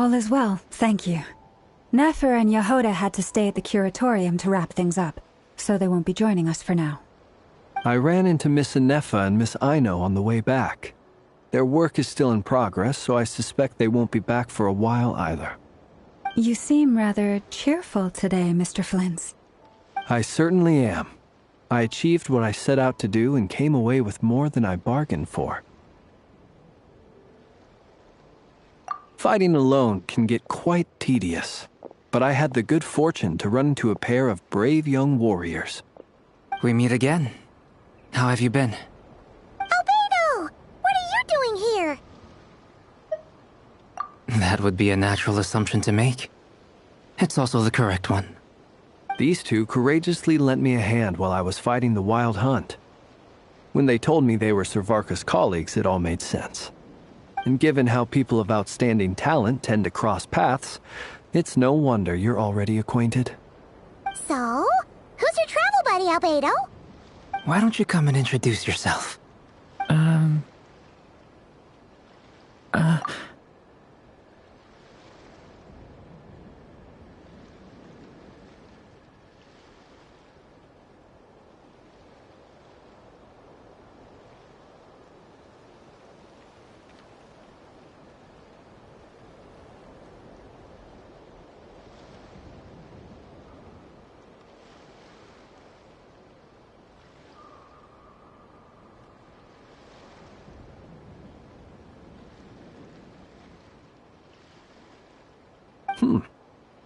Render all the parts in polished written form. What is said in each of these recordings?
All is well, thank you. Nefer and Yehoda had to stay at the curatorium to wrap things up, so they won't be joining us for now. I ran into Miss Anefa and Miss Aino on the way back. Their work is still in progress, so I suspect they won't be back for a while either. You seem rather cheerful today, Mr. Flintz. I certainly am. I achieved what I set out to do and came away with more than I bargained for. Fighting alone can get quite tedious, but I had the good fortune to run into a pair of brave young warriors. We meet again. How have you been? Albedo! What are you doing here? That would be a natural assumption to make. It's also the correct one. These two courageously lent me a hand while I was fighting the wild hunt. When they told me they were Servarka's colleagues, it all made sense. And given how people of outstanding talent tend to cross paths, it's no wonder you're already acquainted. So, who's your travel buddy, Albedo? Why don't you come and introduce yourself?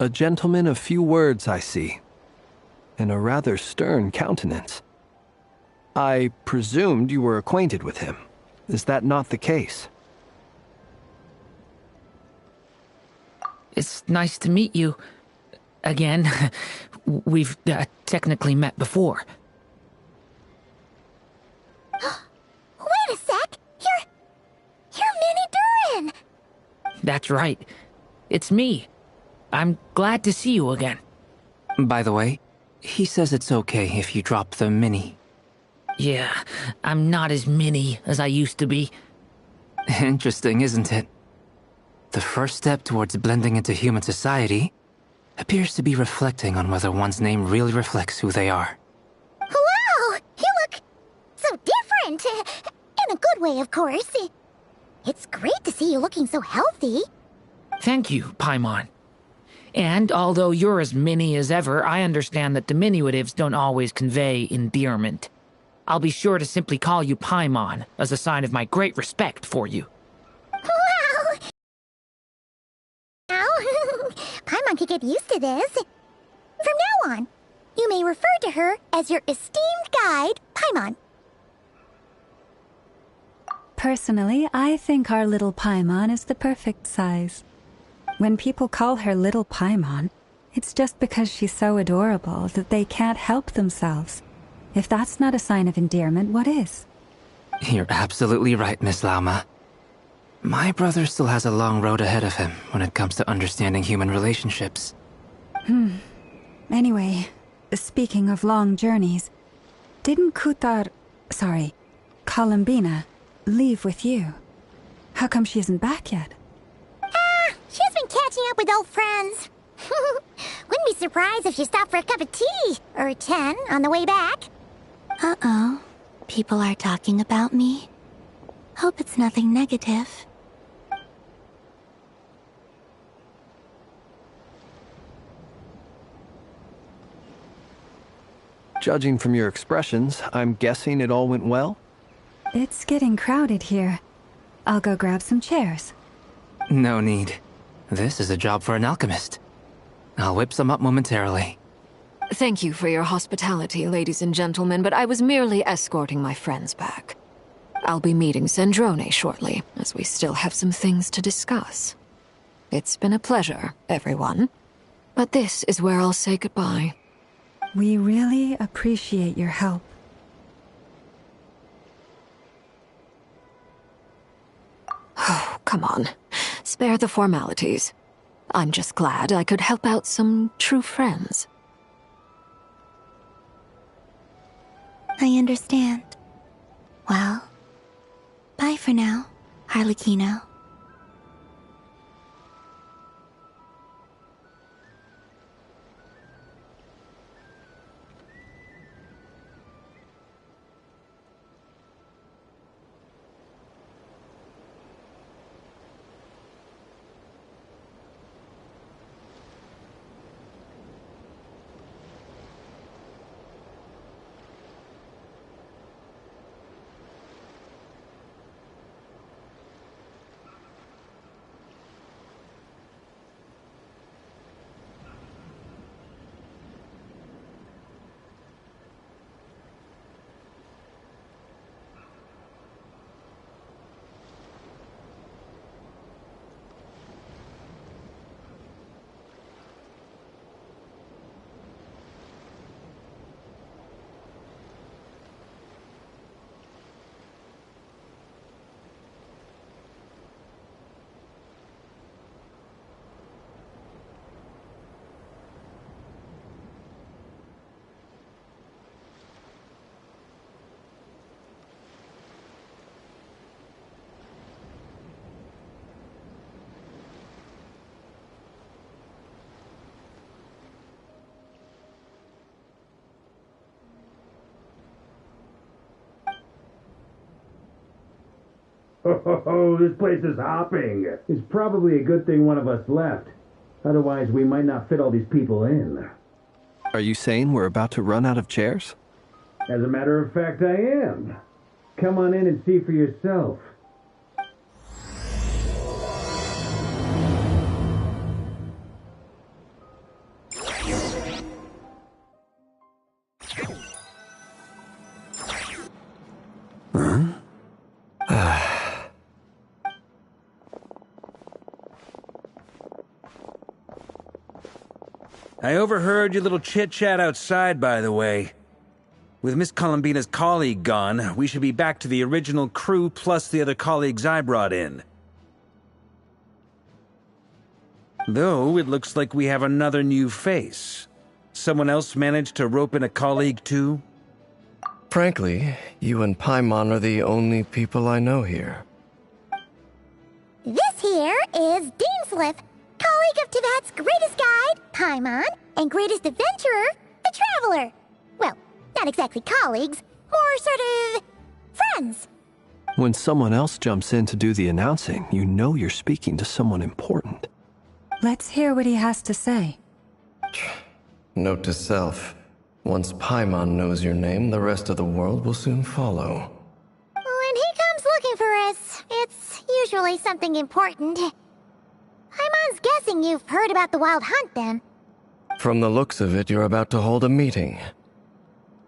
A gentleman of few words, I see, and a rather stern countenance. I presumed you were acquainted with him. Is that not the case? It's nice to meet you. Again. We've technically met before. Wait a sec! You're Minnie Durin! That's right. It's me. I'm glad to see you again. By the way, he says it's okay if you drop the mini. Yeah, I'm not as mini as I used to be. Interesting, isn't it? The first step towards blending into human society appears to be reflecting on whether one's name really reflects who they are. Wow! You look so different! In a good way, of course. It's great to see you looking so healthy. Thank you, Paimon. And although you're as mini as ever, I understand that diminutives don't always convey endearment. I'll be sure to simply call you Paimon, as a sign of my great respect for you. Wow! Now, Paimon could get used to this. From now on, you may refer to her as your esteemed guide, Paimon. Personally, I think our little Paimon is the perfect size. When people call her Little Paimon, it's just because she's so adorable that they can't help themselves. If that's not a sign of endearment, what is? You're absolutely right, Miss Lauma. My brother still has a long road ahead of him when it comes to understanding human relationships. Anyway, speaking of long journeys, didn't Columbina, leave with you? How come she isn't back yet? She's been catching up with old friends. Wouldn't be surprised if she stopped for a cup of tea, or 10, on the way back. Uh-oh. People are talking about me. Hope it's nothing negative. Judging from your expressions, I'm guessing it all went well? It's getting crowded here. I'll go grab some chairs. No need. This is a job for an alchemist. I'll whip some up momentarily. Thank you for your hospitality, ladies and gentlemen, but I was merely escorting my friends back. I'll be meeting Zendrone shortly, as we still have some things to discuss. It's been a pleasure, everyone. But this is where I'll say goodbye. We really appreciate your help. Oh, come on. Spare the formalities. I'm just glad I could help out some true friends. I understand. Well, bye for now, Harlequino. Oh, this place is hopping. It's probably a good thing one of us left. Otherwise, we might not fit all these people in. Are you saying we're about to run out of chairs? As a matter of fact, I am. Come on in and see for yourself. I overheard your little chit-chat outside, by the way. With Miss Columbina's colleague gone, we should be back to the original crew plus the other colleagues I brought in. Though, it looks like we have another new face. Someone else managed to rope in a colleague too? Frankly, you and Paimon are the only people I know here. This here is Dainsleif, colleague of Teyvat's greatest guide, Paimon, and greatest adventurer, the Traveler. Well, not exactly colleagues, more sort of friends. When someone else jumps in to do the announcing, you know you're speaking to someone important. Let's hear what he has to say. Note to self. Once Paimon knows your name, the rest of the world will soon follow. When he comes looking for us, it's usually something important. Paimon's guessing you've heard about the Wild Hunt, then. From the looks of it, you're about to hold a meeting.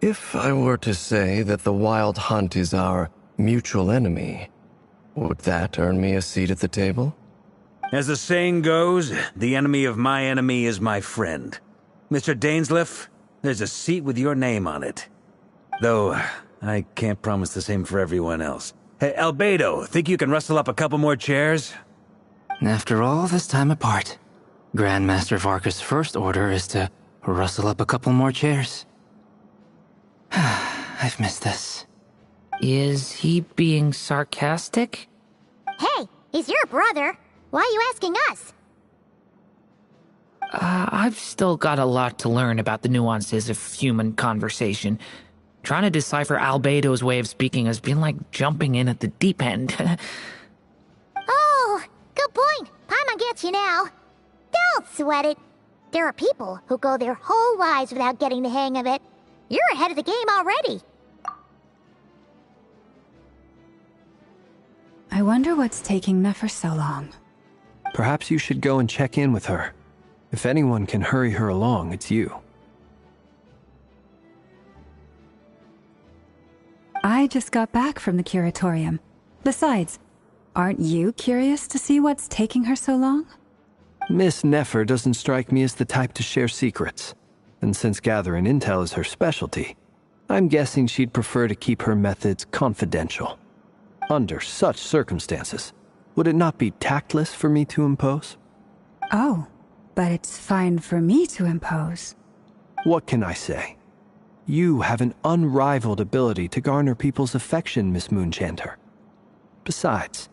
If I were to say that the Wild Hunt is our mutual enemy, would that earn me a seat at the table? As the saying goes, the enemy of my enemy is my friend. Mr. Dainsleif, there's a seat with your name on it. Though, I can't promise the same for everyone else. Hey, Albedo, think you can rustle up a couple more chairs? After all this time apart, Grandmaster Varka's first order is to rustle up a couple more chairs. I've missed this. Is he being sarcastic? Hey, he's your brother. Why are you asking us? I've still got a lot to learn about the nuances of human conversation. Trying to decipher Albedo's way of speaking has been like jumping in at the deep end. Oh, good point. Paimon gets you now. Don't sweat it. There are people who go their whole lives without getting the hang of it. You're ahead of the game already. I wonder what's taking Nefer so long. Perhaps you should go and check in with her. If anyone can hurry her along, it's you. I just got back from the curatorium. Besides, aren't you curious to see what's taking her so long? Miss Nefer doesn't strike me as the type to share secrets. And since gathering intel is her specialty, I'm guessing she'd prefer to keep her methods confidential. Under such circumstances, would it not be tactless for me to impose? Oh, but it's fine for me to impose. What can I say? You have an unrivaled ability to garner people's affection, Miss Moonchanter. Besides,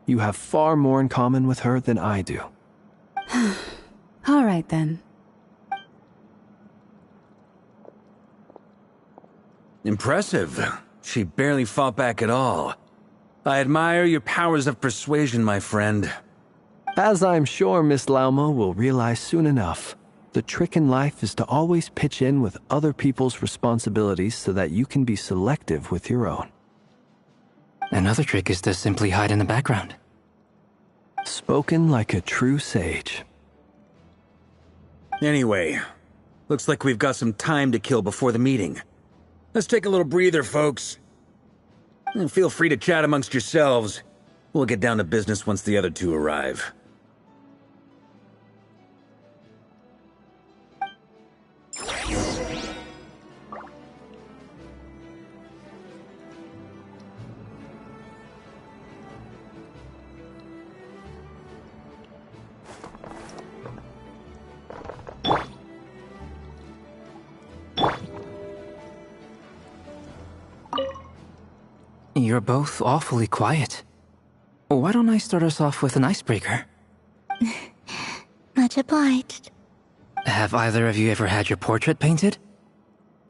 you have far more in common with her than I do. All right, then. Impressive. She barely fought back at all. I admire your powers of persuasion, my friend. As I'm sure Miss Lauma will realize soon enough, the trick in life is to always pitch in with other people's responsibilities so that you can be selective with your own. Another trick is to simply hide in the background. Spoken like a true sage. Anyway, looks like we've got some time to kill before the meeting. Let's take a little breather, folks. And feel free to chat amongst yourselves. We'll get down to business once the other two arrive. You're both awfully quiet. Why don't I start us off with an icebreaker? Much obliged. Have either of you ever had your portrait painted?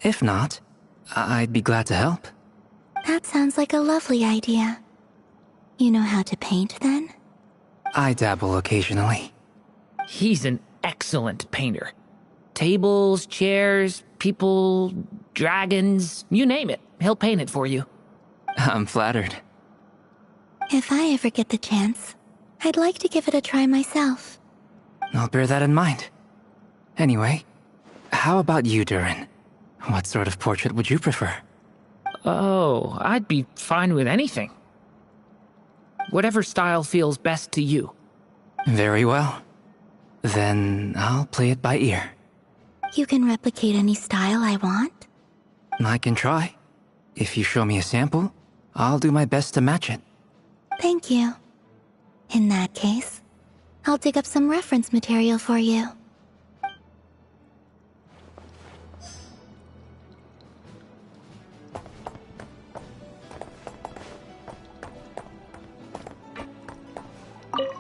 If not, I'd be glad to help. That sounds like a lovely idea. You know how to paint, then? I dabble occasionally. He's an excellent painter. Tables, chairs, people, dragons, you name it. He'll paint it for you. I'm flattered. If I ever get the chance, I'd like to give it a try myself. I'll bear that in mind. Anyway, how about you, Durin? What sort of portrait would you prefer? Oh, I'd be fine with anything. Whatever style feels best to you. Very well. Then I'll play it by ear. You can replicate any style I want? I can try. If you show me a sample, I'll do my best to match it. Thank you. In that case, I'll dig up some reference material for you.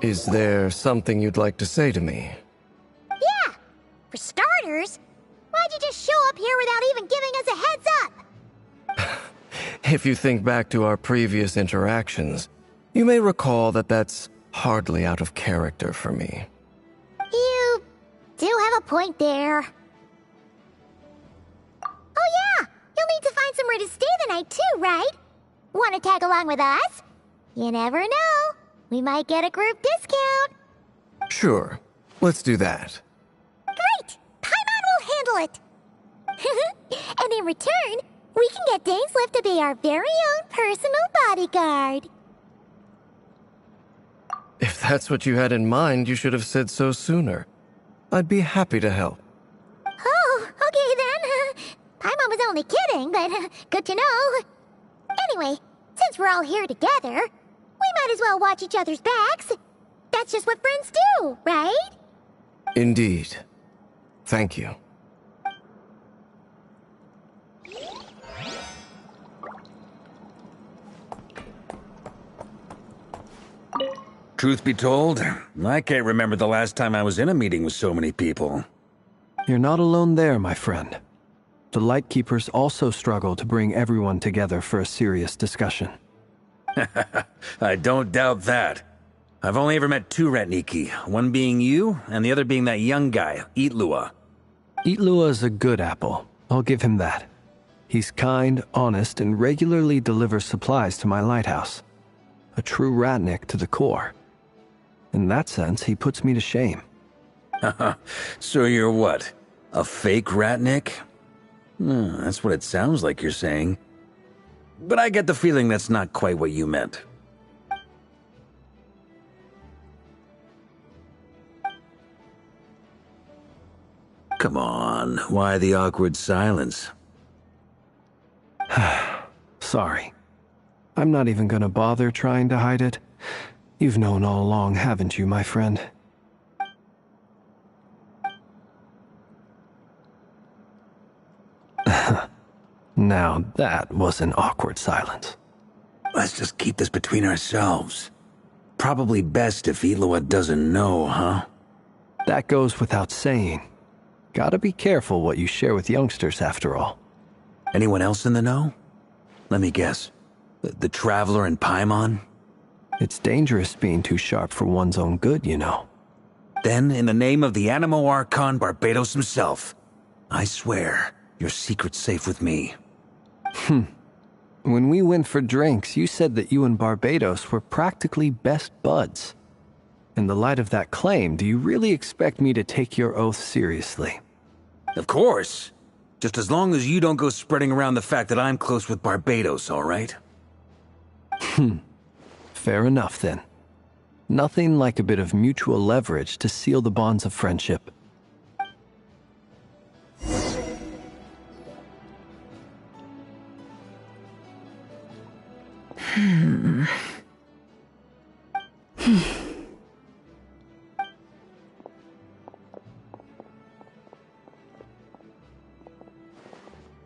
Is there something you'd like to say to me? Yeah! For starters, why'd you just show up here without even giving us a heads up? If you think back to our previous interactions, you may recall that that's hardly out of character for me. You do have a point there. Oh yeah! You'll need to find somewhere to stay the night too, right? Want to tag along with us? You never know. We might get a group discount. Sure, let's do that. Great! Paimon will handle it. And in return, we can get Dainsliff to be our very own personal bodyguard. If that's what you had in mind, you should have said so sooner. I'd be happy to help. Oh, okay then. Paimon was only kidding, but good to know. Anyway, since we're all here together, we might as well watch each other's backs. That's just what friends do, right? Indeed. Thank you. Truth be told, I can't remember the last time I was in a meeting with so many people. You're not alone there, my friend. The Lightkeepers also struggle to bring everyone together for a serious discussion. I don't doubt that. I've only ever met two Ratniki, one being you, and the other being that young guy, Itlua. Itlua's a good apple. I'll give him that. He's kind, honest, and regularly delivers supplies to my lighthouse. A true Ratnik to the core. In that sense, he puts me to shame. So you're what? A fake Ratnik? That's what it sounds like you're saying. But I get the feeling that's not quite what you meant. Come on, why the awkward silence? Sorry. I'm not even gonna bother trying to hide it. You've known all along, haven't you, my friend? Now that was an awkward silence. Let's just keep this between ourselves. Probably best if Itlua doesn't know, huh? That goes without saying. Gotta be careful what you share with youngsters, after all. Anyone else in the know? Let me guess. The Traveler and Paimon? It's dangerous being too sharp for one's own good, you know. Then, in the name of the Animo Archon Barbados himself, I swear your secret's safe with me. When we went for drinks, you said that you and Barbados were practically best buds. In the light of that claim, do you really expect me to take your oath seriously? Of course. Just as long as you don't go spreading around the fact that I'm close with Barbados, all right? Fair enough, then. Nothing like a bit of mutual leverage to seal the bonds of friendship.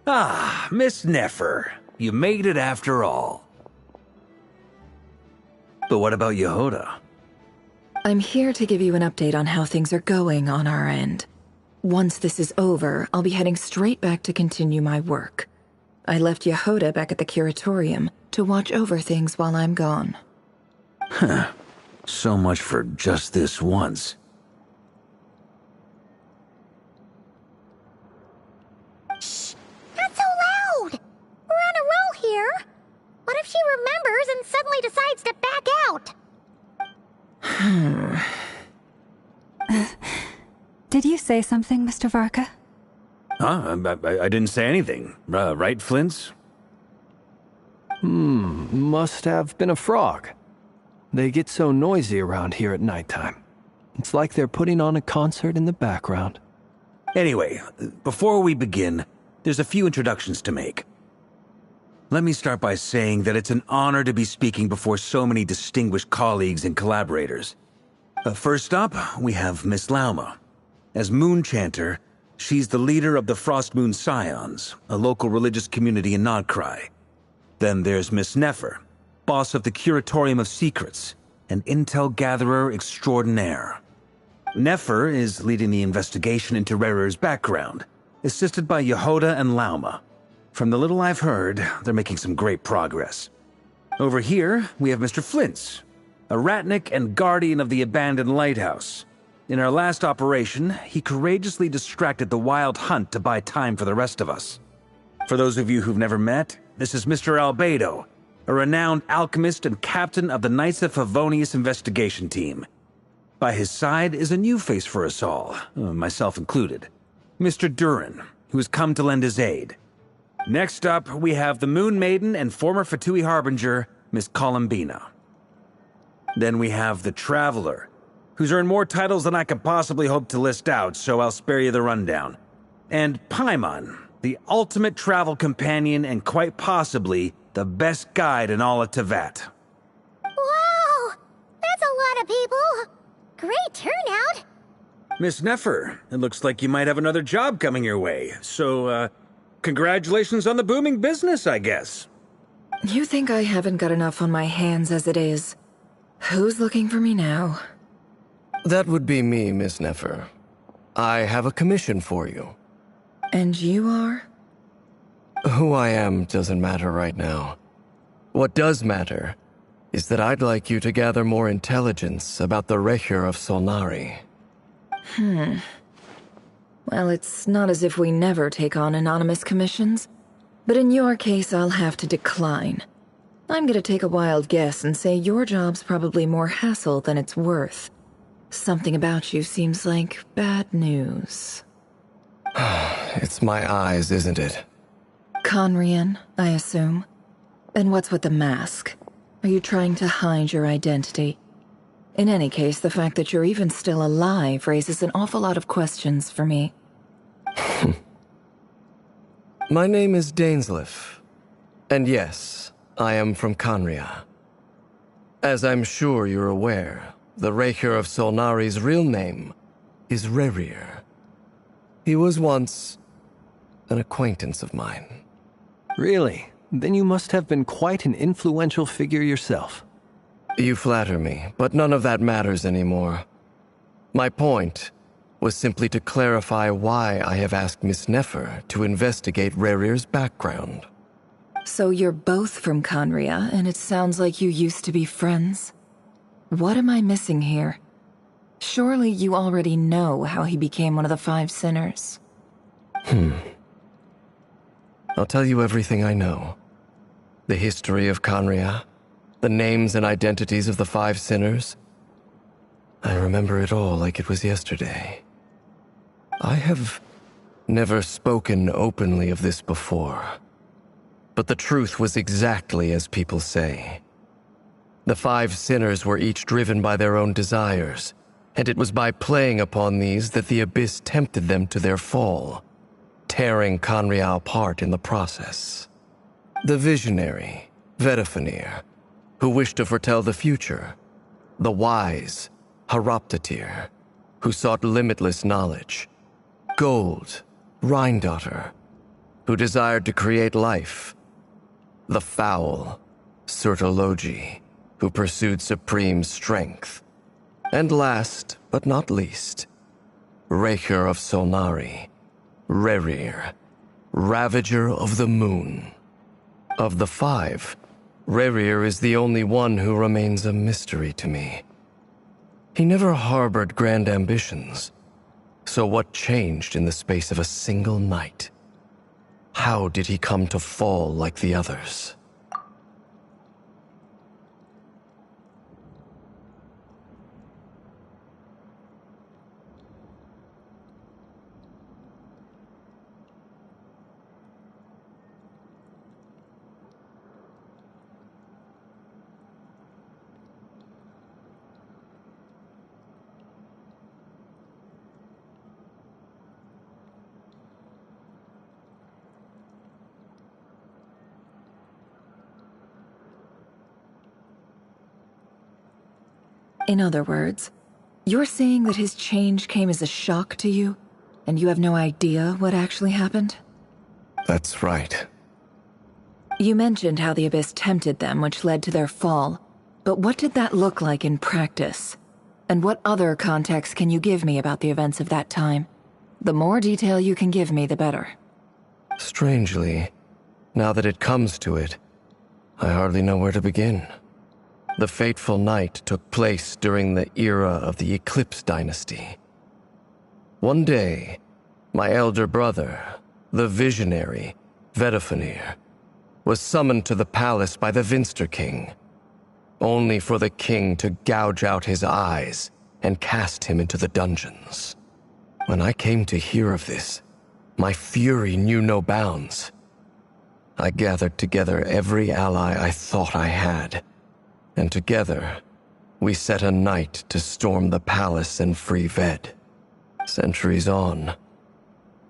Ah, Miss Nefer. You made it after all. But what about Yehoda? I'm here to give you an update on how things are going on our end. Once this is over, I'll be heading straight back to continue my work. I left Yehoda back at the curatorium to watch over things while I'm gone. So much for just this once. Shh! Not so loud! We're on a roll here. What if she remembers and suddenly decides to back out? Did you say something, Mr. Varka? Huh? I didn't say anything. Right, Flint's? Must have been a frog. They get so noisy around here at nighttime. It's like they're putting on a concert in the background. Anyway, before we begin, there's a few introductions to make. Let me start by saying that it's an honor to be speaking before so many distinguished colleagues and collaborators. First up, we have Miss Lauma. As Moon Chanter, she's the leader of the Frost Moon Scions, a local religious community in Nodcry. Then there's Miss Nefer, boss of the Curatorium of Secrets, an intel gatherer extraordinaire. Nefer is leading the investigation into Rerer's background, assisted by Yehoda and Lauma. From the little I've heard, they're making some great progress. Over here, we have Mr. Flint's, a ratnik and guardian of the abandoned lighthouse. In our last operation, he courageously distracted the Wild Hunt to buy time for the rest of us. For those of you who've never met, this is Mr. Albedo, a renowned alchemist and captain of the Knights of Favonius investigation team. By his side is a new face for us all, myself included, Mr. Durin, who has come to lend his aid. Next up, we have the Moon Maiden and former Fatui Harbinger, Miss Columbina. Then we have the Traveler, who's earned more titles than I could possibly hope to list out, so I'll spare you the rundown. And Paimon, the ultimate travel companion and quite possibly the best guide in all of Teyvat. Wow! That's a lot of people! Great turnout! Miss Nefer, it looks like you might have another job coming your way, so, congratulations on the booming business, I guess. You think I haven't got enough on my hands as it is? Who's looking for me now? That would be me, Miss Nefer. I have a commission for you. And you are? Who I am doesn't matter right now. What does matter is that I'd like you to gather more intelligence about the Recher of Solnari. Well, it's not as if we never take on anonymous commissions, but in your case, I'll have to decline. I'm gonna take a wild guess and say your job's probably more hassle than it's worth. Something about you seems like bad news. It's my eyes, isn't it? Conrian, I assume. And what's with the mask? Are you trying to hide your identity? In any case, the fact that you're even still alive raises an awful lot of questions for me. My name is Dainsleif. And yes, I am from Conria. As I'm sure you're aware, the Recher of Solnari's real name is Rerir. He was once an acquaintance of mine. Really? Then you must have been quite an influential figure yourself. You flatter me, but none of that matters anymore. My point was simply to clarify why I have asked Miss Nefer to investigate Rerir's background. So you're both from Conria, and it sounds like you used to be friends? What am I missing here? Surely you already know how he became one of the Five Sinners. I'll tell you everything I know. The history of Conria, the names and identities of the Five Sinners. I remember it all like it was yesterday. I have never spoken openly of this before, but the truth was exactly as people say. The Five Sinners were each driven by their own desires, and it was by playing upon these that the Abyss tempted them to their fall, tearing Conria apart in the process. The visionary, Vedafinir, who wished to foretell the future. The wise, Haroptatir, who sought limitless knowledge. Gold, Rhindaughter, who desired to create life. The foul, Surtologi, who pursued supreme strength. And last, but not least, Recher of Solnari, Rerir, Ravager of the Moon. Of the five, Rerir is the only one who remains a mystery to me. He never harbored grand ambitions. So what changed in the space of a single night? How did he come to fall like the others? In other words, you're saying that his change came as a shock to you, and you have no idea what actually happened? That's right. You mentioned how the Abyss tempted them, which led to their fall. But what did that look like in practice? And what other context can you give me about the events of that time? The more detail you can give me, the better. Strangely, now that it comes to it, I hardly know where to begin. The fateful night took place during the era of the Eclipse Dynasty. One day, my elder brother, the visionary, Vedifenir, was summoned to the palace by the Vinster King, only for the king to gouge out his eyes and cast him into the dungeons. When I came to hear of this, my fury knew no bounds. I gathered together every ally I thought I had, and together, we set a night to storm the palace and free Ved. Centuries on,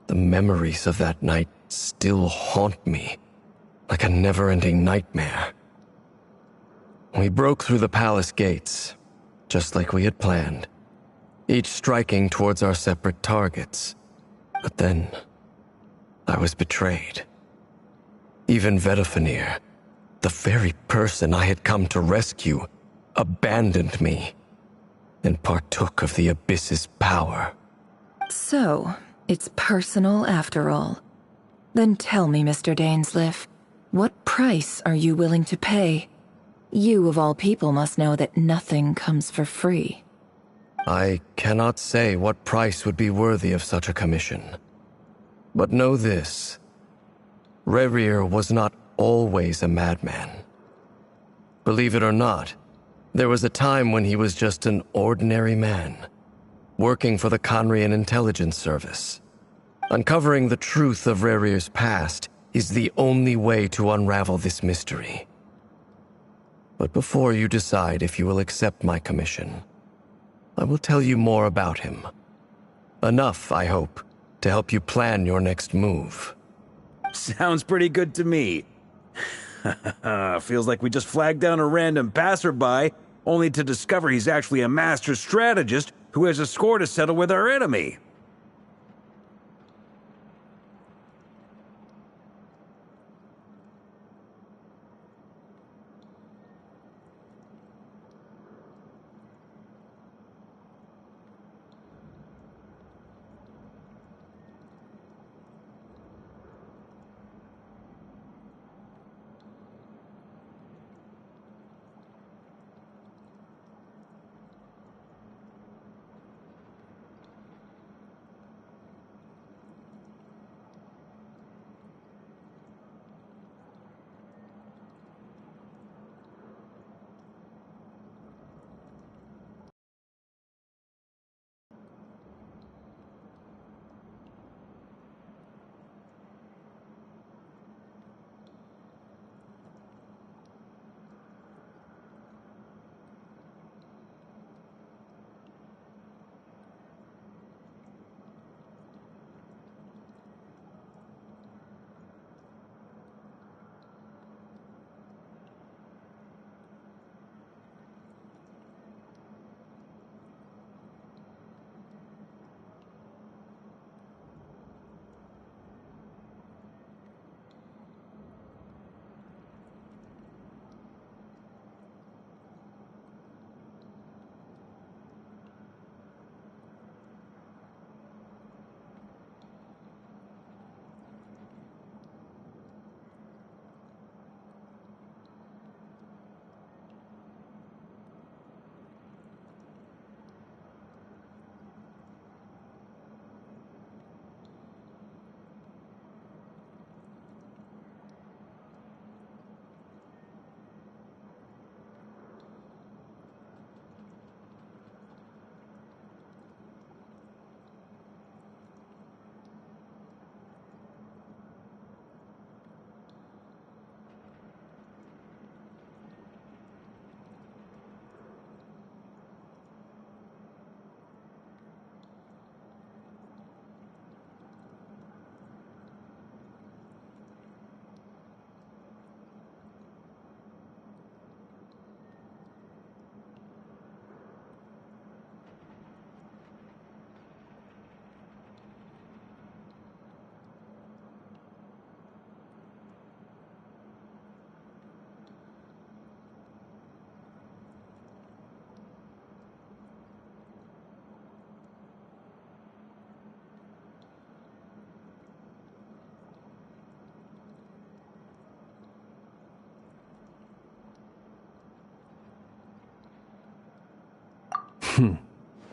the memories of that night still haunt me like a never-ending nightmare. We broke through the palace gates, just like we had planned, each striking towards our separate targets. But then, I was betrayed. Even Vedifenir, the very person I had come to rescue, abandoned me and partook of the Abyss's power. So, it's personal after all. Then tell me, Mr. Dainsleif, what price are you willing to pay? You, of all people, must know that nothing comes for free. I cannot say what price would be worthy of such a commission. But know this. Rerir was not always a madman. Believe it or not, there was a time when he was just an ordinary man, working for the Conrian Intelligence Service. Uncovering the truth of Rerir's past is the only way to unravel this mystery. But before you decide if you will accept my commission, I will tell you more about him. Enough, I hope, to help you plan your next move. Sounds pretty good to me. Feels like we just flagged down a random passerby, only to discover he's actually a master strategist who has a score to settle with our enemy.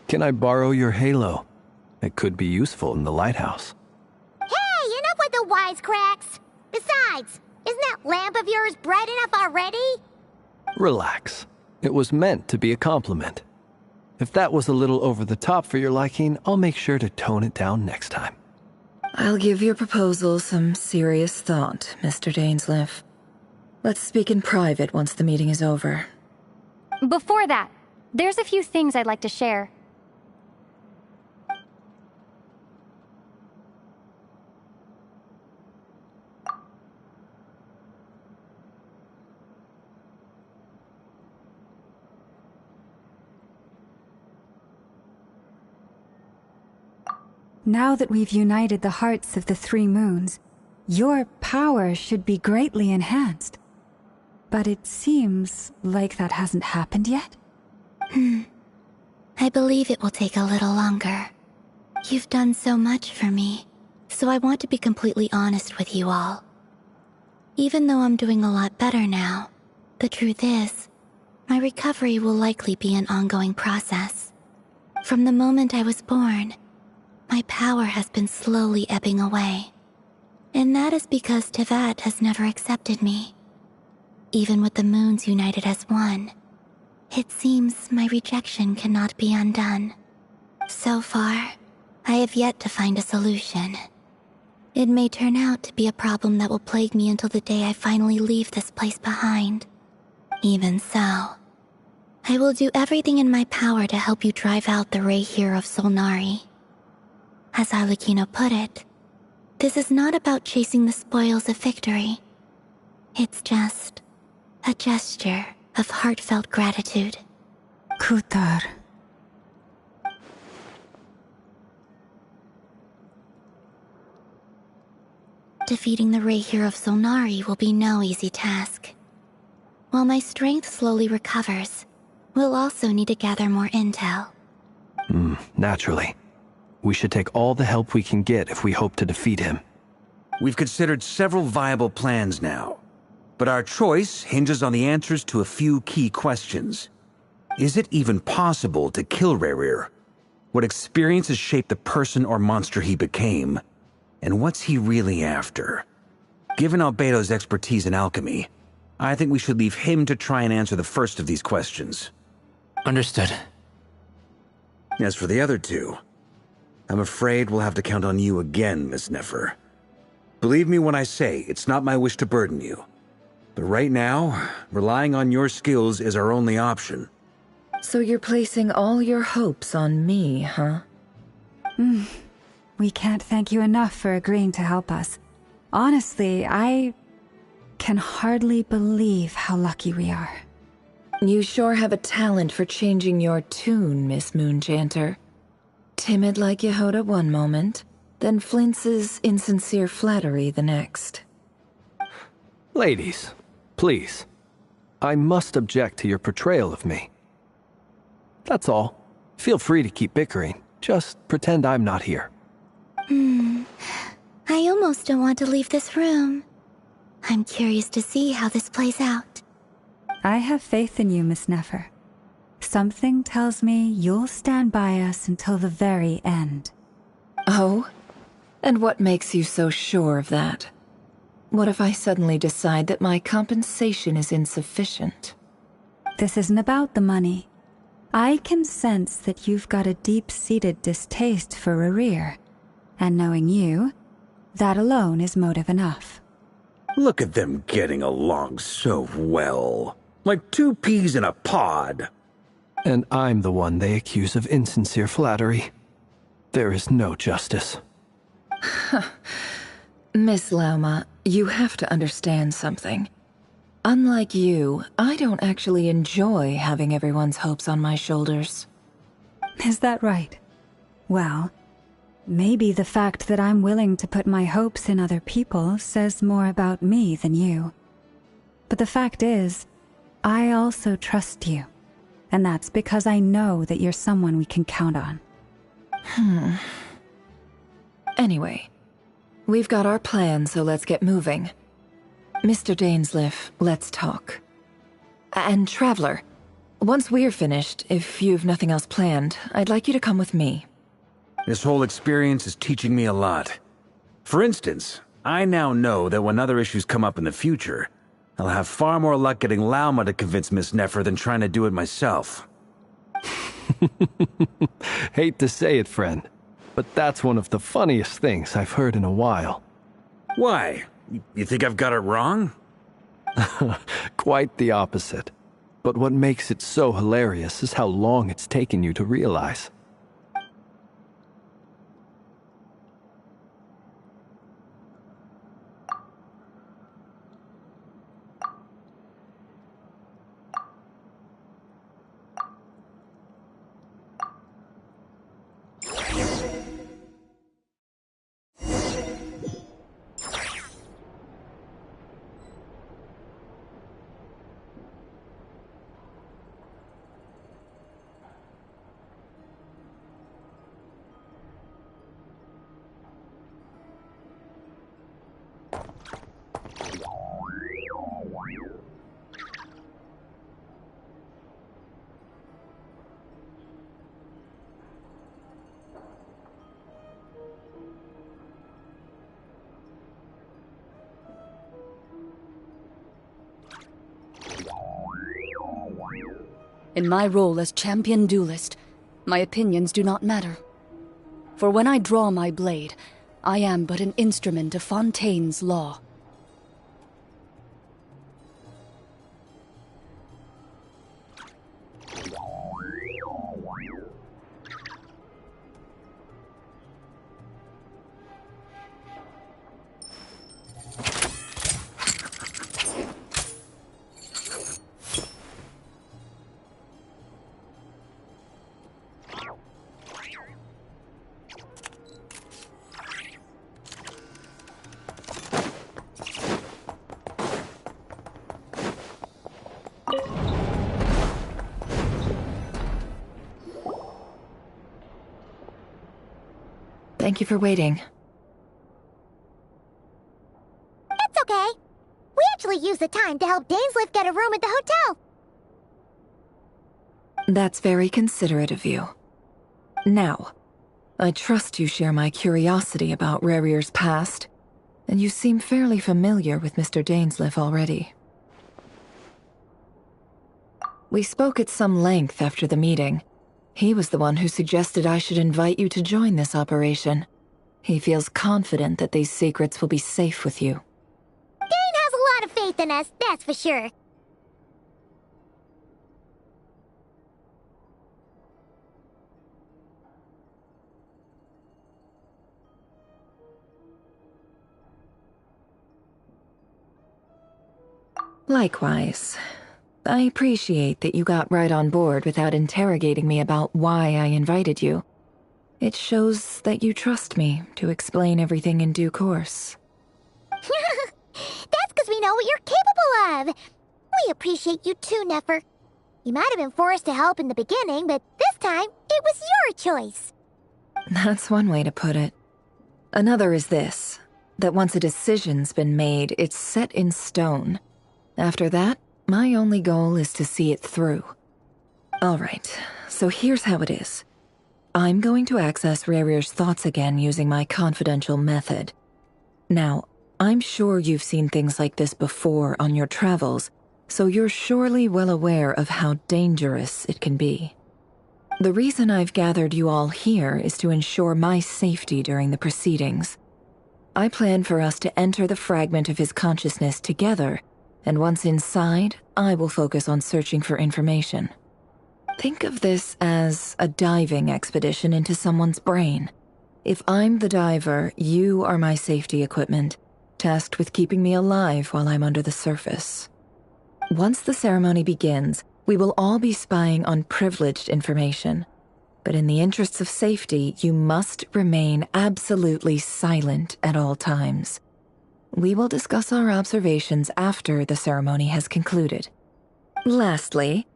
Can I borrow your halo? It could be useful in the lighthouse. Hey, enough with the wisecracks! Besides, isn't that lamp of yours bright enough already? Relax. It was meant to be a compliment. If that was a little over the top for your liking, I'll make sure to tone it down next time. I'll give your proposal some serious thought, Mr. Dainsleif. Let's speak in private once the meeting is over. Before that, there's a few things I'd like to share. Now that we've united the hearts of the three moons, your power should be greatly enhanced. But it seems like that hasn't happened yet. I believe it will take a little longer. You've done so much for me, so I want to be completely honest with you all. Even though I'm doing a lot better now, the truth is, my recovery will likely be an ongoing process. From the moment I was born, my power has been slowly ebbing away. And that is because Teyvat has never accepted me. Even with the moons united as one, it seems my rejection cannot be undone. So far, I have yet to find a solution. It may turn out to be a problem that will plague me until the day I finally leave this place behind. Even so, I will do everything in my power to help you drive out the Ray here of Solnari. As Arlecchino put it, this is not about chasing the spoils of victory. It's just a gesture of heartfelt gratitude. Kutar. Defeating the Ray here of Solnari will be no easy task. While my strength slowly recovers, we'll also need to gather more intel. Naturally. We should take all the help we can get if we hope to defeat him. We've considered several viable plans now, but our choice hinges on the answers to a few key questions. Is it even possible to kill Rerir? What experiences shaped the person or monster he became? And what's he really after? Given Albedo's expertise in alchemy, I think we should leave him to try and answer the first of these questions. Understood. As for the other two, I'm afraid we'll have to count on you again, Miss Nefer. Believe me when I say it's not my wish to burden you. But right now, relying on your skills is our only option. So you're placing all your hopes on me, huh? We can't thank you enough for agreeing to help us. Honestly, I can hardly believe how lucky we are. You sure have a talent for changing your tune, Miss Moonchanter. Timid like Yehoda one moment, then flinches insincere flattery the next. Ladies, please. I must object to your portrayal of me. That's all. Feel free to keep bickering. Just pretend I'm not here. I almost don't want to leave this room. I'm curious to see how this plays out. I have faith in you, Miss Nefer. Something tells me you'll stand by us until the very end. Oh? And what makes you so sure of that? What if I suddenly decide that my compensation is insufficient? This isn't about the money. I can sense that you've got a deep-seated distaste for Rerir. And knowing you, that alone is motive enough. Look at them getting along so well. Like two peas in a pod. And I'm the one they accuse of insincere flattery. There is no justice. Miss Lauma, you have to understand something. Unlike you, I don't actually enjoy having everyone's hopes on my shoulders. Is that right? Well, maybe the fact that I'm willing to put my hopes in other people says more about me than you. But the fact is, I also trust you. And that's because I know that you're someone we can count on. Anyway, we've got our plan, so let's get moving. Mr. Dainsleif, let's talk. And Traveler, Once we're finished, if you've nothing else planned, I'd like you to come with me. This whole experience is teaching me a lot. For instance, I now know that when other issues come up in the future, I'll have far more luck getting Lauma to convince Miss Nefer than trying to do it myself. Hate to say it, friend, but that's one of the funniest things I've heard in a while. Why? You think I've got it wrong? Quite the opposite. But what makes it so hilarious is how long it's taken you to realize. In my role as champion duelist, my opinions do not matter. For when I draw my blade, I am but an instrument of Fontaine's law. Thank you for waiting. It's okay. We actually used the time to help Dainsliff get a room at the hotel. That's very considerate of you. Now, I trust you share my curiosity about Rarier's past, and you seem fairly familiar with Mr. Dainsliff already. We spoke at some length after the meeting. He was the one who suggested I should invite you to join this operation. He feels confident that these secrets will be safe with you. Dane has a lot of faith in us, that's for sure. Likewise. I appreciate that you got right on board without interrogating me about why I invited you. It shows that you trust me to explain everything in due course. That's because we know what you're capable of. We appreciate you too, Nefer. You might have been forced to help in the beginning, but this time, it was your choice. That's one way to put it. Another is this, that once a decision's been made, it's set in stone. After that, my only goal is to see it through. Alright, so here's how it is. I'm going to access Rarier's thoughts again using my confidential method. Now, I'm sure you've seen things like this before on your travels, so you're surely well aware of how dangerous it can be. The reason I've gathered you all here is to ensure my safety during the proceedings. I plan for us to enter the fragment of his consciousness together, and once inside, I will focus on searching for information. Think of this as a diving expedition into someone's brain. If I'm the diver, you are my safety equipment, tasked with keeping me alive while I'm under the surface. Once the ceremony begins, we will all be spying on privileged information. But in the interests of safety, you must remain absolutely silent at all times. We will discuss our observations after the ceremony has concluded. Lastly,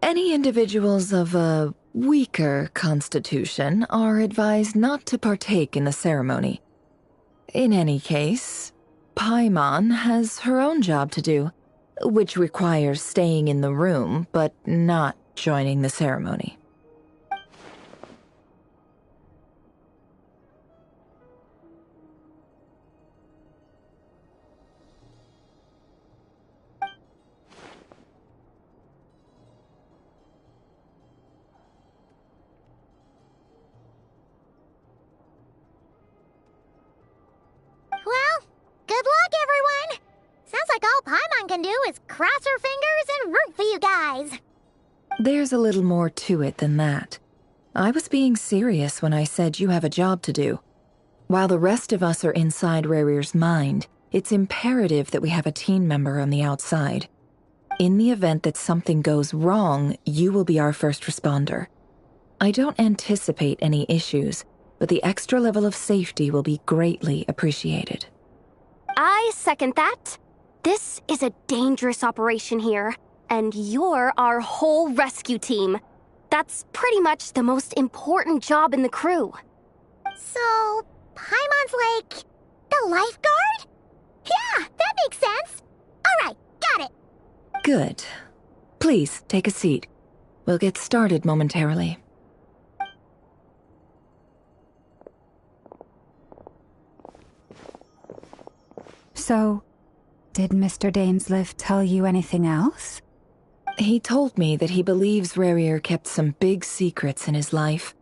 any individuals of a weaker constitution are advised not to partake in the ceremony. In any case, Paimon has her own job to do. which requires staying in the room, but not joining the ceremony. Well, good luck, everyone! Sounds like all Paimon can do is cross her fingers and root for you guys. There's a little more to it than that. I was being serious when I said you have a job to do. While the rest of us are inside Rarir's mind, it's imperative that we have a team member on the outside. In the event that something goes wrong, you will be our first responder. I don't anticipate any issues, but the extra level of safety will be greatly appreciated. I second that. This is a dangerous operation here, and you're our whole rescue team. That's pretty much the most important job in the crew. So, Paimon's like the lifeguard? Yeah, that makes sense. Alright, got it. Good. Please, take a seat. We'll get started momentarily. So, did Mr. Dainsleif tell you anything else? He told me that he believes Rarir kept some big secrets in his life.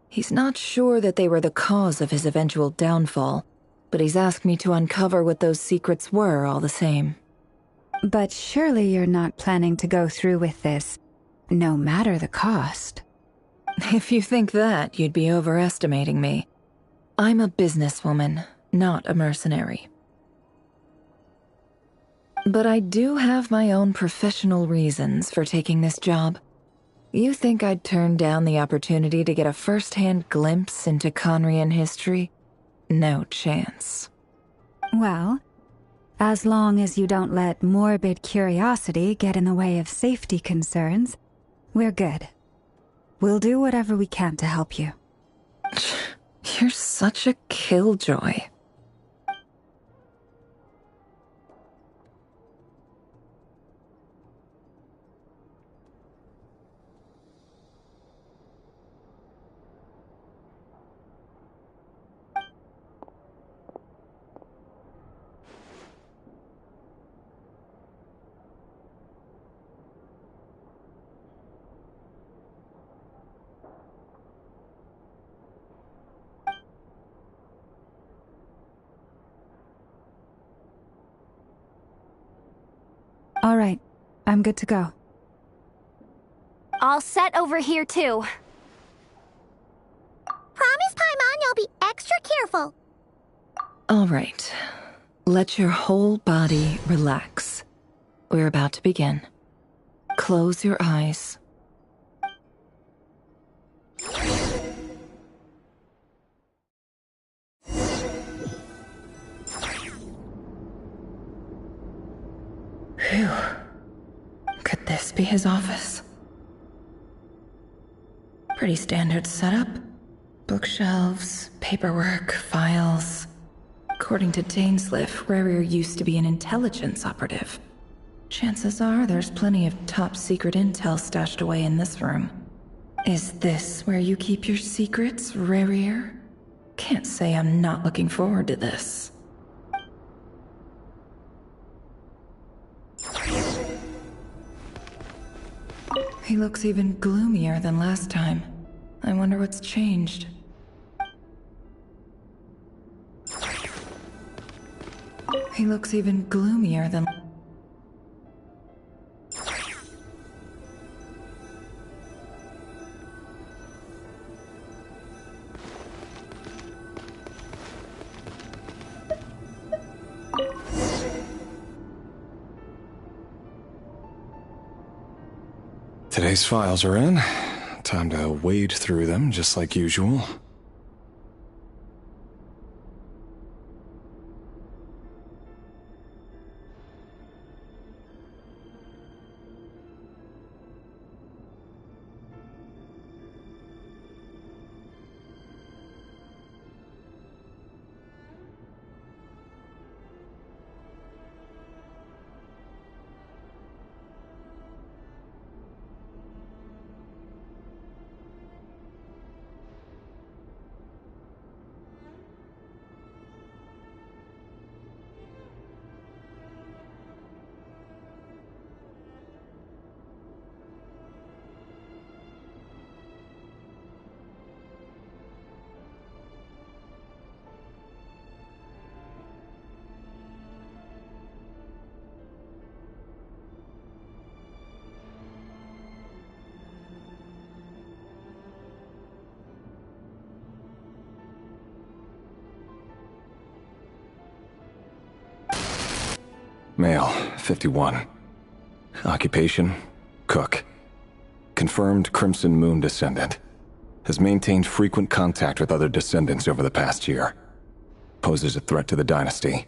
He's not sure that they were the cause of his eventual downfall, but he's asked me to uncover what those secrets were all the same. But surely you're not planning to go through with this, no matter the cost. If you think that, you'd be overestimating me. I'm a businesswoman, not a mercenary. But I do have my own professional reasons for taking this job. You think I'd turn down the opportunity to get a first-hand glimpse into Conrian history? No chance. Well, as long as you don't let morbid curiosity get in the way of safety concerns, we're good. We'll do whatever we can to help you. You're such a killjoy. All right, I'm good to go. All set over here, too. Promise, Paimon, you'll be extra careful. All right. Let your whole body relax. We're about to begin. Close your eyes. Phew. Could this be his office? Pretty standard setup. Bookshelves, paperwork, files. According to Dainsleif, Rarir used to be an intelligence operative. Chances are there's plenty of top-secret intel stashed away in this room. Is this where you keep your secrets, Rarir? Can't say I'm not looking forward to this. He looks even gloomier than last time. I wonder what's changed. He looks even gloomier than... Today's files are in. Time to wade through them, just like usual. Male, 51. Occupation, cook. Confirmed Crimson Moon descendant. Has maintained frequent contact with other descendants over the past year. Poses a threat to the dynasty.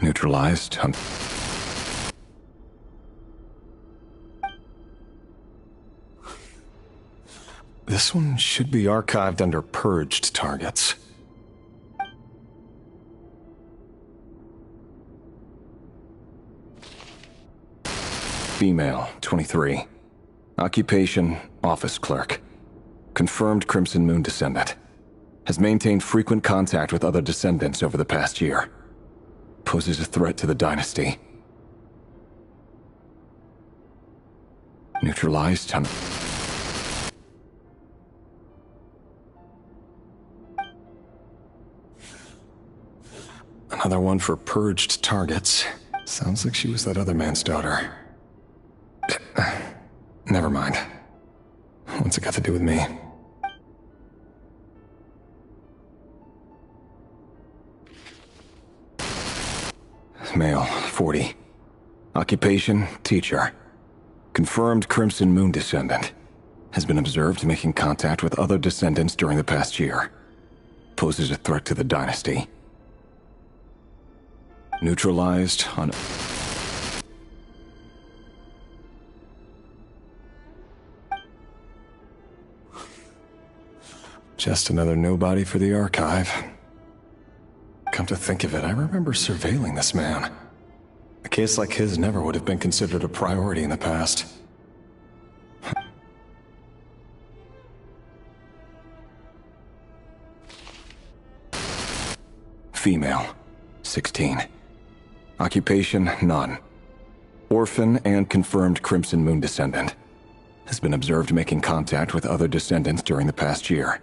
Neutralized. This one should be archived under purged targets. Female, 23. Occupation, office clerk. Confirmed Crimson Moon descendant. Has maintained frequent contact with other descendants over the past year. Poses a threat to the dynasty. Neutralized. Another one for purged targets. Sounds like she was that other man's daughter. Never mind. What's it got to do with me? Male, 40. Occupation, teacher. Confirmed Crimson Moon descendant. Has been observed making contact with other descendants during the past year. Poses a threat to the dynasty. Neutralized on... Just another nobody for the archive. Come to think of it, I remember surveilling this man. A case like his never would have been considered a priority in the past. Female, 16. Occupation, none. Orphan and confirmed Crimson Moon descendant. Has been observed making contact with other descendants during the past year.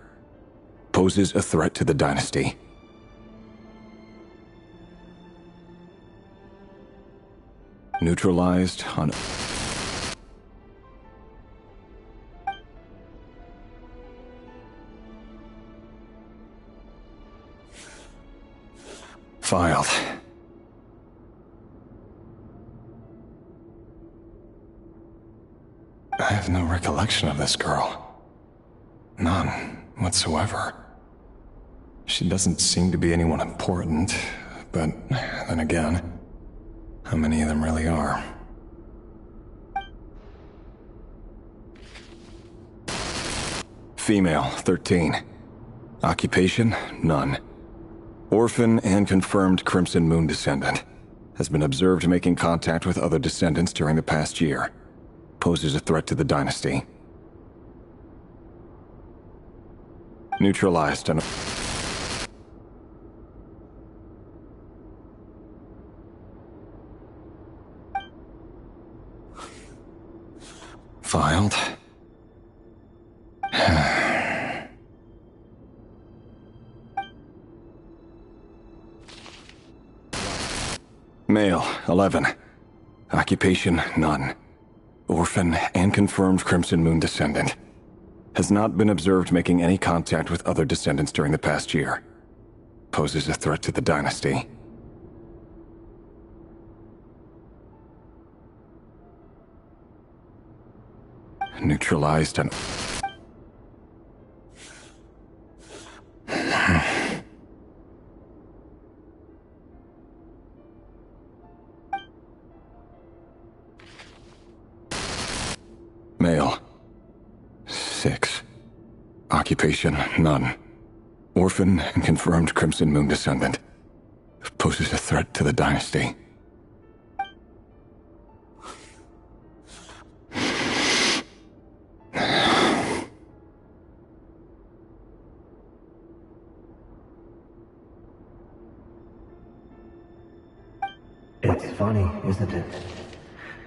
Poses a threat to the dynasty. Neutralized on... Filed. I have no recollection of this girl. None whatsoever. She doesn't seem to be anyone important, but then again, how many of them really are? Female, 13. Occupation, none. Orphan and confirmed Crimson Moon descendant. Has been observed making contact with other descendants during the past year. Poses a threat to the dynasty. Neutralized and... Filed. Male, 11. Occupation, none. Orphan and confirmed Crimson Moon descendant. Has not been observed making any contact with other descendants during the past year. Poses a threat to the dynasty. Neutralized and... Male. 6. Occupation, none. Orphan and confirmed Crimson Moon descendant. Poses a threat to the dynasty. funny, isn't it?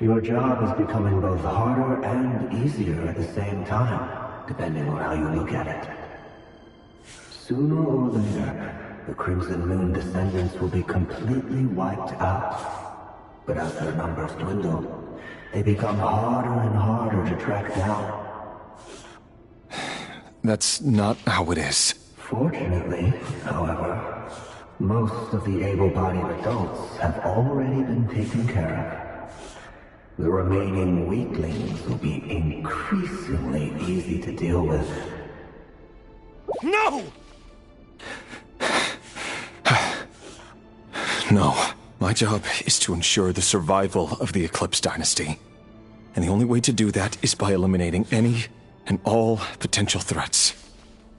Your job is becoming both harder and easier at the same time, depending on how you look at it. Sooner or later, the Crimson Moon descendants will be completely wiped out. But as their numbers dwindle, they become harder and harder to track down. That's not how it is. Fortunately, however, most of the able-bodied adults have already been taken care of. The remaining weaklings will be increasingly easy to deal with. No! No. My job is to ensure the survival of the Eclipse Dynasty. And the only way to do that is by eliminating any and all potential threats.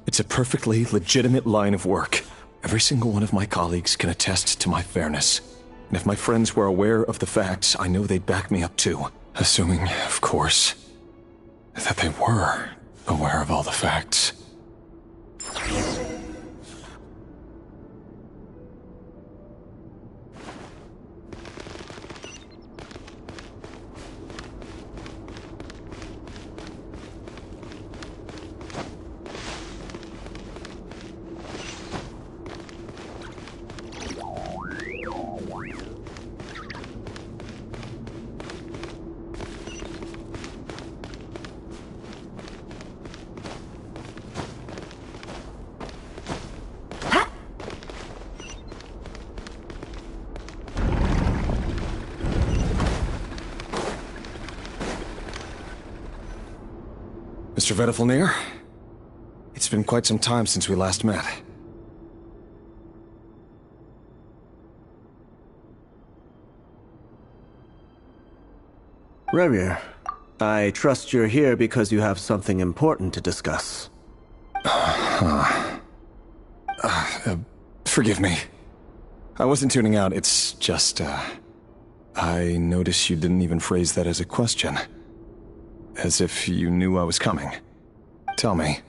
It's a perfectly legitimate line of work. Every single one of my colleagues can attest to my fairness. And if my friends were aware of the facts, I know they'd back me up too. Assuming, of course, that they were aware of all the facts. Mr. Vedifalnir, it's been quite some time since we last met. Rerir, I trust you're here because you have something important to discuss. Forgive me. I wasn't tuning out, it's just, I noticed you didn't even phrase that as a question. As if you knew I was coming. Tell me,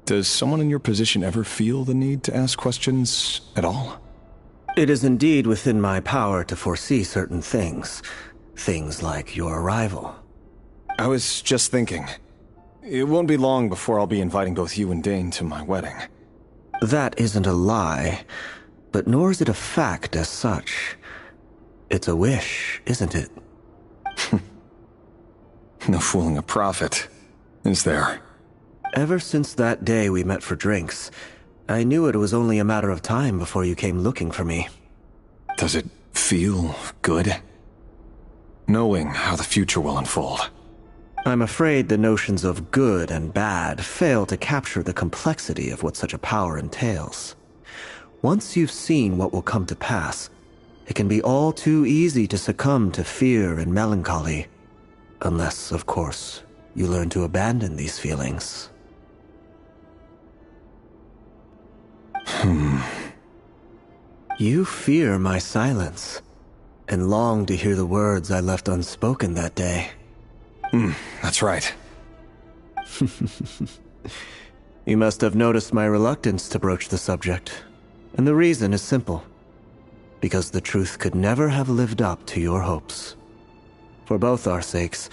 does someone in your position ever feel the need to ask questions at all? It is indeed within my power to foresee certain things. Things like your arrival. I was just thinking. It won't be long before I'll be inviting both you and Dane to my wedding. That isn't a lie, but nor is it a fact as such. It's a wish, isn't it? No fooling a prophet, is there? Ever since that day we met for drinks, I knew it was only a matter of time before you came looking for me. Does it feel good? Knowing how the future will unfold. I'm afraid the notions of good and bad fail to capture the complexity of what such a power entails. Once you've seen what will come to pass, it can be all too easy to succumb to fear and melancholy. Unless, of course, you learn to abandon these feelings. You fear my silence, and long to hear the words I left unspoken that day. That's right. You must have noticed my reluctance to broach the subject, and the reason is simple. Because the truth could never have lived up to your hopes. For both our sakes,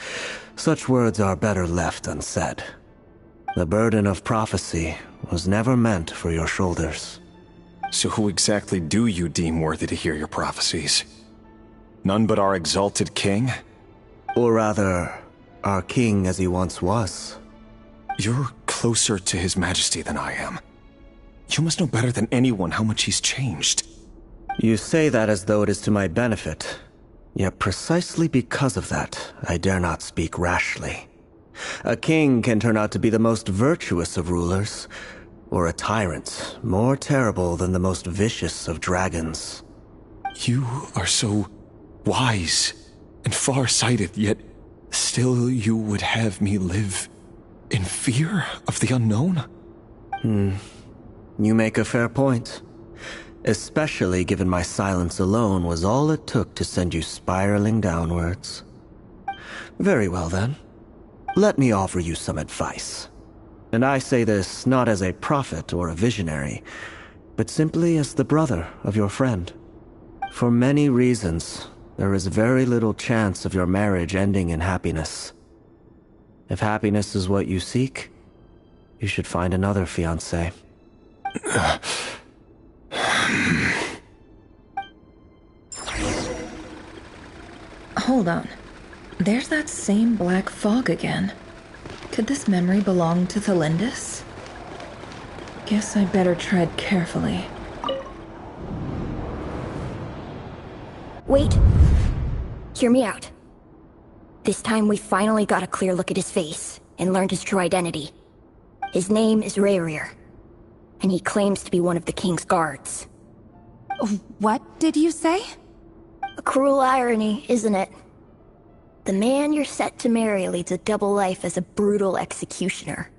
such words are better left unsaid. The burden of prophecy was never meant for your shoulders. So who exactly do you deem worthy to hear your prophecies? None but our exalted king? Or rather, our king as he once was. You're closer to his majesty than I am. You must know better than anyone how much he's changed. You say that as though it is to my benefit. Yet precisely because of that, I dare not speak rashly. A king can turn out to be the most virtuous of rulers, or a tyrant more terrible than the most vicious of dragons. You are so wise and far-sighted, yet still you would have me live in fear of the unknown? You make a fair point. Especially given my silence alone was all it took to send you spiraling downwards. Very well then. Let me offer you some advice. And I say this not as a prophet or a visionary, but simply as the brother of your friend. For many reasons, there is very little chance of your marriage ending in happiness. If happiness is what you seek, you should find another fiancé. Hold on. There's that same black fog again. Could this memory belong to Thelindis? Guess I better tread carefully. Wait. Hear me out. This time we finally got a clear look at his face and learned his true identity. His name is Rayrir, and he claims to be one of the king's guards. What did you say? A cruel irony, isn't it? The man you're set to marry leads a double life as a brutal executioner.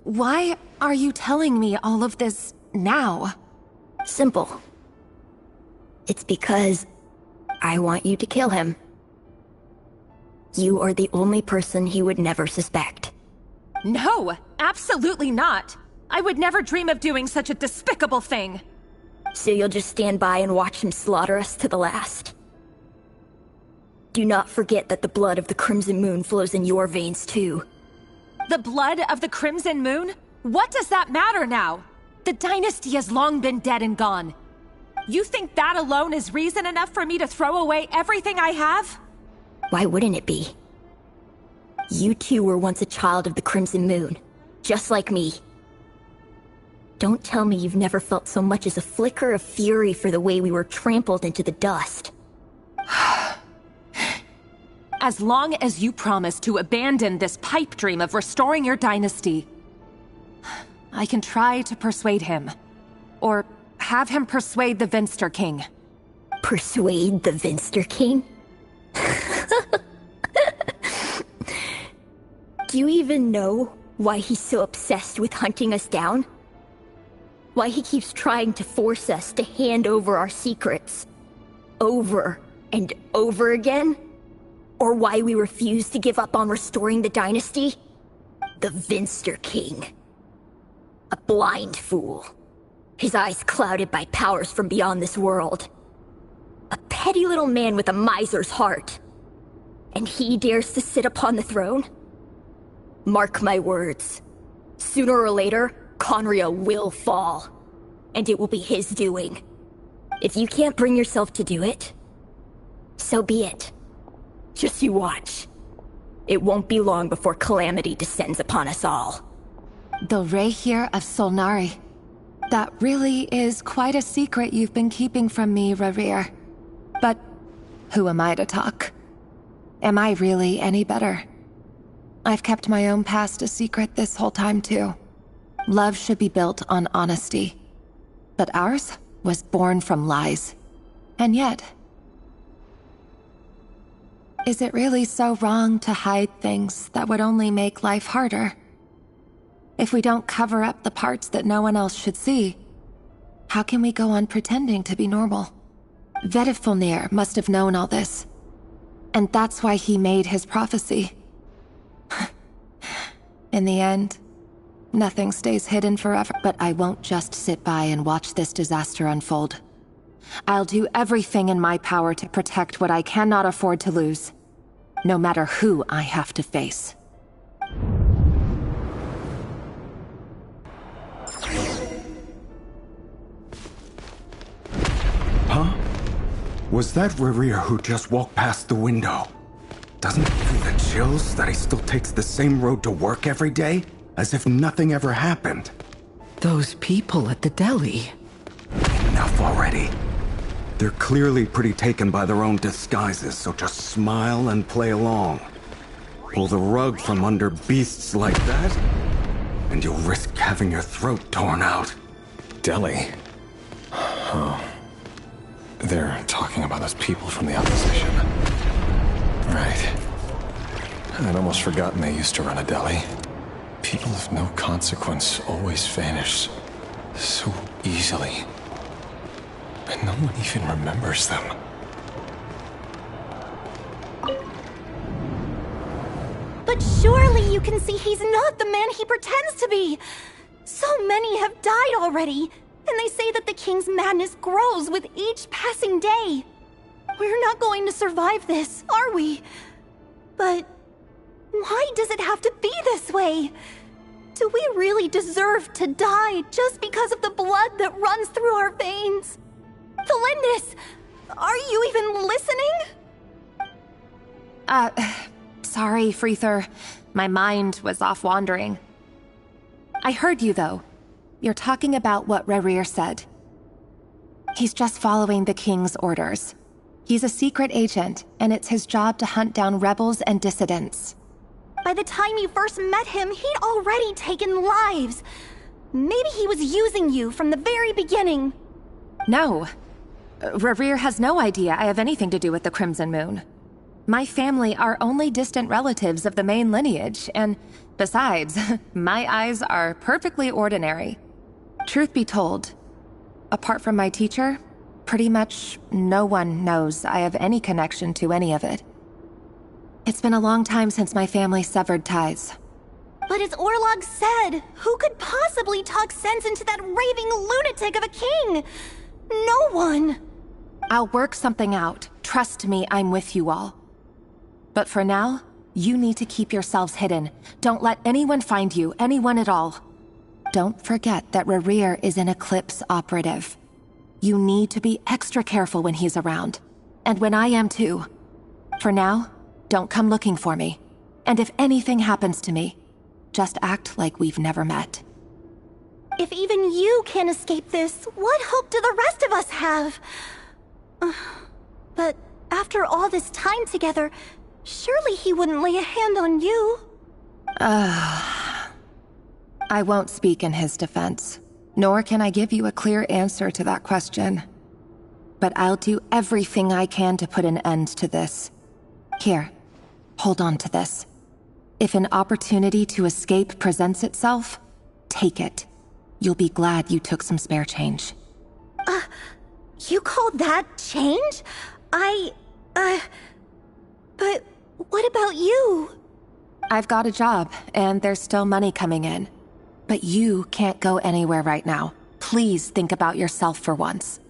Why are you telling me all of this now? Simple. It's because I want you to kill him. You are the only person he would never suspect. No, absolutely not. I would never dream of doing such a despicable thing. So you'll just stand by and watch him slaughter us to the last? Do not forget that the blood of the Crimson Moon flows in your veins too. The blood of the Crimson Moon? What does that matter now? The dynasty has long been dead and gone. You think that alone is reason enough for me to throw away everything I have? Why wouldn't it be? You two were once a child of the Crimson Moon, just like me. Don't tell me you've never felt so much as a flicker of fury for the way we were trampled into the dust. As long as you promise to abandon this pipe dream of restoring your dynasty, I can try to persuade him. Or have him persuade the Vinster King. Persuade the Vinster King? Do you even know why he's so obsessed with hunting us down? Why he keeps trying to force us to hand over our secrets over and over again? Or why we refuse to give up on restoring the dynasty? The Vinster King. A blind fool. His eyes clouded by powers from beyond this world. A petty little man with a miser's heart. And he dares to sit upon the throne? Mark my words. Sooner or later, Conria will fall. And it will be his doing. If you can't bring yourself to do it, so be it. Just you watch. It won't be long before calamity descends upon us all. The Rayrir of Solnari. That really is quite a secret you've been keeping from me, Rayrir. But who am I to talk? Am I really any better? I've kept my own past a secret this whole time too. Love should be built on honesty. But ours was born from lies. And yet, is it really so wrong to hide things that would only make life harder? If we don't cover up the parts that no one else should see, how can we go on pretending to be normal? Vedifulnir must have known all this. And that's why he made his prophecy. In the end, nothing stays hidden forever. But I won't just sit by and watch this disaster unfold. I'll do everything in my power to protect what I cannot afford to lose, no matter who I have to face. Huh? Was that Rayrir who just walked past the window? Doesn't it give you the chills that he still takes the same road to work every day? As if nothing ever happened. Those people at the deli. Enough already. They're clearly pretty taken by their own disguises, so just smile and play along. Pull the rug from under beasts like that, and you'll risk having your throat torn out. Deli? Oh. They're talking about those people from the opposition. Right. I'd almost forgotten they used to run a deli. People of no consequence always vanish so easily. And no one even remembers them. But surely you can see he's not the man he pretends to be! So many have died already, And they say that the king's madness grows with each passing day. We're not going to survive this, are we? But why does it have to be this way? Do we really deserve to die just because of the blood that runs through our veins? Felindis, are you even listening? Sorry, Freether. My mind was off wandering. I heard you, though. You're talking about what Rerir said. He's just following the king's orders. He's a secret agent, and it's his job to hunt down rebels and dissidents. By the time you first met him, he'd already taken lives. Maybe he was using you from the very beginning. No. Rerir has no idea I have anything to do with the Crimson Moon. My family are only distant relatives of the main lineage, and besides, my eyes are perfectly ordinary. Truth be told, apart from my teacher, pretty much no one knows I have any connection to any of it. It's been a long time since my family severed ties. But as Orlog said, who could possibly talk sense into that raving lunatic of a king? No one. I'll work something out. Trust me, I'm with you all. But for now, you need to keep yourselves hidden. Don't let anyone find you, anyone at all. Don't forget that Rerir is an Eclipse operative. You need to be extra careful when he's around. And when I am too. For now, don't come looking for me. And if anything happens to me, just act like we've never met. If even you can't escape this, what hope do the rest of us have? But after all this time together, surely he wouldn't lay a hand on you. I won't speak in his defense, nor can I give you a clear answer to that question. But I'll do everything I can to put an end to this. Here, hold on to this. If an opportunity to escape presents itself, take it. You'll be glad you took some spare change. You call that change? But what about you? I've got a job, and there's still money coming in. But you can't go anywhere right now. Please think about yourself for once.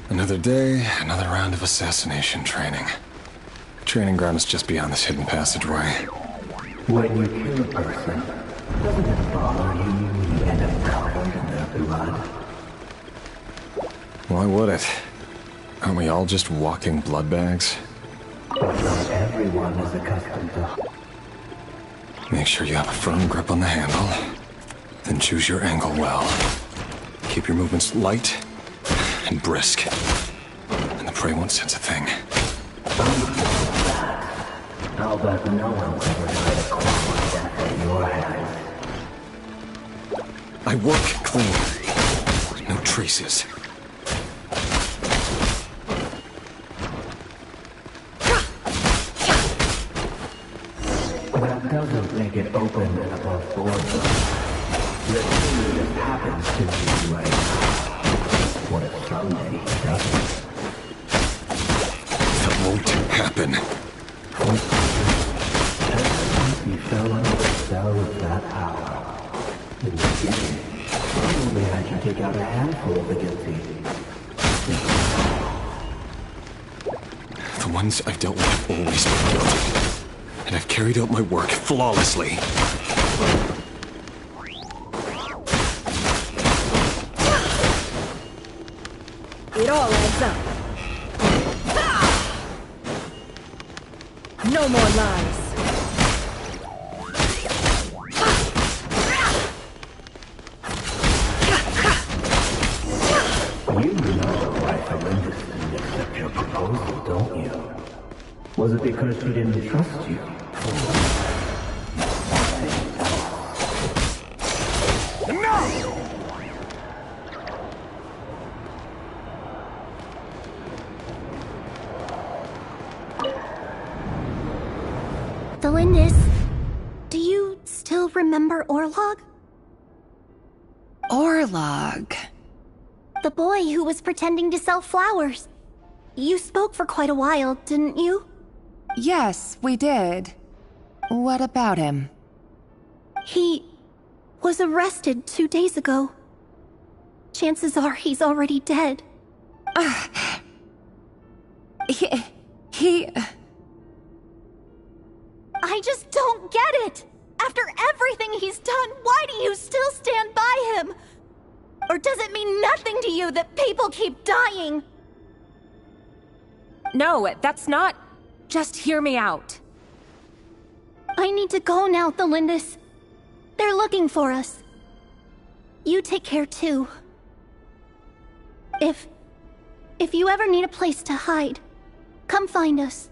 Another day, another round of assassination training. The training ground is just beyond this hidden passageway. When you kill a person, doesn't it bother you end up covered in their blood? Why would it? Aren't we all just walking blood bags? But not everyone is accustomed to... Make sure you have a firm grip on the handle, then choose your angle well. Keep your movements light and brisk, and the prey won't sense a thing. I'll bet no one's ever died a quick death at your hands. I work clean. No traces. That doesn't make it open and above board. The thing just happens to be right now. What if someday he doesn't? That won't happen. You fell under the spell of that power. In the beginning, you only had you take out a handful of the guilty. The ones I've dealt with have always been guilty. And I've carried out my work flawlessly. It all adds up. No more lies. You know why Felindis didn't accept your proposal, don't you? Was it because she didn't trust you? Felindis, do you still remember Orlog? Orlog. The boy who was pretending to sell flowers. You spoke for quite a while, didn't you? Yes, we did. What about him? He was arrested 2 days ago. Chances are he's already dead. He... I just don't get it! After everything he's done, why do you still stand by him? Or does it mean nothing to you that people keep dying? No, that's not... Just hear me out. I need to go now, Thelindis. They're looking for us. You take care too. If you ever need a place to hide, come find us.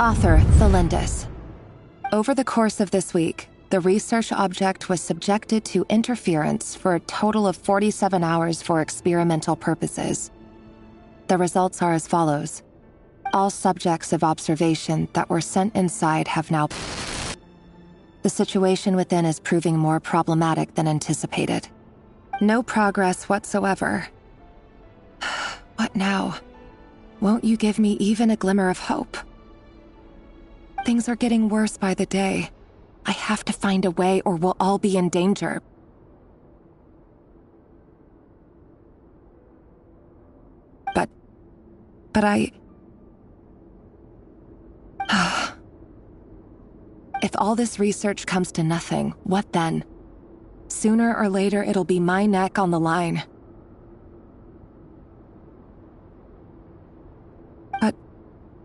Author Thelindis. Over the course of this week, the research object was subjected to interference for a total of 47 hours for experimental purposes. The results are as follows. All subjects of observation that were sent inside have now... The situation within is proving more problematic than anticipated. No progress whatsoever. What now? Won't you give me even a glimmer of hope? Things are getting worse by the day. I have to find a way or we'll all be in danger. But I... If all this research comes to nothing, what then? Sooner or later, it'll be my neck on the line. But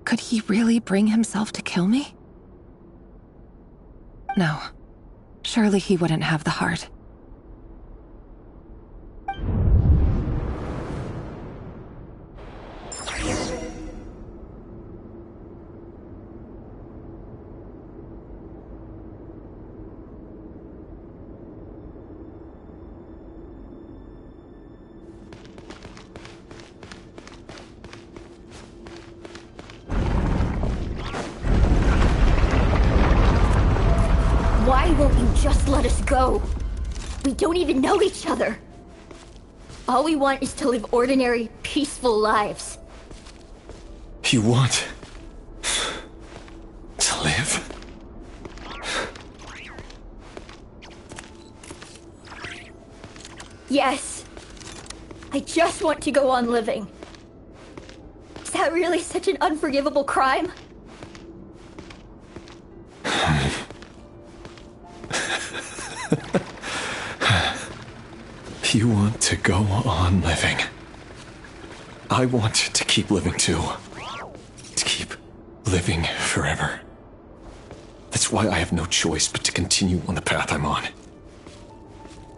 could he really bring himself to kill me? No. Surely he wouldn't have the heart. Why won't you just let us go? We don't even know each other. All we want is to live ordinary, peaceful lives. You want... to live? Yes. I just want to go on living. Is that really such an unforgivable crime? You want to go on living. I want to keep living too. To keep living forever. That's why I have no choice but to continue on the path I'm on.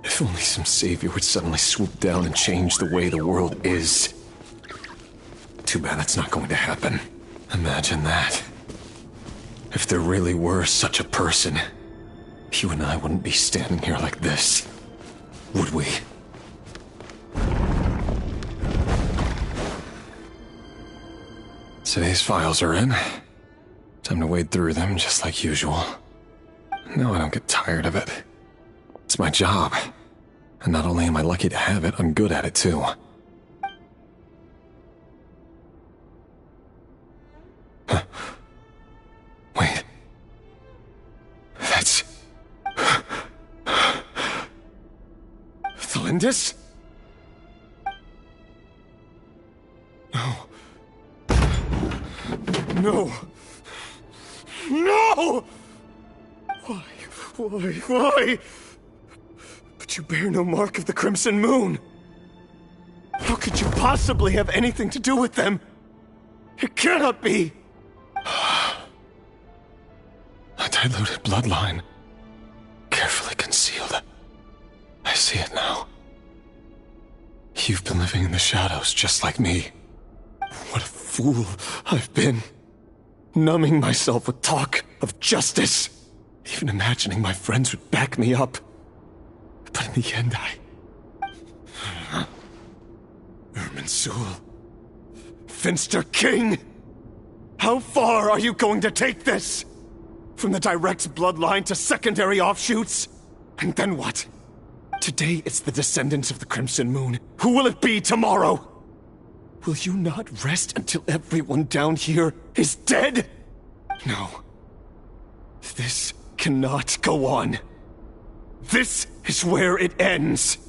If only some savior would suddenly swoop down and change the way the world is. Too bad that's not going to happen. Imagine that. If there really were such a person, you and I wouldn't be standing here like this, would we? Today's files are in. Time to wade through them just like usual. No, I don't get tired of it. It's my job. And not only am I lucky to have it, I'm good at it too. Huh. Wait. That's... Thelindis? No. No! No! Why? But you bear no mark of the Crimson Moon. How could you possibly have anything to do with them? It cannot be! A diluted bloodline. Carefully concealed. I see it now. You've been living in the shadows just like me. What a fool I've been. Numbing myself with talk of justice. Even imagining my friends would back me up. But in the end, Rinsul. Finster King! How far are you going to take this? From the direct bloodline to secondary offshoots? And then what? Today it's the descendants of the Crimson Moon. Who will it be tomorrow? Will you not rest until everyone down here is dead? No. This cannot go on. This is where it ends.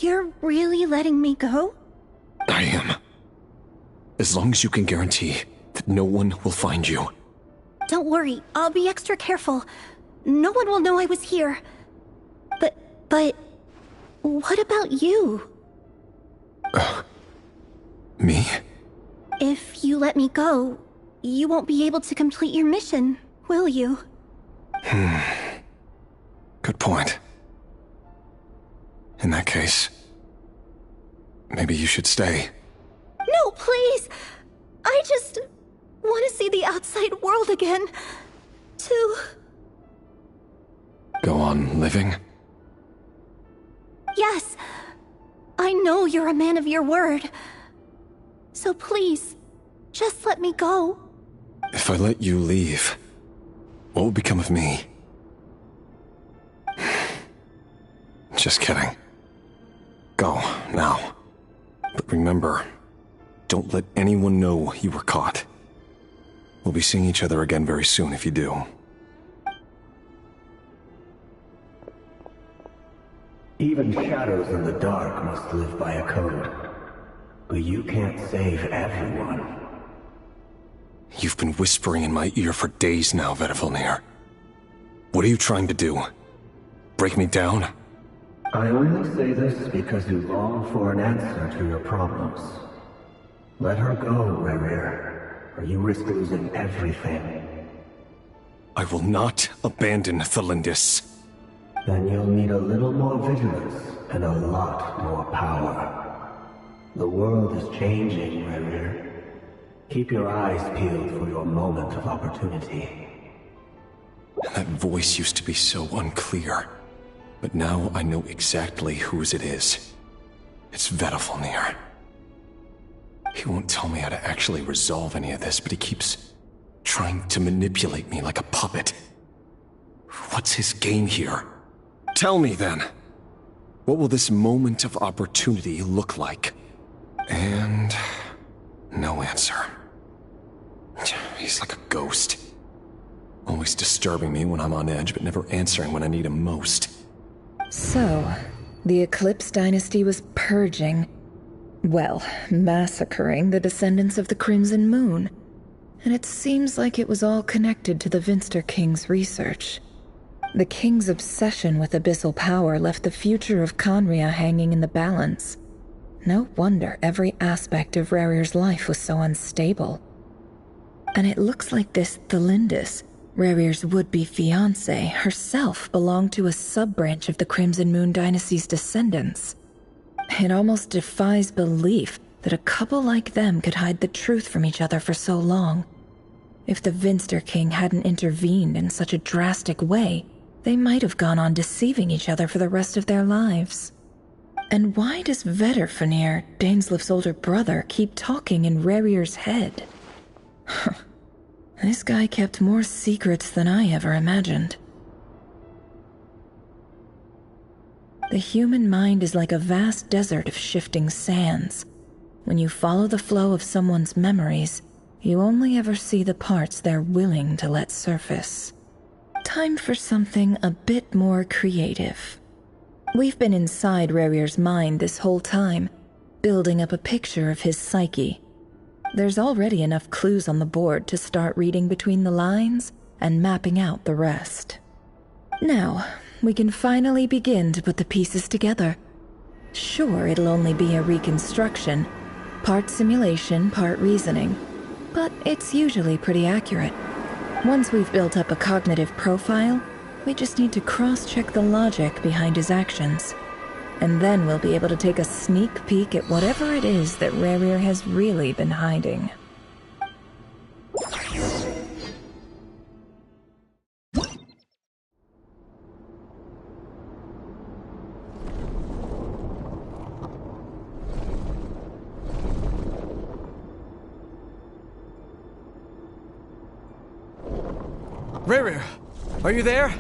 You're really letting me go? I am. As long as you can guarantee that no one will find you. Don't worry, I'll be extra careful. No one will know I was here. But... what about you? Me? If you let me go, you won't be able to complete your mission, will you? Good point. In that case, maybe you should stay. No, please! I just want to see the outside world again. To... Go on living? Yes. I know you're a man of your word. So please, just let me go. If I let you leave, what will become of me? Just kidding. Go, now. But remember, don't let anyone know you were caught. We'll be seeing each other again very soon if you do. Even shadows in the dark must live by a code. But you can't save everyone. You've been whispering in my ear for days now, Vedifilnir. What are you trying to do? Break me down? I only say this because you long for an answer to your problems. Let her go, Rerir, or you risk losing everything. I will not abandon Thelindis. Then you'll need a little more vigilance and a lot more power. The world is changing, Rerir. Keep your eyes peeled for your moment of opportunity. That voice used to be so unclear. But now I know exactly whose it is. It's Vedifilnir. He won't tell me how to actually resolve any of this, but he keeps trying to manipulate me like a puppet. What's his game here? Tell me then. What will this moment of opportunity look like? And... no answer. He's like a ghost. Always disturbing me when I'm on edge, but never answering when I need him most. So, the Eclipse Dynasty was purging, well, massacring the descendants of the Crimson Moon. And it seems like it was all connected to the Finster King's research. The King's obsession with abyssal power left the future of Conria hanging in the balance. No wonder every aspect of Rerir's life was so unstable. And it looks like this Thelindis, Rerir's would-be fiancée, herself belonged to a sub-branch of the Crimson Moon Dynasty's descendants. It almost defies belief that a couple like them could hide the truth from each other for so long. If the Finster King hadn't intervened in such a drastic way, they might have gone on deceiving each other for the rest of their lives. And why does Vedifilnir, Dainslif's older brother, keep talking in Rerir's head? This guy kept more secrets than I ever imagined. The human mind is like a vast desert of shifting sands. When you follow the flow of someone's memories, you only ever see the parts they're willing to let surface. Time for something a bit more creative. We've been inside Rerir's mind this whole time, building up a picture of his psyche. There's already enough clues on the board to start reading between the lines and mapping out the rest. Now, we can finally begin to put the pieces together. Sure, it'll only be a reconstruction, part simulation, part reasoning, but it's usually pretty accurate. Once we've built up a cognitive profile, We just need to cross-check the logic behind his actions. And then we'll be able to take a sneak peek at whatever it is that Rerir has really been hiding. Rerir, are you there?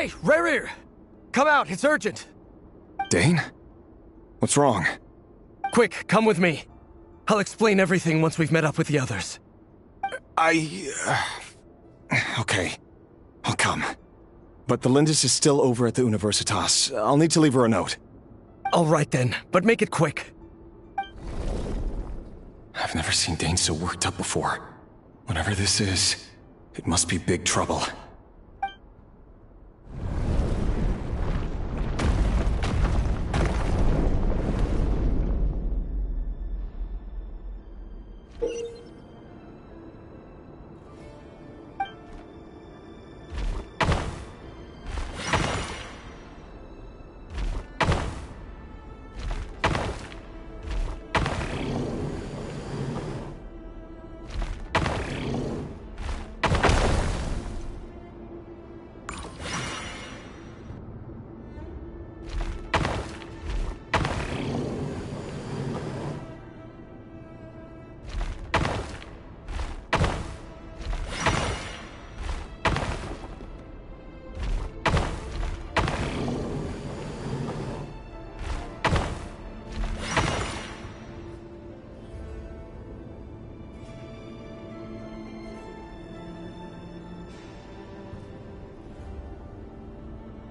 Hey, Rerir! Come out, it's urgent! Dane? What's wrong? Quick, come with me. I'll explain everything once we've met up with the others. Okay. I'll come. But the Lindis is still over at the Universitas. I'll need to leave her a note. All right then, but make it quick. I've never seen Dane so worked up before. Whatever this is, it must be big trouble.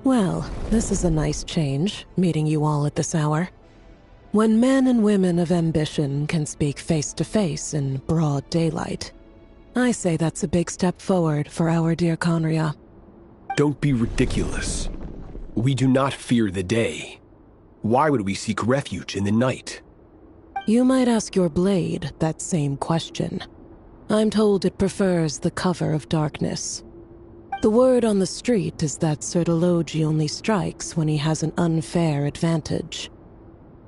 Well, this is a nice change, meeting you all at this hour. When men and women of ambition can speak face to face in broad daylight, I say that's a big step forward for our dear Conria. Don't be ridiculous. We do not fear the day. Why would we seek refuge in the night? You might ask your blade that same question. I'm told it prefers the cover of darkness. The word on the street is that Sir Delogi only strikes when he has an unfair advantage.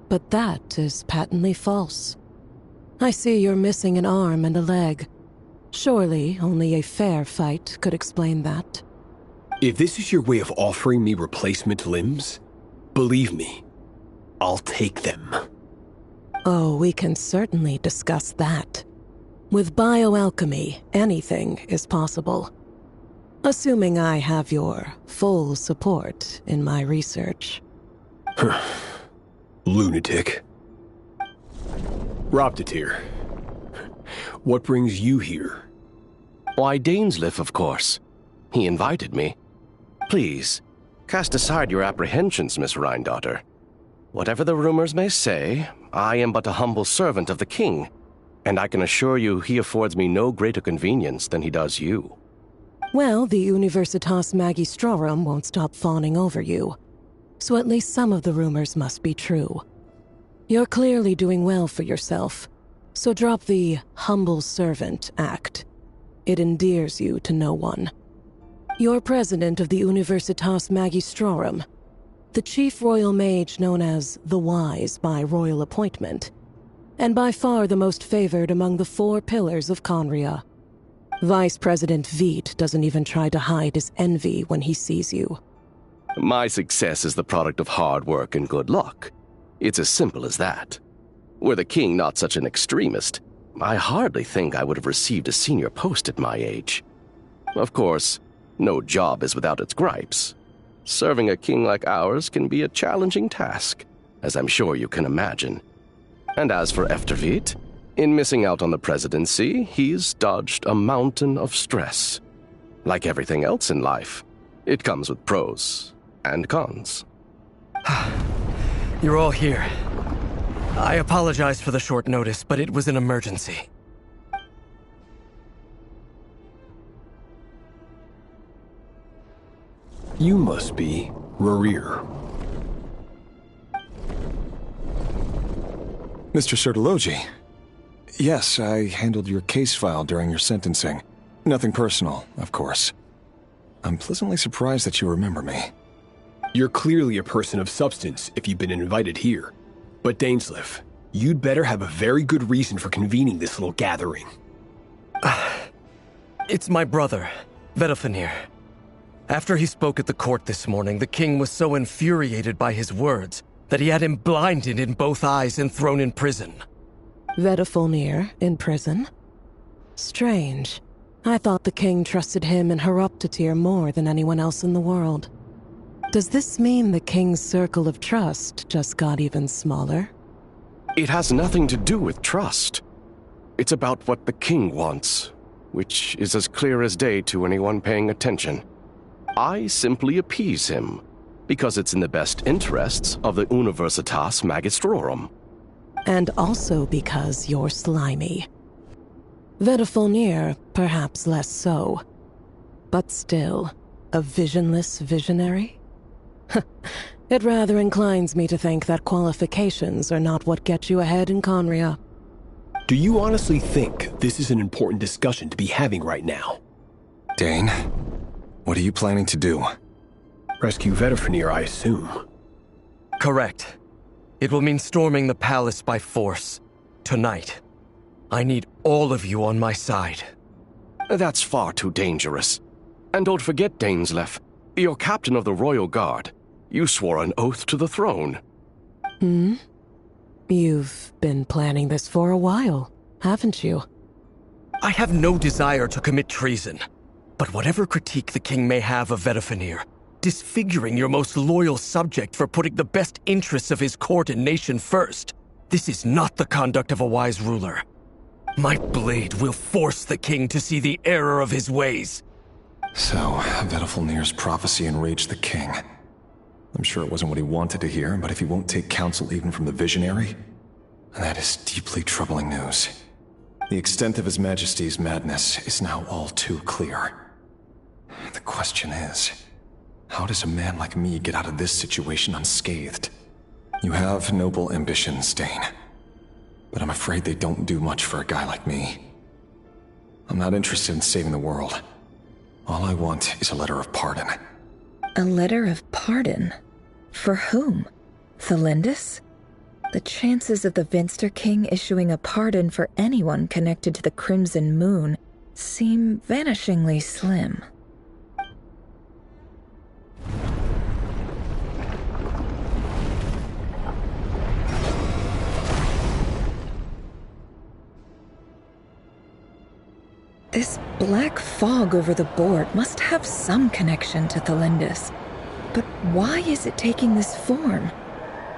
But that is patently false. I see you're missing an arm and a leg. Surely only a fair fight could explain that. If this is your way of offering me replacement limbs, believe me, I'll take them. Oh, we can certainly discuss that. With bioalchemy, anything is possible. Assuming I have your full support in my research. Lunatic. Robtatir, what brings you here? Why, Dainsleif, of course. He invited me. Please, cast aside your apprehensions, Miss Rhine-daughter. Whatever the rumors may say, I am but a humble servant of the king, and I can assure you he affords me no greater convenience than he does you. Well, the Universitas Magistrorum won't stop fawning over you, so at least some of the rumors must be true. You're clearly doing well for yourself, so drop the humble servant act. It endears you to no one. You're president of the Universitas Magistrorum, the chief royal mage known as the Wise by royal appointment, and by far the most favored among the 4 pillars of Conria. Vice President Veit doesn't even try to hide his envy when he sees you. My success is the product of hard work and good luck. It's as simple as that. Were the king not such an extremist, I hardly think I would have received a senior post at my age. Of course, no job is without its gripes. Serving a king like ours can be a challenging task, as I'm sure you can imagine. And as for Efterveit, in missing out on the presidency, he's dodged a mountain of stress. Like everything else in life, it comes with pros and cons. You're all here. I apologize for the short notice, but it was an emergency. You must be Rarir. Mr. Sir Delogi. Yes, I handled your case file during your sentencing. Nothing personal, of course. I'm pleasantly surprised that you remember me. You're clearly a person of substance if you've been invited here. But Dainsleif, you'd better have a very good reason for convening this little gathering. It's my brother, Vedofenir. After he spoke at the court this morning, the king was so infuriated by his words that he had him blinded in both eyes and thrown in prison. Vedofenir in prison? Strange. I thought the king trusted him and Horoptatir more than anyone else in the world. Does this mean the king's circle of trust just got even smaller? It has nothing to do with trust. It's about what the king wants, which is as clear as day to anyone paying attention. I simply appease him, because it's in the best interests of the Universitas Magistrorum. And also because you're slimy. Vedofenir, perhaps less so. But still, a visionless visionary? It rather inclines me to think that qualifications are not what get you ahead in Conria. Do you honestly think this is an important discussion to be having right now? Dane, what are you planning to do? Rescue Vedofenir, I assume. Correct. It will mean storming the palace by force. Tonight. I need all of you on my side. That's far too dangerous. And don't forget, Dainsleif, you're captain of the Royal Guard. You swore an oath to the throne. Hmm? You've been planning this for a while, haven't you? I have no desire to commit treason. But whatever critique the king may have of Vedofenir, disfiguring your most loyal subject for putting the best interests of his court and nation first, this is not the conduct of a wise ruler. My blade will force the king to see the error of his ways. So, Vedofenir's prophecy enraged the king. I'm sure it wasn't what he wanted to hear, but if he won't take counsel even from the visionary, that is deeply troubling news. The extent of His Majesty's madness is now all too clear. The question is, how does a man like me get out of this situation unscathed? You have noble ambitions, Dane, but I'm afraid they don't do much for a guy like me. I'm not interested in saving the world. All I want is a letter of pardon. A letter of pardon? For whom? Thelindis? The chances of the Vinster King issuing a pardon for anyone connected to the Crimson Moon seem vanishingly slim. This black fog over the board must have some connection to Thelindis. But why is it taking this form?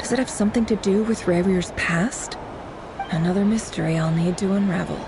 Does it have something to do with Rerir's past? Another mystery I'll need to unravel.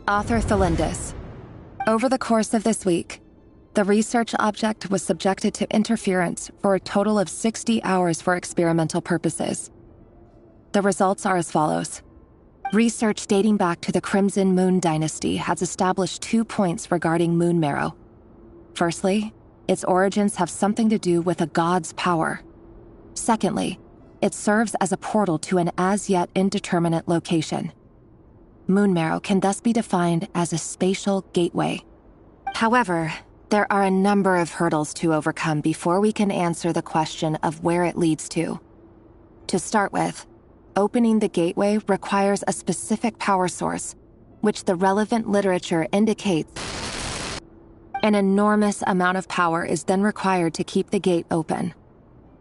Author Thelindis. Over the course of this week, the research object was subjected to interference for a total of 60 hours for experimental purposes. The results are as follows. Research dating back to the Crimson Moon Dynasty has established 2 points regarding moon marrow. Firstly, its origins have something to do with a god's power. Secondly, it serves as a portal to an as-yet indeterminate location. Moon marrow can thus be defined as a spatial gateway. However, there are a number of hurdles to overcome before we can answer the question of where it leads to. To start with, opening the gateway requires a specific power source, which the relevant literature indicates. An enormous amount of power is then required to keep the gate open.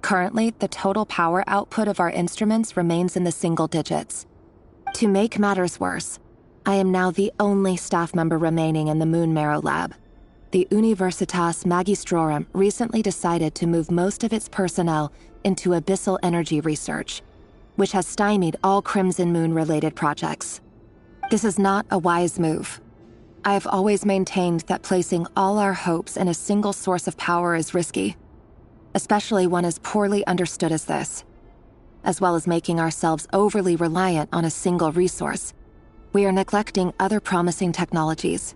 Currently, the total power output of our instruments remains in the single digits. To make matters worse, I am now the only staff member remaining in the Moon Marrow lab. The Universitas Magistrorum recently decided to move most of its personnel into abyssal energy research, which has stymied all Crimson Moon-related projects. This is not a wise move. I have always maintained that placing all our hopes in a single source of power is risky, especially one as poorly understood as this. As well as making ourselves overly reliant on a single resource, we are neglecting other promising technologies.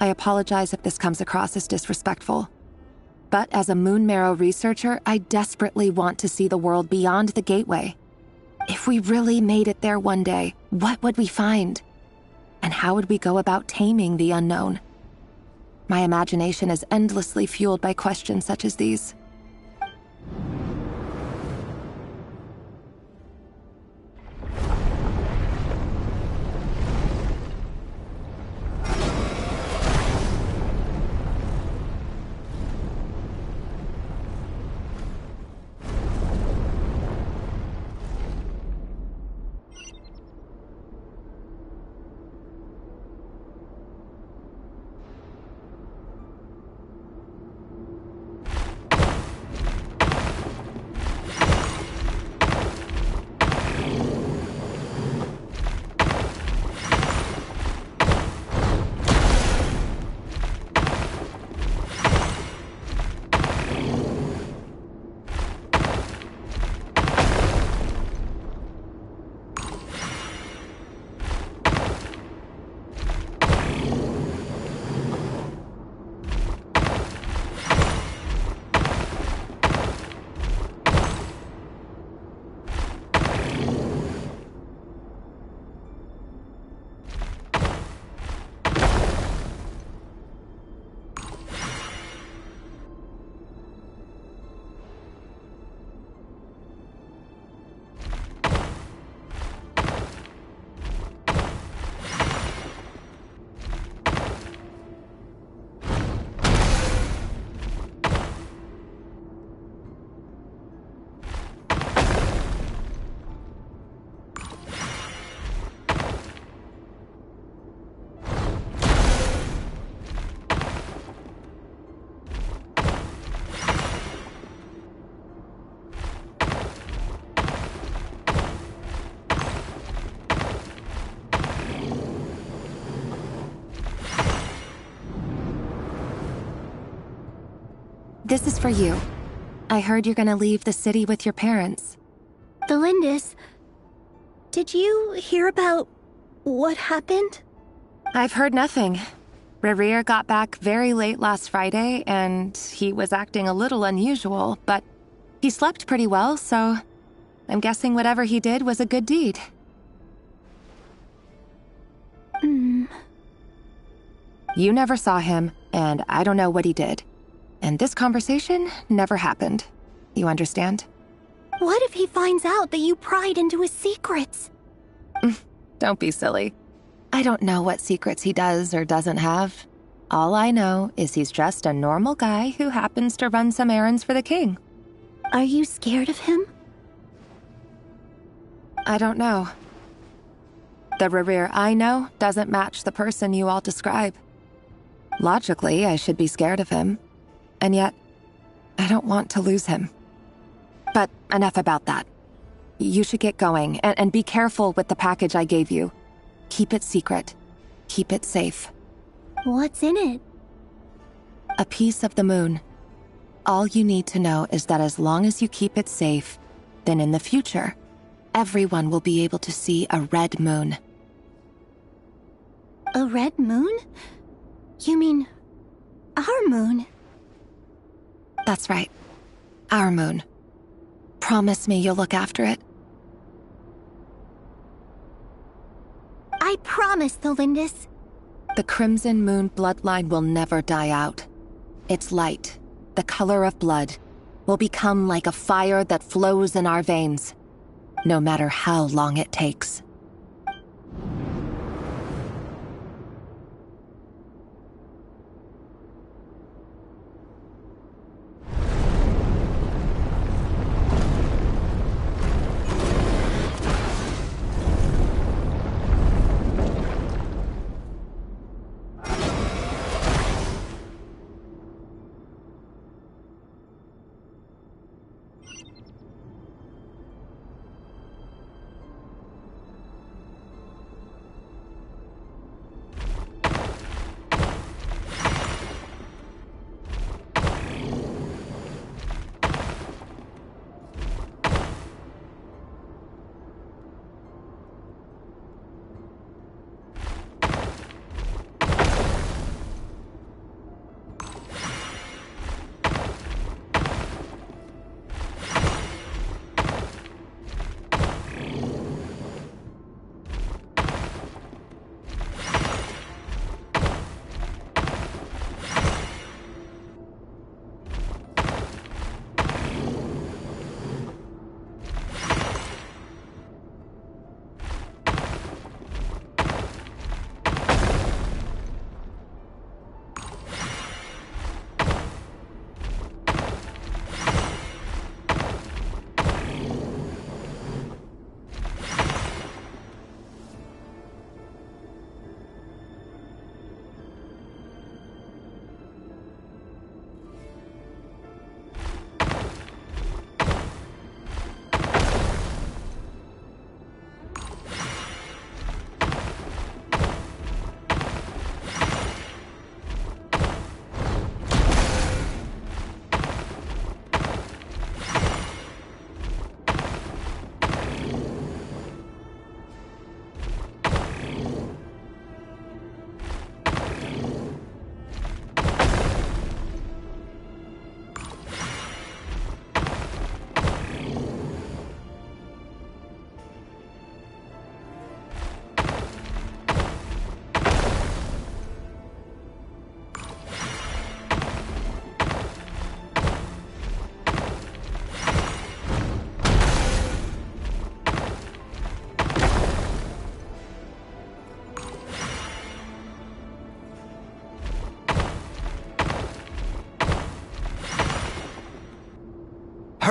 I apologize if this comes across as disrespectful. But as a Moon Marrow researcher, I desperately want to see the world beyond the gateway. If we really made it there one day, what would we find? And how would we go about taming the unknown? My imagination is endlessly fueled by questions such as these. This is for you. I heard you're gonna leave the city with your parents. Thelindis, did you hear about what happened? I've heard nothing. Rerir got back very late last Friday, and he was acting a little unusual, but he slept pretty well, so I'm guessing whatever he did was a good deed. You never saw him, and I don't know what he did. And this conversation never happened. You understand? What if he finds out that you pried into his secrets? Don't be silly. I don't know what secrets he does or doesn't have. All I know is he's just a normal guy who happens to run some errands for the king. Are you scared of him? I don't know. The Rerir I know doesn't match the person you all describe. Logically, I should be scared of him. And yet, I don't want to lose him. But enough about that. You should get going, and be careful with the package I gave you. Keep it secret. Keep it safe. What's in it? A piece of the moon. All you need to know is that as long as you keep it safe, then in the future, everyone will be able to see a red moon. A red moon? You mean our moon? That's right. Our moon. Promise me you'll look after it. I promise, Thelindis. The Crimson Moon bloodline will never die out. Its light, the color of blood, will become like a fire that flows in our veins, no matter how long it takes.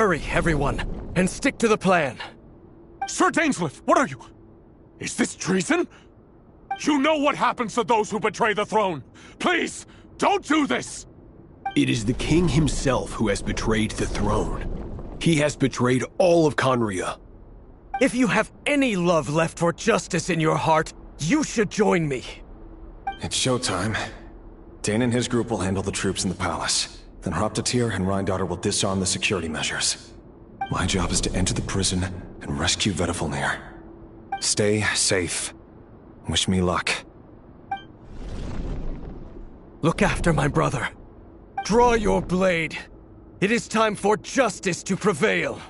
Hurry, everyone, and stick to the plan. Sir Dainsleif, what are you? Is this treason? You know what happens to those who betray the throne. Please, don't do this! It is the king himself who has betrayed the throne. He has betrayed all of Conria. If you have any love left for justice in your heart, you should join me. It's showtime. Dane and his group will handle the troops in the palace. Then Hraptatir and Rheindotter will disarm the security measures. My job is to enter the prison and rescue Vedifalnir. Stay safe. Wish me luck. Look after my brother. Draw your blade. It is time for justice to prevail.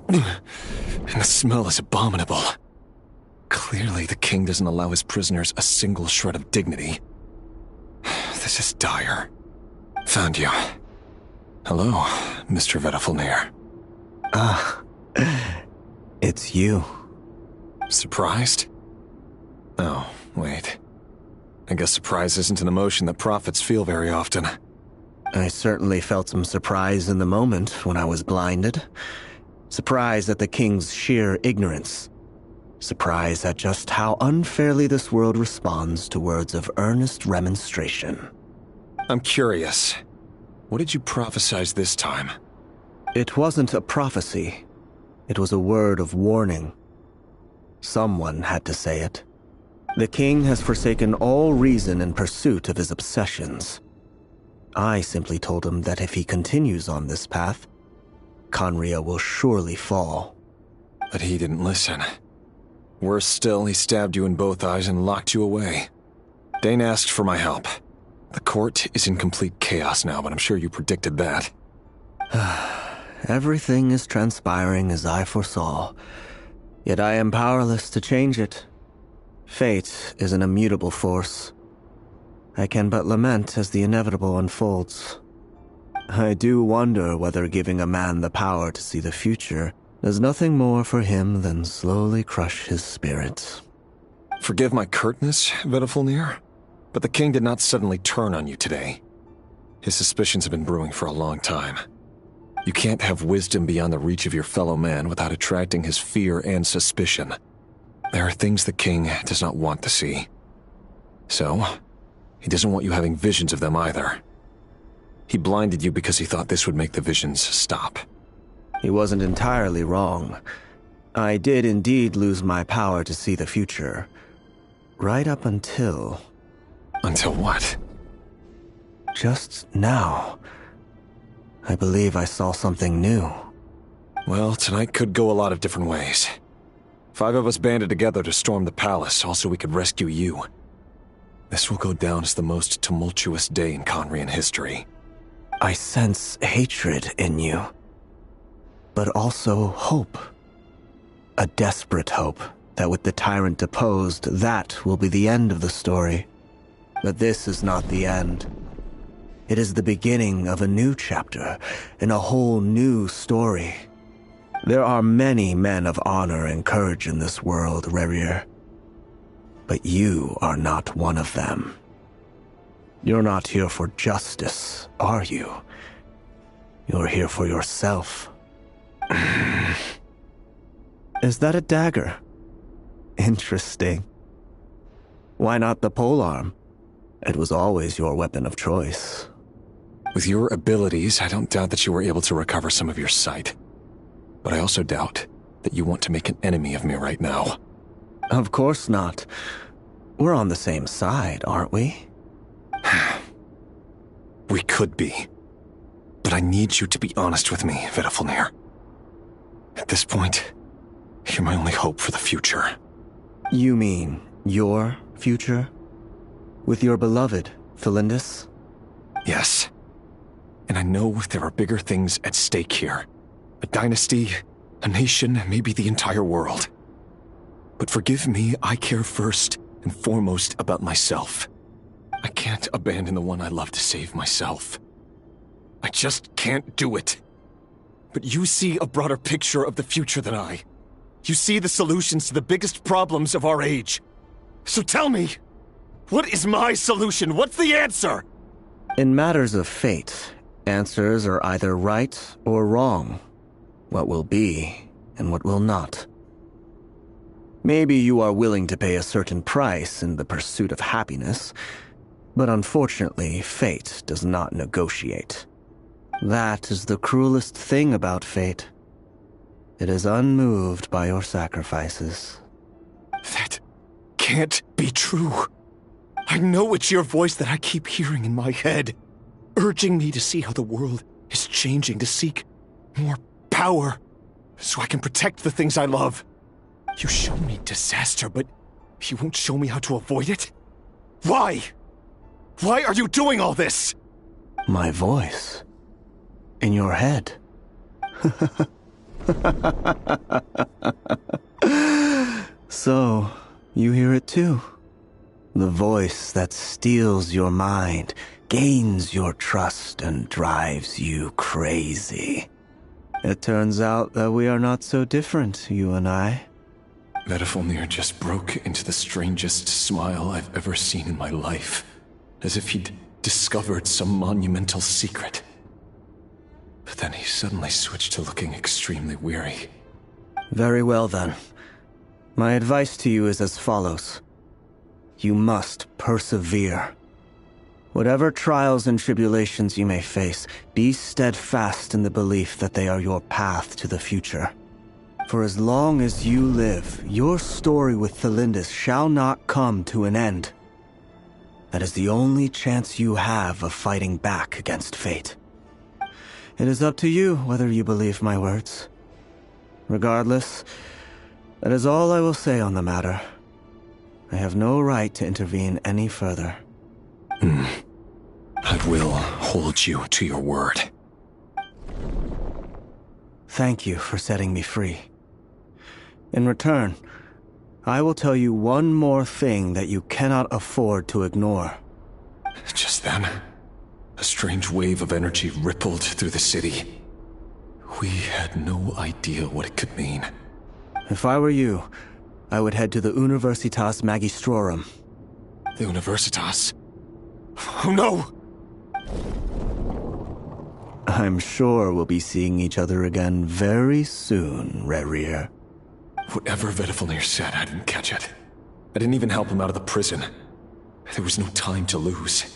And the smell is abominable. Clearly, the king doesn't allow his prisoners a single shred of dignity. This is dire. Found you. Hello, Mr. Vedafilnir. Ah, it's you. Surprised? Oh, wait. I guess surprise isn't an emotion that prophets feel very often. I certainly felt some surprise in the moment when I was blinded. Surprise at the king's sheer ignorance. Surprise at just how unfairly this world responds to words of earnest remonstration. I'm curious. What did you prophesize this time? It wasn't a prophecy. It was a word of warning. Someone had to say it. The king has forsaken all reason in pursuit of his obsessions. I simply told him that if he continues on this path, Khaenri'ah will surely fall. But he didn't listen. Worse still, he stabbed you in both eyes and locked you away. Dane asked for my help. The court is in complete chaos now, but I'm sure you predicted that. Everything is transpiring as I foresaw, yet I am powerless to change it. Fate is an immutable force. I can but lament as the inevitable unfolds. I do wonder whether giving a man the power to see the future does nothing more for him than slowly crush his spirit. Forgive my curtness, Vedafilnir, but the king did not suddenly turn on you today. His suspicions have been brewing for a long time. You can't have wisdom beyond the reach of your fellow man without attracting his fear and suspicion. There are things the king does not want to see. So, he doesn't want you having visions of them either. He blinded you because he thought this would make the visions stop. He wasn't entirely wrong. I did indeed lose my power to see the future. Right up until... Until what? Just now. I believe I saw something new. Well, tonight could go a lot of different ways. 5 of us banded together to storm the palace, also we could rescue you. This will go down as the most tumultuous day in Khaenri'ah history. I sense hatred in you, but also hope. A desperate hope that with the tyrant deposed, that will be the end of the story. But this is not the end. It is the beginning of a new chapter, in a whole new story. There are many men of honor and courage in this world, Rerir. But you are not one of them. You're not here for justice, are you? You're here for yourself. Is that a dagger? Interesting. Why not the polearm? It was always your weapon of choice. With your abilities, I don't doubt that you were able to recover some of your sight. But I also doubt that you want to make an enemy of me right now. Of course not. We're on the same side, aren't we? We could be. But I need you to be honest with me, Vedafilnir. At this point, you're my only hope for the future. You mean your future? With your beloved, Felindis? Yes. And I know there are bigger things at stake here. A dynasty, a nation, maybe the entire world. But forgive me, I care first and foremost about myself. I can't abandon the one I love to save myself. I just can't do it. But you see a broader picture of the future than I. You see the solutions to the biggest problems of our age. So tell me, what is my solution? What's the answer? In matters of fate, answers are either right or wrong. What will be and what will not. Maybe you are willing to pay a certain price in the pursuit of happiness, but unfortunately, fate does not negotiate. That is the cruelest thing about fate. It is unmoved by your sacrifices. That can't be true. I know it's your voice that I keep hearing in my head, urging me to see how the world is changing, to seek more power, so I can protect the things I love. You show me disaster, but you won't show me how to avoid it? Why? Why are you doing all this? My voice. In your head. So, you hear it too. The voice that steals your mind, gains your trust, and drives you crazy. It turns out that we are not so different, you and I. Vedifilnir just broke into the strangest smile I've ever seen in my life, as if he'd discovered some monumental secret. But then he suddenly switched to looking extremely weary. Very well then. My advice to you is as follows. You must persevere. Whatever trials and tribulations you may face, be steadfast in the belief that they are your path to the future. For as long as you live, your story with Thelindis shall not come to an end. That is the only chance you have of fighting back against fate. It is up to you whether you believe my words. Regardless, that is all I will say on the matter. I have no right to intervene any further. I will hold you to your word. Thank you for setting me free. In return, I will tell you one more thing that you cannot afford to ignore. Just then, a strange wave of energy rippled through the city. We had no idea what it could mean. If I were you, I would head to the Universitas Magistrorum. The Universitas? Oh no! I'm sure we'll be seeing each other again very soon, Rerir. Whatever Vedifilnir said, I didn't catch it. I didn't even help him out of the prison. There was no time to lose.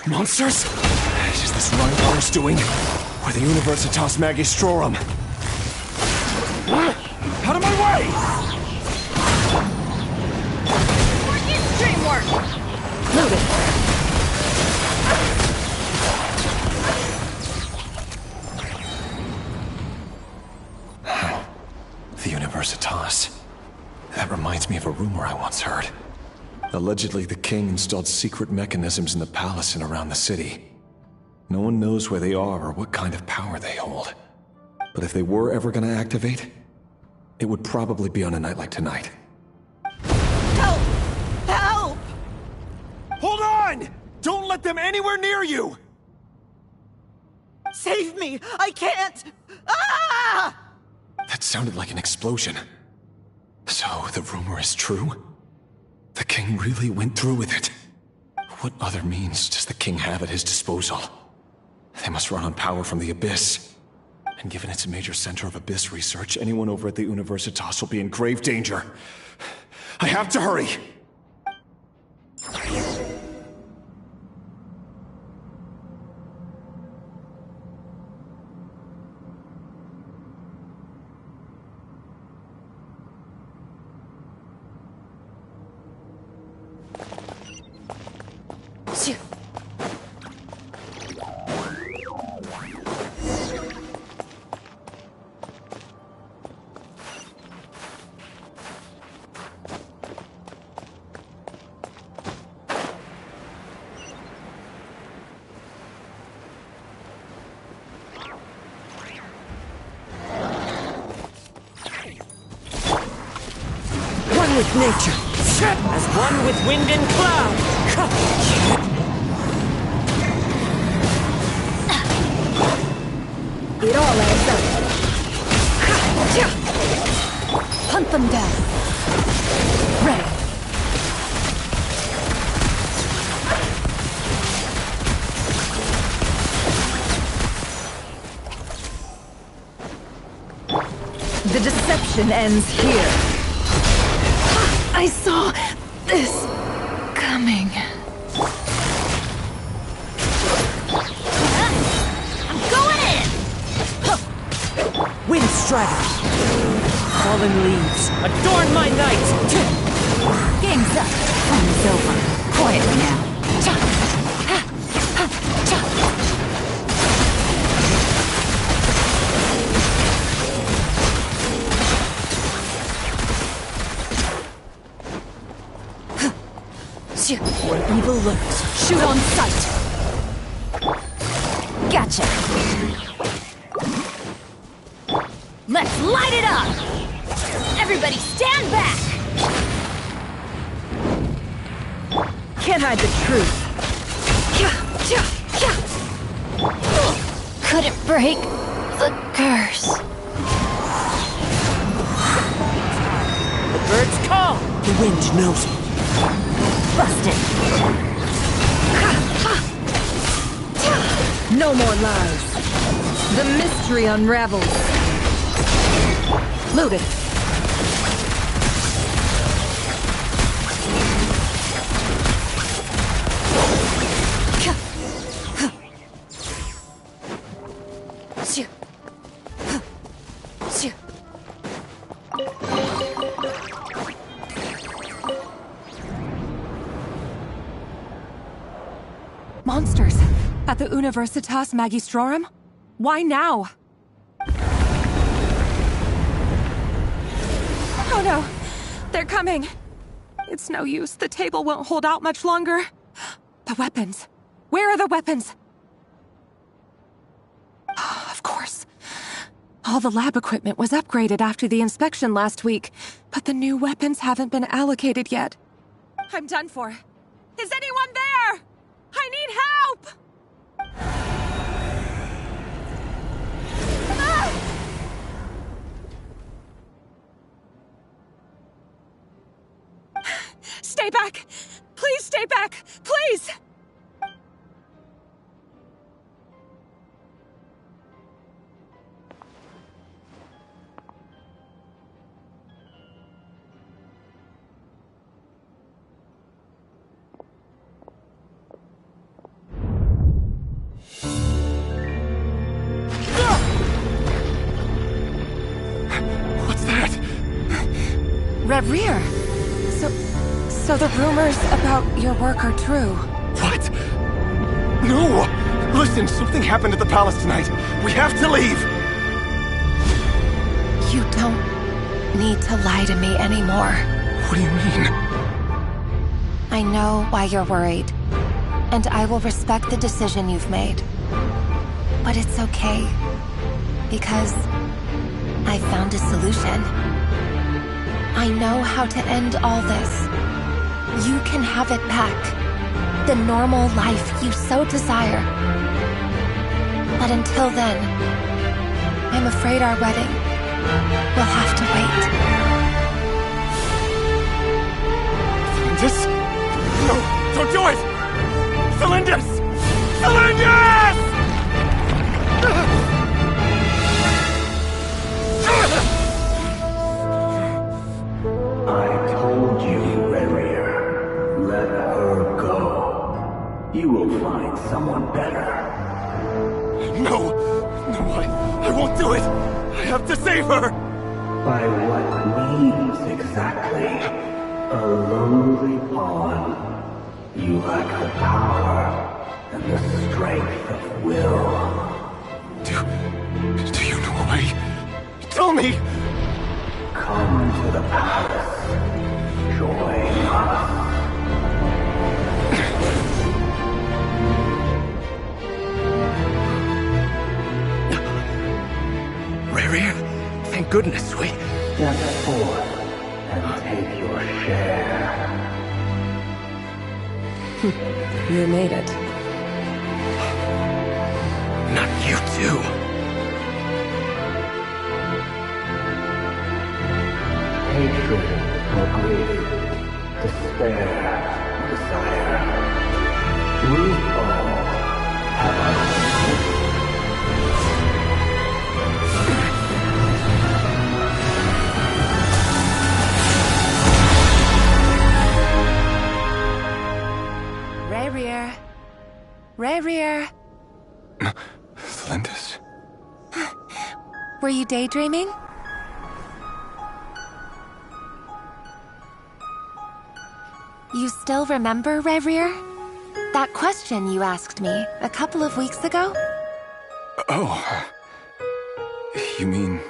Monsters? Is this Reinhar's doing? Or the Universitas Magistrorum? Out of my way! Stream work! Noted. The Universitas. That reminds me of a rumor I once heard. Allegedly, the king installed secret mechanisms in the palace and around the city. No one knows where they are or what kind of power they hold. But if they were ever going to activate, it would probably be on a night like tonight. Help! Help! Hold on! Don't let them anywhere near you! Save me! I can't! Ah! That sounded like an explosion. So, the rumor is true? The king really went through with it. What other means does the king have at his disposal? They must run on power from the Abyss. And given it's a major center of Abyss research, anyone over at the Universitas will be in grave danger. I have to hurry! One with nature, as one with wind and cloud. It all adds up. Hunt them down. Ready. The deception ends here. I saw this coming. dragons. Fallen leaves, adorn my night! Game's up. Fun is over. Quietly now. Where evil lurks, shoot on sight! Gotcha. Let's light it up! Everybody stand back! Can't hide the truth. Couldn't break the curse. The birds call! The wind knows it. Busted. No more lies. The mystery unravels. Looted. Monsters! At the Universitas Magistrorum? Why now? Oh no! They're coming! It's no use. The table won't hold out much longer. The weapons. Where are the weapons? Of course. All the lab equipment was upgraded after the inspection last week, but the new weapons haven't been allocated yet. I'm done for. Is anyone there? I need help! Stay back! Please stay back! Please! What's that? Reverie! So the rumors about your work are true. What? No! Listen, something happened at the palace tonight. We have to leave! You don't need to lie to me anymore. What do you mean? I know why you're worried, and I will respect the decision you've made. But it's okay, because I found a solution. I know how to end all this. You can have it back. The normal life you so desire. But until then, I'm afraid our wedding will have to wait. Cylindus? No! Don't do it! Cylindus! Cylindus! I told you, Reverie. Let her go. You will find someone better. No! No, I won't do it! I have to save her! By what means exactly? A lowly pawn. You lack the power and the strength of will. Do you know a way? Tell me! Come to the palace. Join us. Reverie, thank goodness we... Step forth and take your share. You made it. Not you too. Hatred or grief, despair, desire. We all have our Reverie. Cylindus? Were you daydreaming? still remember, Rerir? That question you asked me a couple of weeks ago? Oh. You mean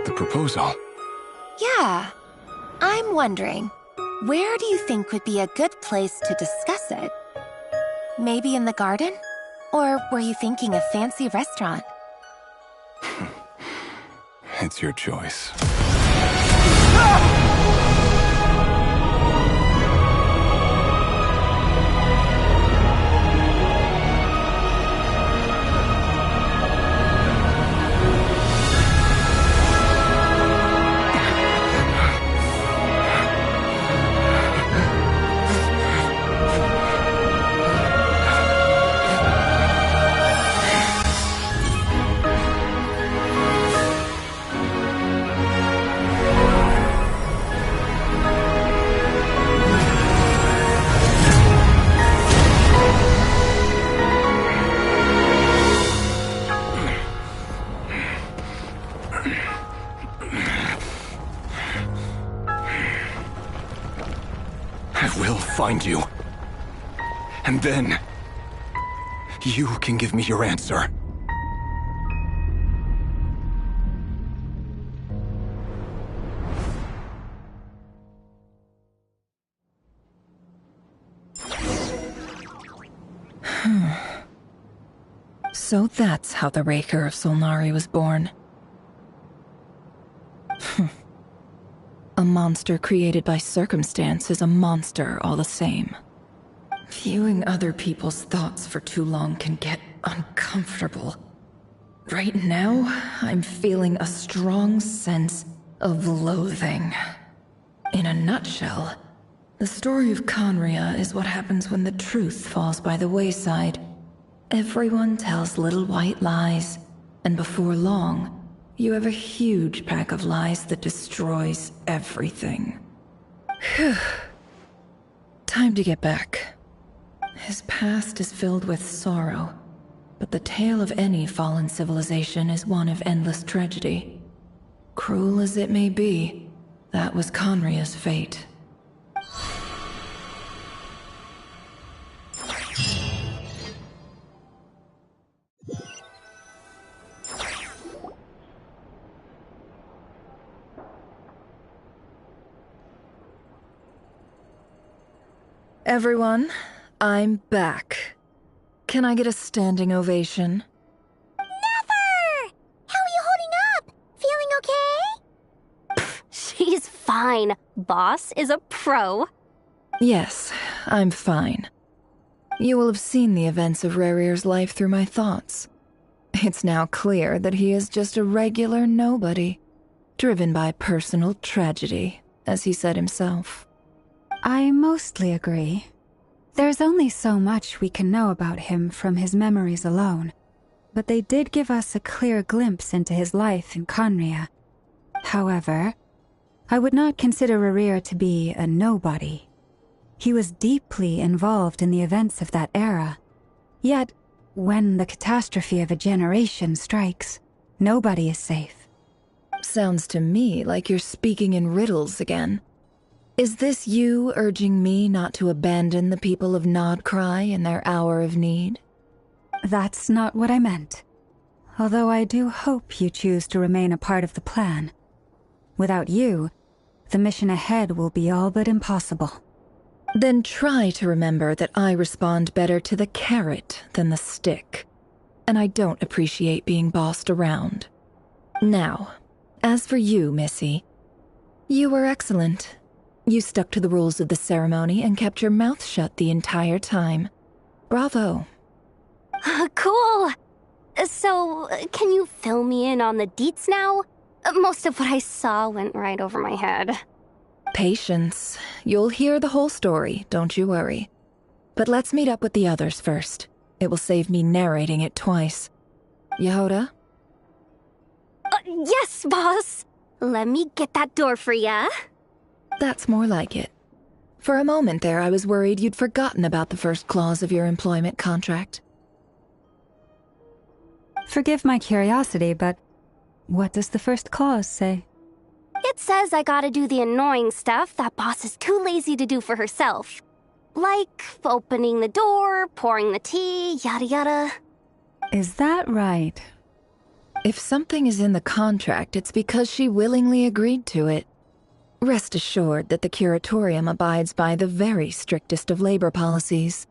the proposal? Yeah. I'm wondering, where do you think would be a good place to discuss it? Maybe in the garden? Or were you thinking a fancy restaurant? It's your choice. Find you. And then, you can give me your answer. So that's how the Raker of Solnari was born. A monster created by circumstance is a monster all the same. Viewing other people's thoughts for too long can get uncomfortable. Right now, I'm feeling a strong sense of loathing. In a nutshell, the story of Conria is what happens when the truth falls by the wayside. Everyone tells little white lies, and before long, you have a huge pack of lies that destroys everything. Whew. Time to get back. His past is filled with sorrow, but the tale of any fallen civilization is one of endless tragedy. Cruel as it may be, that was Conria's fate. Everyone, I'm back. Can I get a standing ovation? Never! How are you holding up? Feeling okay? She's fine. Boss is a pro. Yes, I'm fine. You will have seen the events of Rerir's life through my thoughts. It's now clear that he is just a regular nobody, driven by personal tragedy, as he said himself. I mostly agree. There's only so much we can know about him from his memories alone, but they did give us a clear glimpse into his life in Conria. However, I would not consider Rerir to be a nobody. He was deeply involved in the events of that era. Yet, when the catastrophe of a generation strikes, nobody is safe. Sounds to me like you're speaking in riddles again. Is this you urging me not to abandon the people of Nodcry in their hour of need? That's not what I meant. Although I do hope you choose to remain a part of the plan. Without you, the mission ahead will be all but impossible. Then try to remember that I respond better to the carrot than the stick. And I don't appreciate being bossed around. Now, as for you, Missy, you were excellent. You stuck to the rules of the ceremony and kept your mouth shut the entire time. Bravo. Cool. So, can you fill me in on the deets now? Most of what I saw went right over my head. Patience. You'll hear the whole story, don't you worry. But let's meet up with the others first. It will save me narrating it twice. Yehoda? Yes, boss. Let me get that door for ya. That's more like it. For a moment there, I was worried you'd forgotten about the first clause of your employment contract. Forgive my curiosity, but what does the first clause say? It says I gotta do the annoying stuff that boss is too lazy to do for herself. Like opening the door, pouring the tea, yada yada. Is that right? If something is in the contract, it's because she willingly agreed to it. Rest assured that the Curatorium abides by the very strictest of labor policies.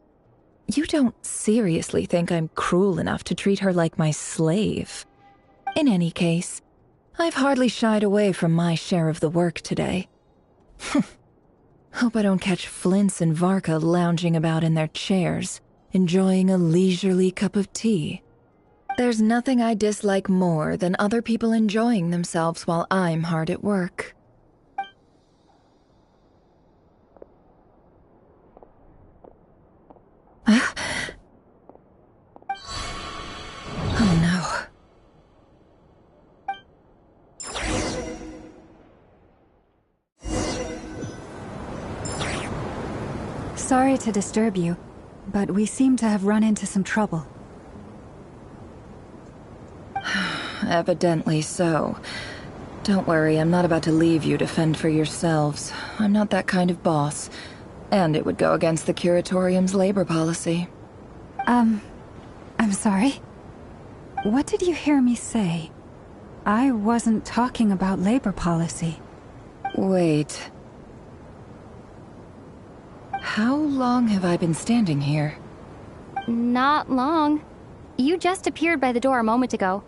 You don't seriously think I'm cruel enough to treat her like my slave? In any case, I've hardly shied away from my share of the work today. Hope I don't catch Flintz and Varka lounging about in their chairs, enjoying a leisurely cup of tea. There's nothing I dislike more than other people enjoying themselves while I'm hard at work. Oh no. Sorry to disturb you, but we seem to have run into some trouble. Evidently so. Don't worry, I'm not about to leave you to fend for yourselves. I'm not that kind of boss. And it would go against the Curatorium's labor policy. I'm sorry? What did you hear me say? I wasn't talking about labor policy. Wait. How long have I been standing here? Not long. You just appeared by the door a moment ago.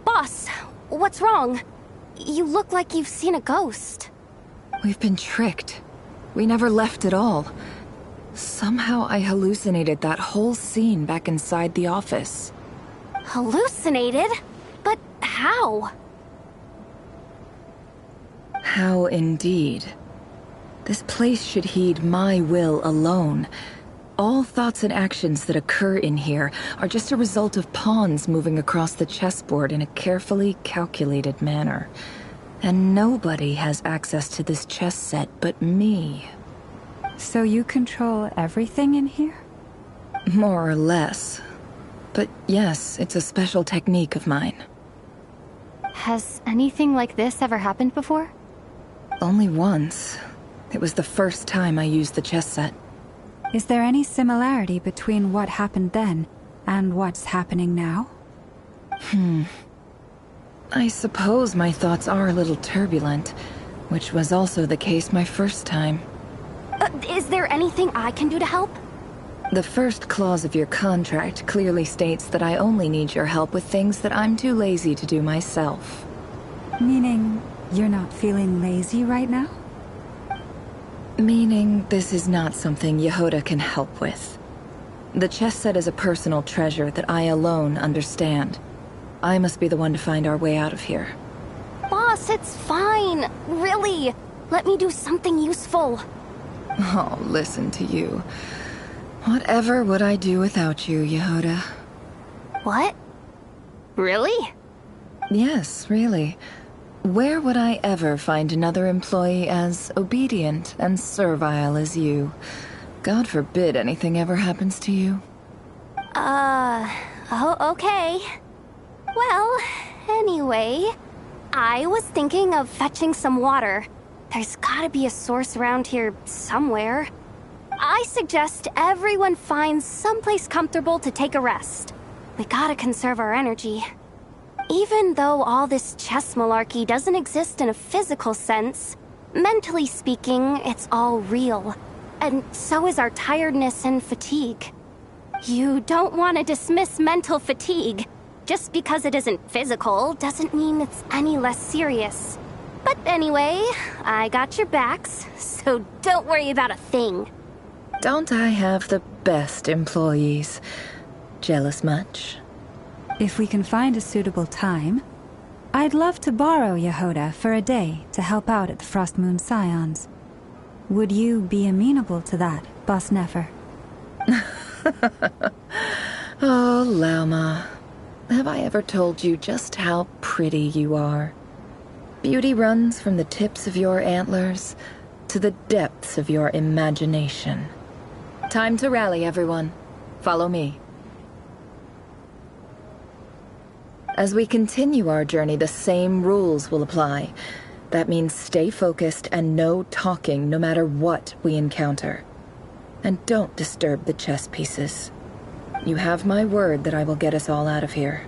Boss, what's wrong? You look like you've seen a ghost. We've been tricked. We never left at all. Somehow I hallucinated that whole scene back inside the office. Hallucinated? But how? How indeed. This place should heed my will alone. All thoughts and actions that occur in here are just a result of pawns moving across the chessboard in a carefully calculated manner. And nobody has access to this chess set but me. So you control everything in here? More or less. But yes, it's a special technique of mine. Has anything like this ever happened before? Only once. It was the first time I used the chess set. Is there any similarity between what happened then and what's happening now? I suppose my thoughts are a little turbulent, which was also the case my first time. Is there anything I can do to help? The first clause of your contract clearly states that I only need your help with things that I'm too lazy to do myself. Meaning, you're not feeling lazy right now? Meaning, this is not something Yehoda can help with. The chess set is a personal treasure that I alone understand. I must be the one to find our way out of here. Boss, it's fine. Really. Let me do something useful. Oh, listen to you. Whatever would I do without you, Yehoda? What? Really? Yes, really. Where would I ever find another employee as obedient and servile as you? God forbid anything ever happens to you. Oh, okay. Well, anyway, I was thinking of fetching some water. There's gotta be a source around here somewhere. I suggest everyone finds someplace comfortable to take a rest. We gotta conserve our energy. Even though all this chess malarkey doesn't exist in a physical sense, mentally speaking, it's all real. And so is our tiredness and fatigue. You don't want to dismiss mental fatigue. Just because it isn't physical doesn't mean it's any less serious. But anyway, I got your backs, so don't worry about a thing. Don't I have the best employees? Jealous much? If we can find a suitable time, I'd love to borrow Yehoda for a day to help out at the Frost Moon Scions. Would you be amenable to that, Boss Nefer? Oh, Lauma. Have I ever told you just how pretty you are? Beauty runs from the tips of your antlers to the depths of your imagination. Time to rally, everyone. Follow me. As we continue our journey, the same rules will apply. That means stay focused and no talking no matter what we encounter. And don't disturb the chess pieces. You have my word that I will get us all out of here.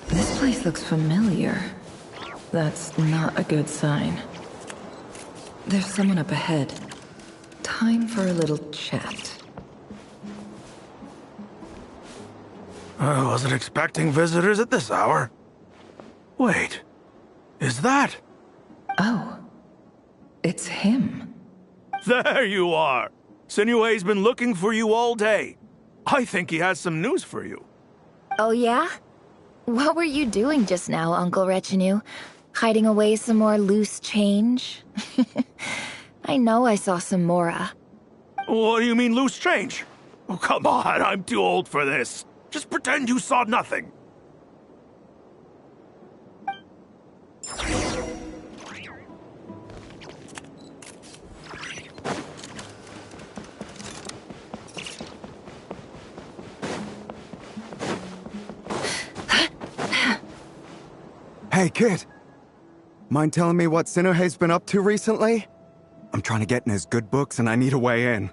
This place looks familiar. That's not a good sign. There's someone up ahead. Time for a little chat. I wasn't expecting visitors at this hour. Wait, is that? Oh, it's him. There you are! Sinue's been looking for you all day. I think he has some news for you. Oh yeah? What were you doing just now, Uncle Retinue? Hiding away some more loose change? I know I saw some Mora. What do you mean loose change? Oh, come on, I'm too old for this. Just pretend you saw nothing. Hey, kid. Mind telling me what Sinuhe's been up to recently? I'm trying to get in his good books and I need a way in.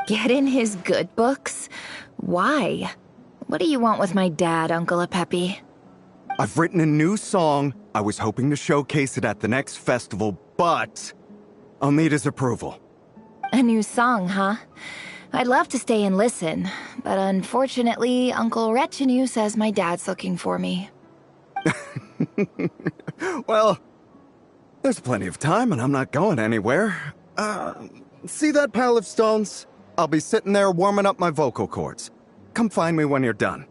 Get in his good books? Why? What do you want with my dad, Uncle Apepi? I've written a new song. I was hoping to showcase it at the next festival, but I'll need his approval. A new song, huh? I'd love to stay and listen, but unfortunately, Uncle Retinue says my dad's looking for me. Well, there's plenty of time and I'm not going anywhere. See that pile of stones? I'll be sitting there warming up my vocal cords. Come find me when you're done.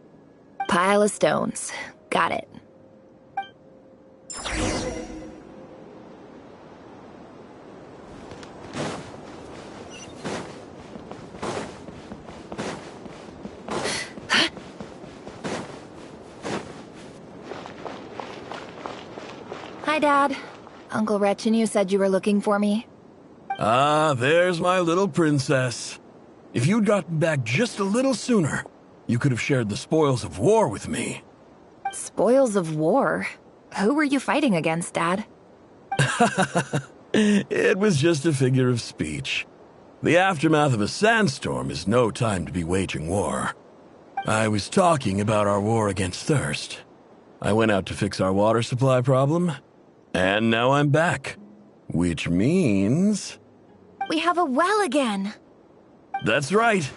Pile of stones. Got it. Hi, Dad. Uncle Retinue said you were looking for me. Ah, there's my little princess. If you'd gotten back just a little sooner, you could have shared the spoils of war with me. Spoils of war? Who were you fighting against, Dad? It was just a figure of speech. The aftermath of a sandstorm is no time to be waging war. I was talking about our war against thirst. I went out to fix our water supply problem, and now I'm back. Which means... We have a well again! That's right.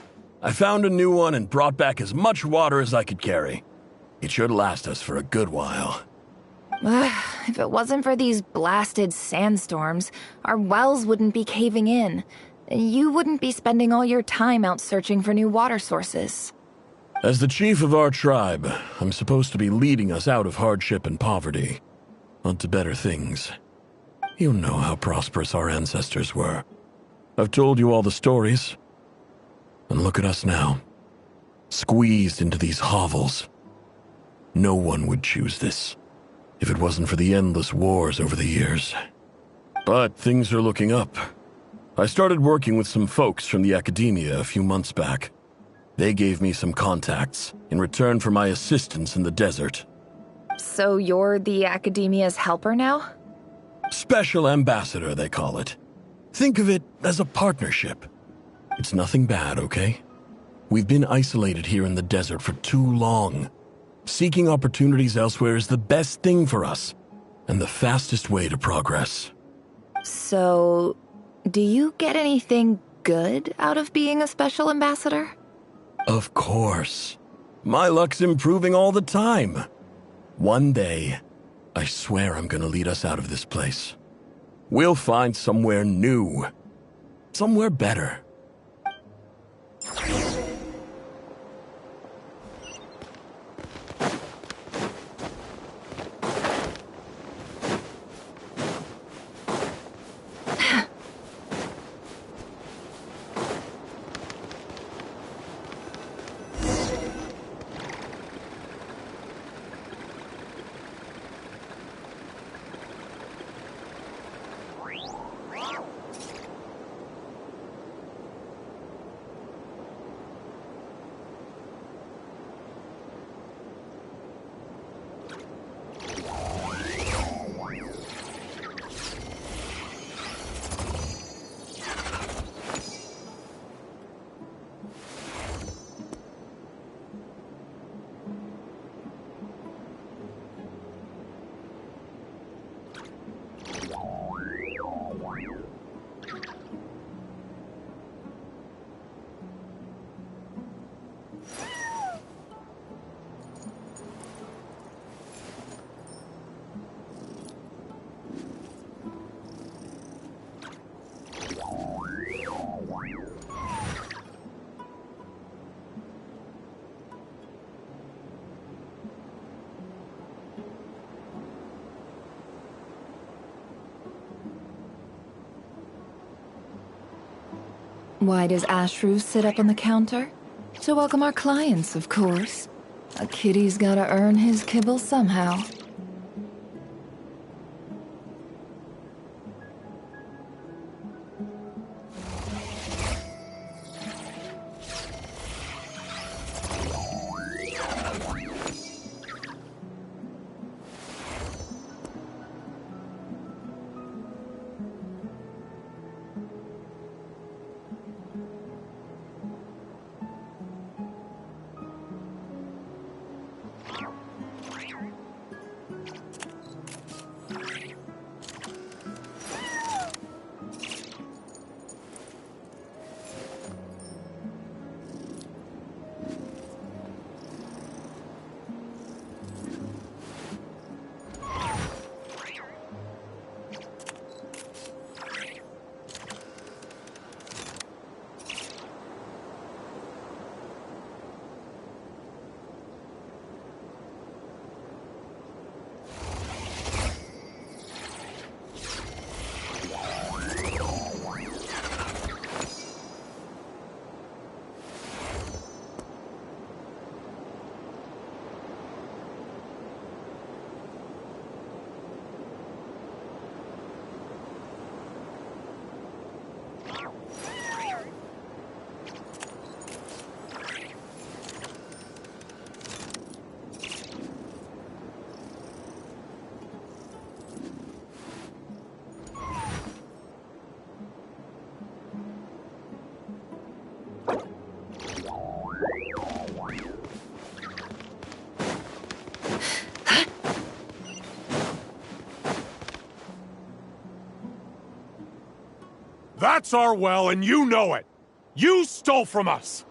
I found a new one and brought back as much water as I could carry. It should last us for a good while. If it wasn't for these blasted sandstorms, our wells wouldn't be caving in. You wouldn't be spending all your time out searching for new water sources. As the chief of our tribe, I'm supposed to be leading us out of hardship and poverty, onto better things. You know how prosperous our ancestors were. I've told you all the stories. And look at us now, squeezed into these hovels. No one would choose this, if it wasn't for the endless wars over the years. But things are looking up. I started working with some folks from the academia a few months back. They gave me some contacts in return for my assistance in the desert. So you're the academia's helper now? Special ambassador, they call it. Think of it as a partnership. It's nothing bad, okay? We've been isolated here in the desert for too long. Seeking opportunities elsewhere is the best thing for us, and the fastest way to progress. So, do you get anything good out of being a special ambassador? Of course. My luck's improving all the time. One day, I swear I'm gonna lead us out of this place. We'll find somewhere new. Somewhere better. Why does Ashru sit up on the counter? To welcome our clients, of course. A kitty's gotta earn his kibble somehow. That's our well, and you know it! You stole from us!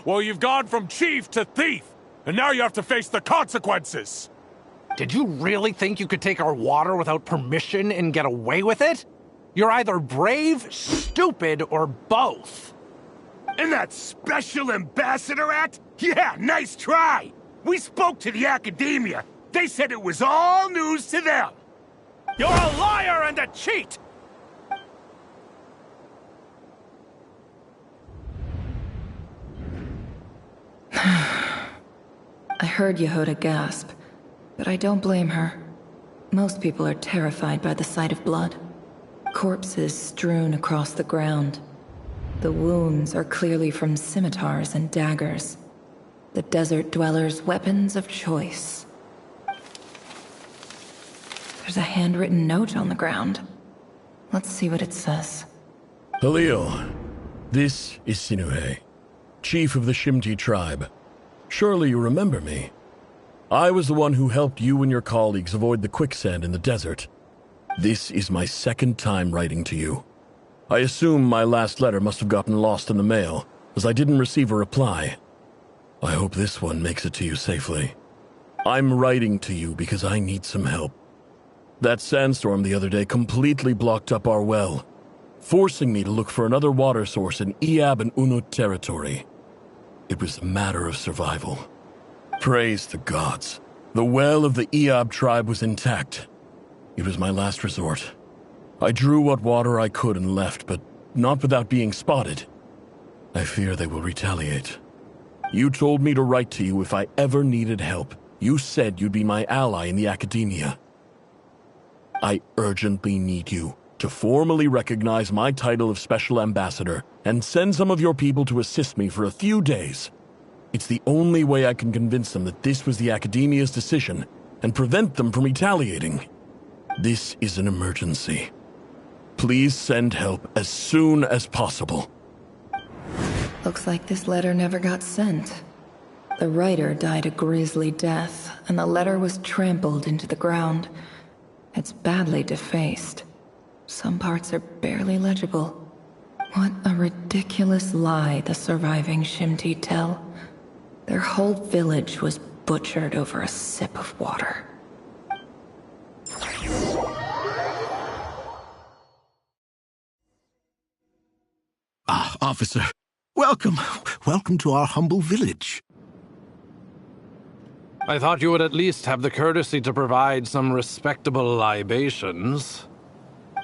Well, you've gone from chief to thief, and now you have to face the consequences! Did you really think you could take our water without permission and get away with it? You're either brave, stupid, or both. And that Special Ambassador Act? Yeah, nice try! We spoke to the academia. They said it was all news to them. You're a liar and a cheat! I heard Yehuda gasp, but I don't blame her. Most people are terrified by the sight of blood. Corpses strewn across the ground. The wounds are clearly from scimitars and daggers. The desert dwellers' weapons of choice. There's a handwritten note on the ground. Let's see what it says. Halil, this is Sinuhe, chief of the Shimti tribe. Surely you remember me. I was the one who helped you and your colleagues avoid the quicksand in the desert. This is my second time writing to you. I assume my last letter must have gotten lost in the mail, as I didn't receive a reply. I hope this one makes it to you safely. I'm writing to you because I need some help. That sandstorm the other day completely blocked up our well, forcing me to look for another water source in Iab and Unut territory. It was a matter of survival. Praise the gods. The well of the Iab tribe was intact. It was my last resort. I drew what water I could and left, but not without being spotted. I fear they will retaliate. You told me to write to you if I ever needed help. You said you'd be my ally in the academia. I urgently need you to formally recognize my title of Special Ambassador and send some of your people to assist me for a few days. It's the only way I can convince them that this was the Academia's decision and prevent them from retaliating. This is an emergency. Please send help as soon as possible. Looks like this letter never got sent. The writer died a grisly death, and the letter was trampled into the ground. It's badly defaced. Some parts are barely legible. What a ridiculous lie the surviving Shimti tell. Their whole village was butchered over a sip of water. Ah, officer. Welcome. Welcome to our humble village. I thought you would at least have the courtesy to provide some respectable libations.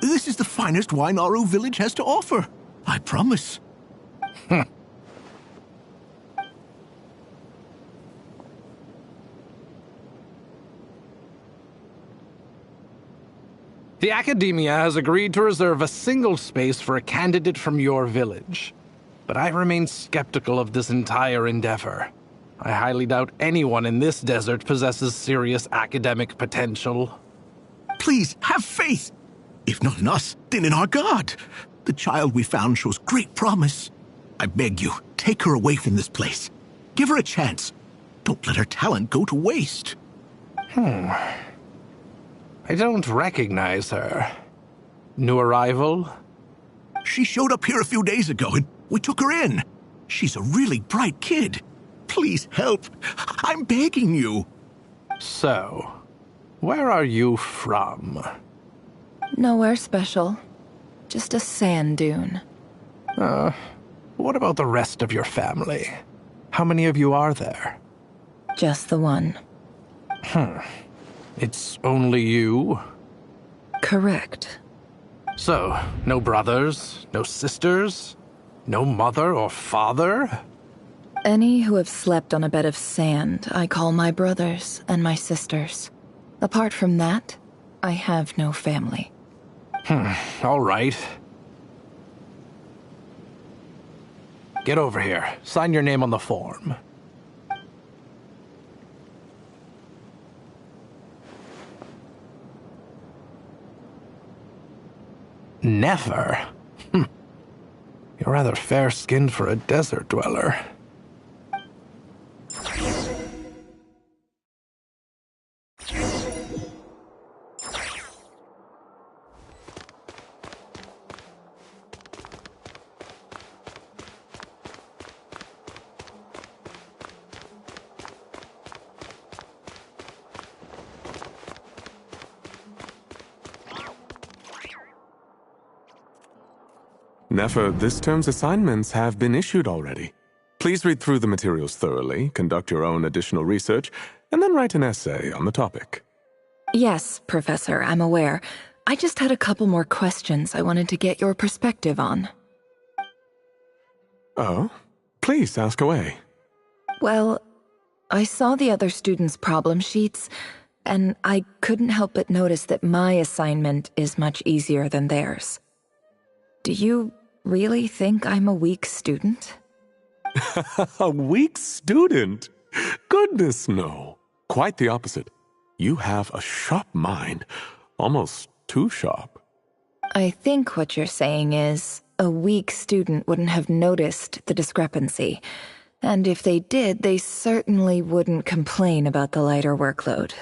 This is the finest wine Aru village has to offer. I promise. The Academia has agreed to reserve a single space for a candidate from your village. But I remain skeptical of this entire endeavor. I highly doubt anyone in this desert possesses serious academic potential. Please, have faith. If not in us, then in our god. The child we found shows great promise. I beg you, take her away from this place. Give her a chance. Don't let her talent go to waste. I don't recognize her. New arrival? She showed up here a few days ago and we took her in. She's a really bright kid. Please help. I'm begging you. So, where are you from? Nowhere special. Just a sand dune. What about the rest of your family? How many of you are there? Just the one. It's only you? Correct. So, no brothers, no sisters, no mother or father? Any who have slept on a bed of sand, I call my brothers and my sisters. Apart from that, I have no family. All right. Get over here. Sign your name on the form. Never? You're rather fair-skinned for a desert dweller. Nefer, this term's assignments have been issued already. Please read through the materials thoroughly, conduct your own additional research, and then write an essay on the topic. Yes, Professor, I'm aware. I just had a couple more questions I wanted to get your perspective on. Oh? Please ask away. Well, I saw the other students' problem sheets, and I couldn't help but notice that my assignment is much easier than theirs. Do you really think I'm a weak student? A weak student? Goodness, no. Quite the opposite. You have a sharp mind, almost too sharp. I think what you're saying is, a weak student wouldn't have noticed the discrepancy. And if they did, they certainly wouldn't complain about the lighter workload.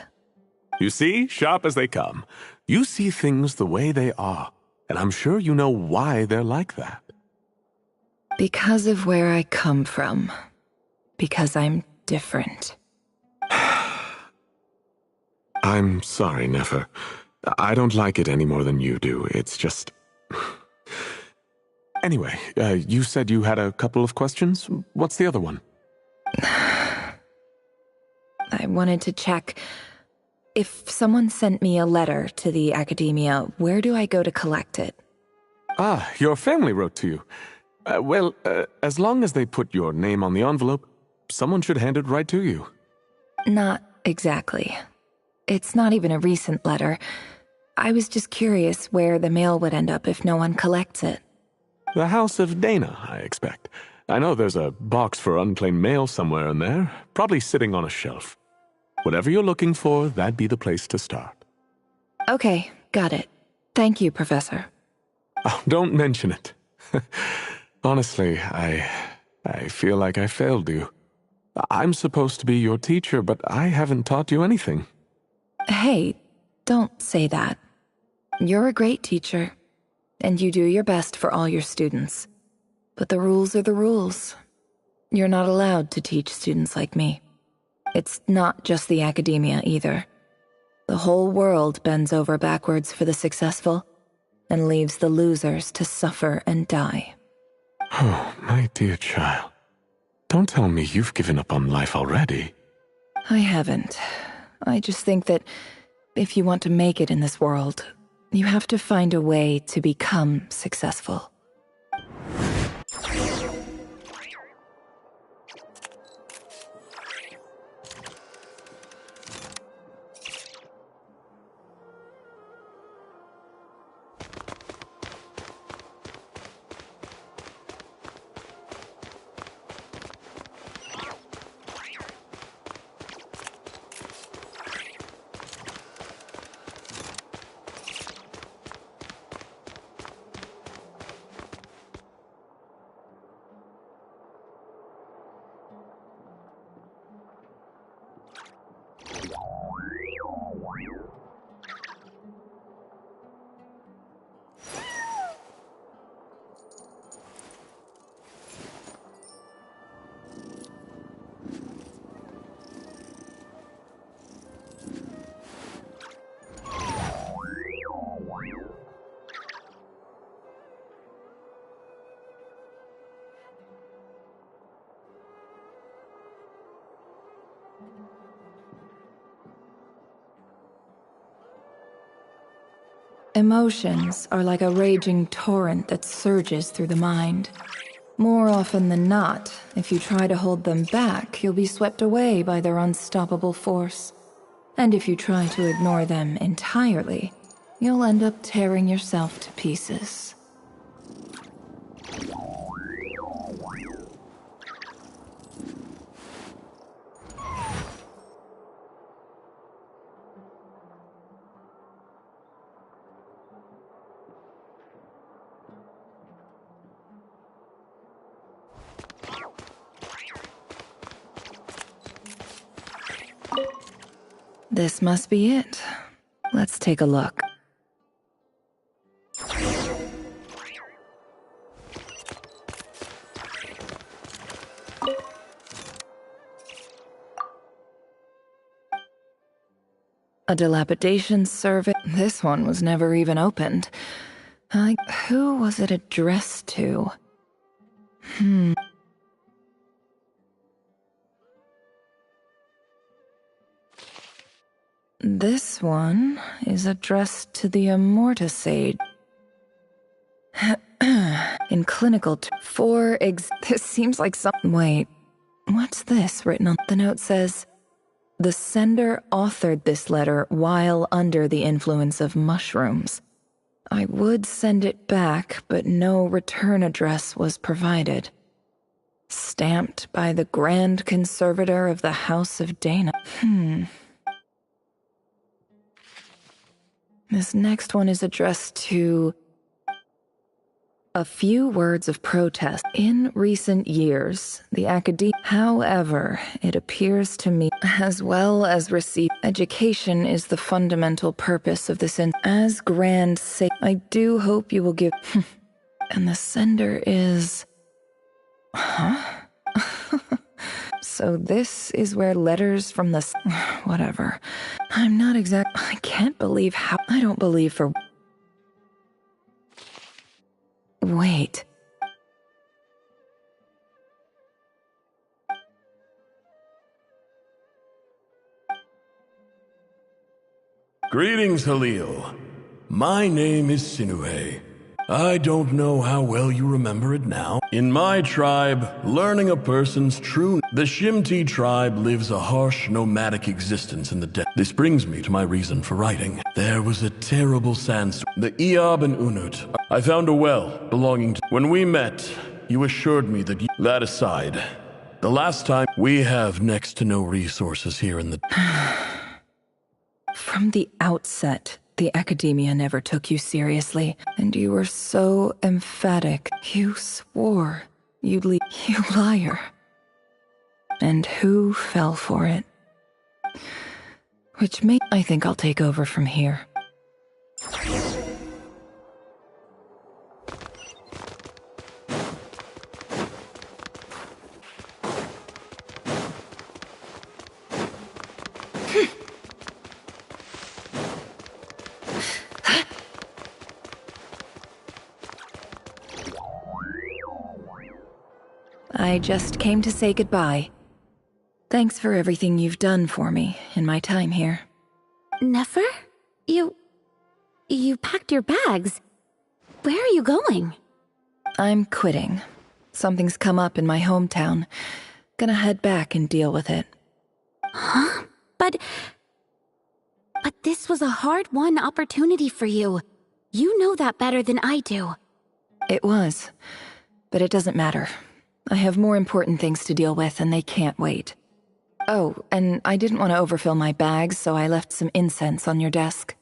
You see, sharp as they come. You see things the way they are, and I'm sure you know why they're like that. Because of where I come from. Because I'm different. I'm sorry, Nefer. I don't like it any more than you do. It's just... Anyway, you said you had a couple of questions. What's the other one? I wanted to check. If someone sent me a letter to the Academia, where do I go to collect it? Ah, your family wrote to you. Well, as long as they put your name on the envelope, someone should hand it right to you. Not exactly. It's not even a recent letter. I was just curious where the mail would end up if no one collects it. The House of Dana, I expect. I know there's a box for unclaimed mail somewhere in there, probably sitting on a shelf. Whatever you're looking for, that'd be the place to start. Okay, got it. Thank you, Professor. Oh, don't mention it. Honestly, I feel like I failed you. I'm supposed to be your teacher, but I haven't taught you anything. Hey, don't say that. You're a great teacher, and you do your best for all your students. But the rules are the rules. You're not allowed to teach students like me. It's not just the Academia either. The whole world bends over backwards for the successful, and leaves the losers to suffer and die. Oh, my dear child. Don't tell me you've given up on life already. I haven't. I just think that if you want to make it in this world, you have to find a way to become successful. Emotions are like a raging torrent that surges through the mind. More often than not, if you try to hold them back, you'll be swept away by their unstoppable force. And if you try to ignore them entirely, you'll end up tearing yourself to pieces. This must be it. Let's take a look. A dilapidation survey. This one was never even opened. Who was it addressed to? This one is addressed to the Immortisade. In clinical this seems like some— Wait, what's this written on— The note says, the sender authored this letter while under the influence of mushrooms. I would send it back, but no return address was provided. Stamped by the Grand Conservator of the House of Dana. This next one is addressed to— a few words of protest. In recent years, the academia— However, it appears to me, as well as receive— Education is the fundamental purpose of this as grand sake. I do hope you will give— And the sender is— Huh? So this is where letters from the— Whatever. I'm not I can't believe how— I don't believe for— Wait. Greetings, Halil. My name is Sinuhe. I don't know how well you remember it now. In my tribe, learning a person's true— The Shimti tribe lives a harsh, nomadic existence in the desert. This brings me to my reason for writing. There was a terrible sandstorm. The Eob and Unut. I found a well belonging to— When we met, you assured me that That aside, the last time— We have next to no resources here in the— From the outset, the academia never took you seriously, and you were so emphatic. You swore you'd leave— You liar. And who fell for it? Which may— I think I'll take over from here. I just came to say goodbye. Thanks for everything you've done for me in my time here. Nefer? You packed your bags. Where are you going? I'm quitting. Something's come up in my hometown. Gonna head back and deal with it. Huh? But this was a hard-won opportunity for you. You know that better than I do. It was. But it doesn't matter. I have more important things to deal with, and they can't wait. Oh, and I didn't want to overfill my bags, so I left some incense on your desk.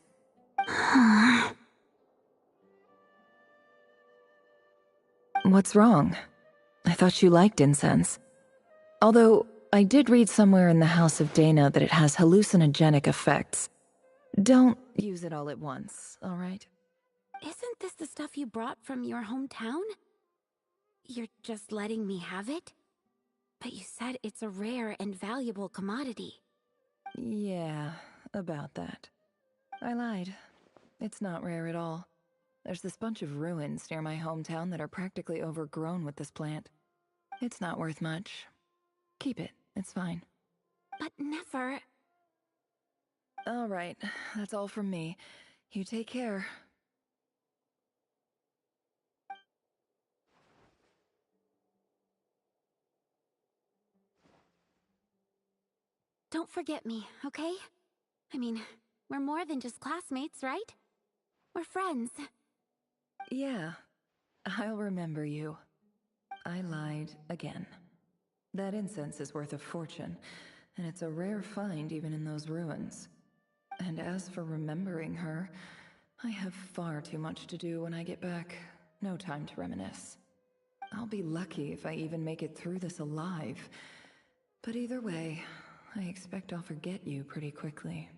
What's wrong? I thought you liked incense. Although, I did read somewhere in the House of Dana that it has hallucinogenic effects. Don't use it all at once, all right? Isn't this the stuff you brought from your hometown? You're just letting me have it? But you said it's a rare and valuable commodity. Yeah, about that. I lied. It's not rare at all. There's this bunch of ruins near my hometown that are practically overgrown with this plant. It's not worth much. Keep it, it's fine. But never... All right, that's all from me. You take care. Don't forget me, okay? I mean, we're more than just classmates, right? We're friends. Yeah, I'll remember you. I lied again. That incense is worth a fortune, and it's a rare find even in those ruins. And as for remembering her, I have far too much to do when I get back. No time to reminisce. I'll be lucky if I even make it through this alive. But either way, I expect I'll forget you pretty quickly.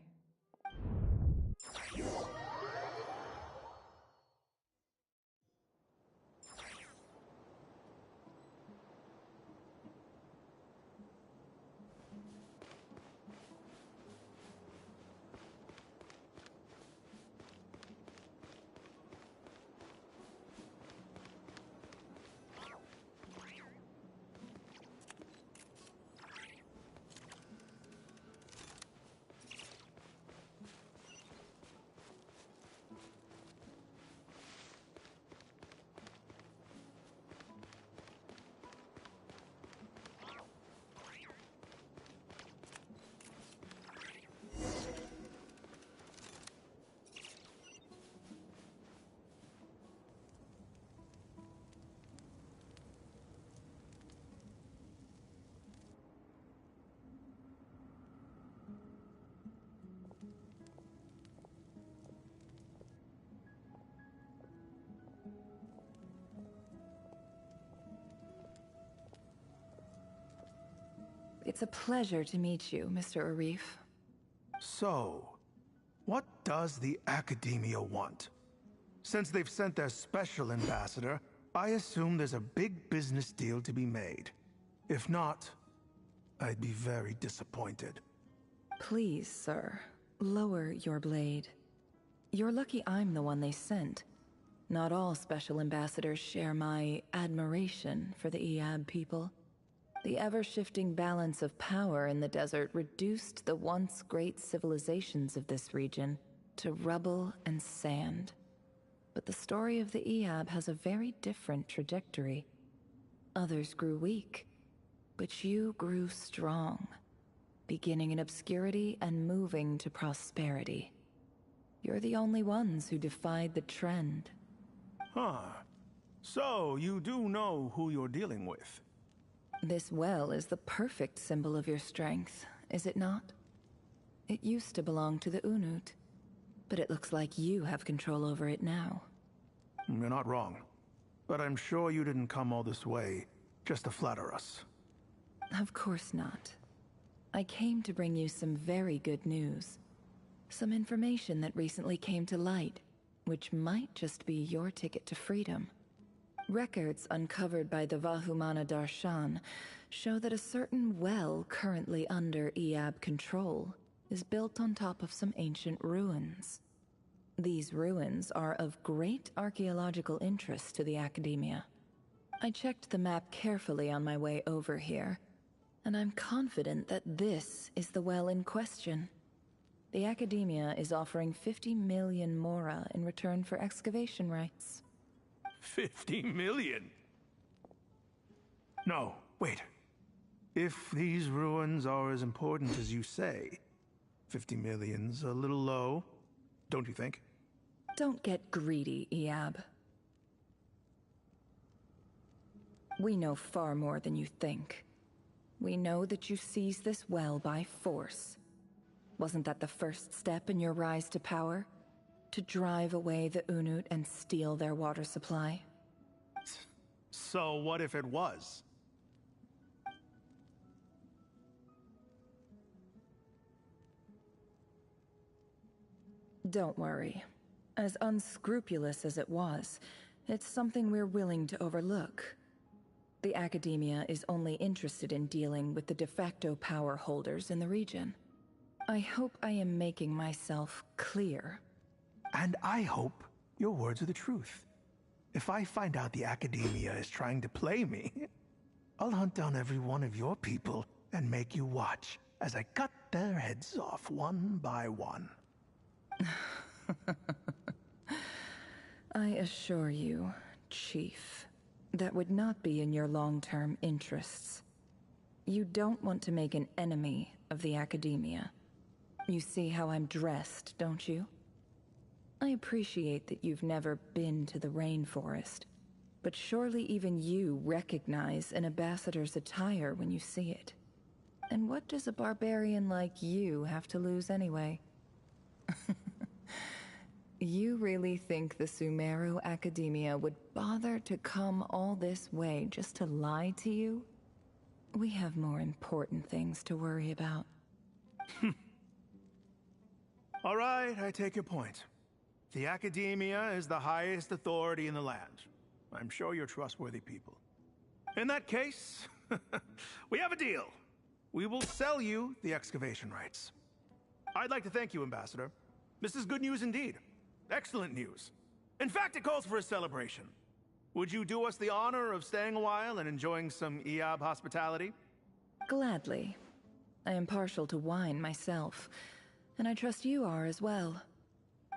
It's a pleasure to meet you, Mr. Arif. So, what does the Academia want? Since they've sent their special ambassador, I assume there's a big business deal to be made. If not, I'd be very disappointed. Please, sir, lower your blade. You're lucky I'm the one they sent. Not all special ambassadors share my admiration for the Iab people. The ever-shifting balance of power in the desert reduced the once great civilizations of this region to rubble and sand. But the story of the Iab has a very different trajectory. Others grew weak, but you grew strong, beginning in obscurity and moving to prosperity. You're the only ones who defied the trend. Huh. So, you do know who you're dealing with? This well is the perfect symbol of your strength, is it not? It used to belong to the Unut, but it looks like you have control over it now. You're not wrong. But I'm sure you didn't come all this way just to flatter us. Of course not. I came to bring you some very good news. Some information that recently came to light, which might just be your ticket to freedom. Records uncovered by the Vahumana Darshan show that a certain well currently under Iab control is built on top of some ancient ruins. These ruins are of great archaeological interest to the Academia. I checked the map carefully on my way over here, and I'm confident that this is the well in question. The Academia is offering 50 million mora in return for excavation rights. 50 million? No, wait. If these ruins are as important as you say, 50 million's a little low, don't you think? Don't get greedy, Iab. We know far more than you think. We know that you seized this well by force. Wasn't that the first step in your rise to power? To drive away the Unut and steal their water supply? So what if it was? Don't worry. As unscrupulous as it was, it's something we're willing to overlook. The Academia is only interested in dealing with the de facto power holders in the region. I hope I am making myself clear. And I hope your words are the truth. If I find out the Academia is trying to play me, I'll hunt down every one of your people and make you watch as I cut their heads off one by one. I assure you, Chief, that would not be in your long-term interests. You don't want to make an enemy of the academia. You see how I'm dressed, don't you? I appreciate that you've never been to the rainforest, but surely even you recognize an ambassador's attire when you see it. And what does a barbarian like you have to lose anyway? You really think the Sumeru Academia would bother to come all this way just to lie to you? We have more important things to worry about. All right, I take your point. The Academia is the highest authority in the land. I'm sure you're trustworthy people. In that case, we have a deal. We will sell you the excavation rights. I'd like to thank you, Ambassador. This is good news indeed. Excellent news. In fact, it calls for a celebration. Would you do us the honor of staying a while and enjoying some Eab hospitality? Gladly. I am partial to wine myself, and I trust you are as well.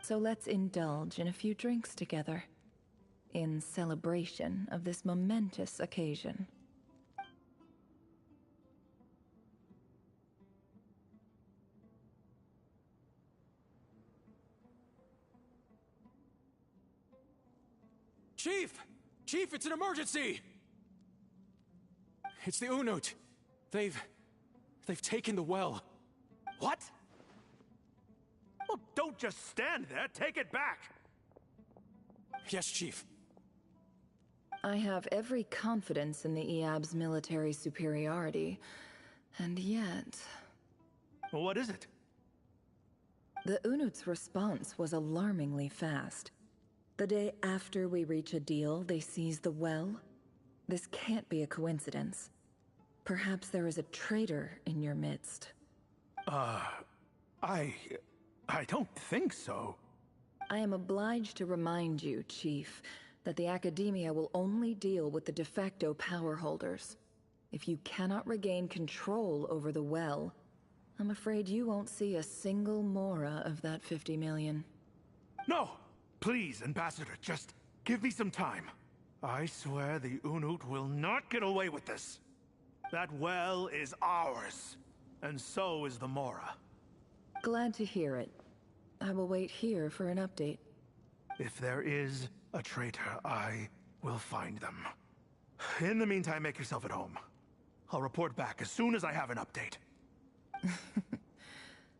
So let's indulge in a few drinks together, in celebration of this momentous occasion. Chief! Chief, it's an emergency! It's the Unut. They've taken the well. What? Well, don't just stand there. Take it back. Yes, Chief. I have every confidence in the Eab's military superiority, and yet... What is it? The Unut's response was alarmingly fast. The day after we reach a deal, they seize the well. This can't be a coincidence. Perhaps there is a traitor in your midst. I don't think so. I am obliged to remind you, Chief, that the Academia will only deal with the de facto power holders. If you cannot regain control over the well, I'm afraid you won't see a single mora of that 50 million. No! Please, Ambassador, just give me some time. I swear the Unut will not get away with this. That well is ours, and so is the Mora. Glad to hear it. I will wait here for an update. If there is a traitor, I will find them. In the meantime, make yourself at home. I'll report back as soon as I have an update.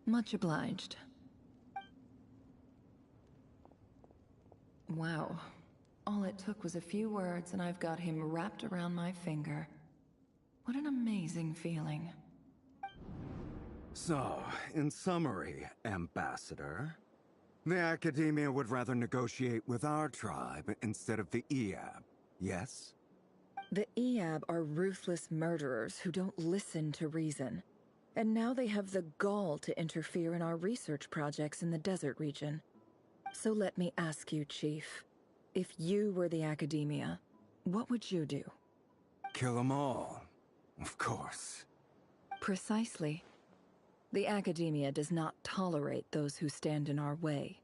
Much obliged. Wow. All it took was a few words and I've got him wrapped around my finger. What an amazing feeling. So, in summary, Ambassador, the Academia would rather negotiate with our tribe instead of the Eab, yes? The Eab are ruthless murderers who don't listen to reason. And now they have the gall to interfere in our research projects in the desert region. So let me ask you, Chief. If you were the Academia, what would you do? Kill them all, of course. Precisely. The Academia does not tolerate those who stand in our way.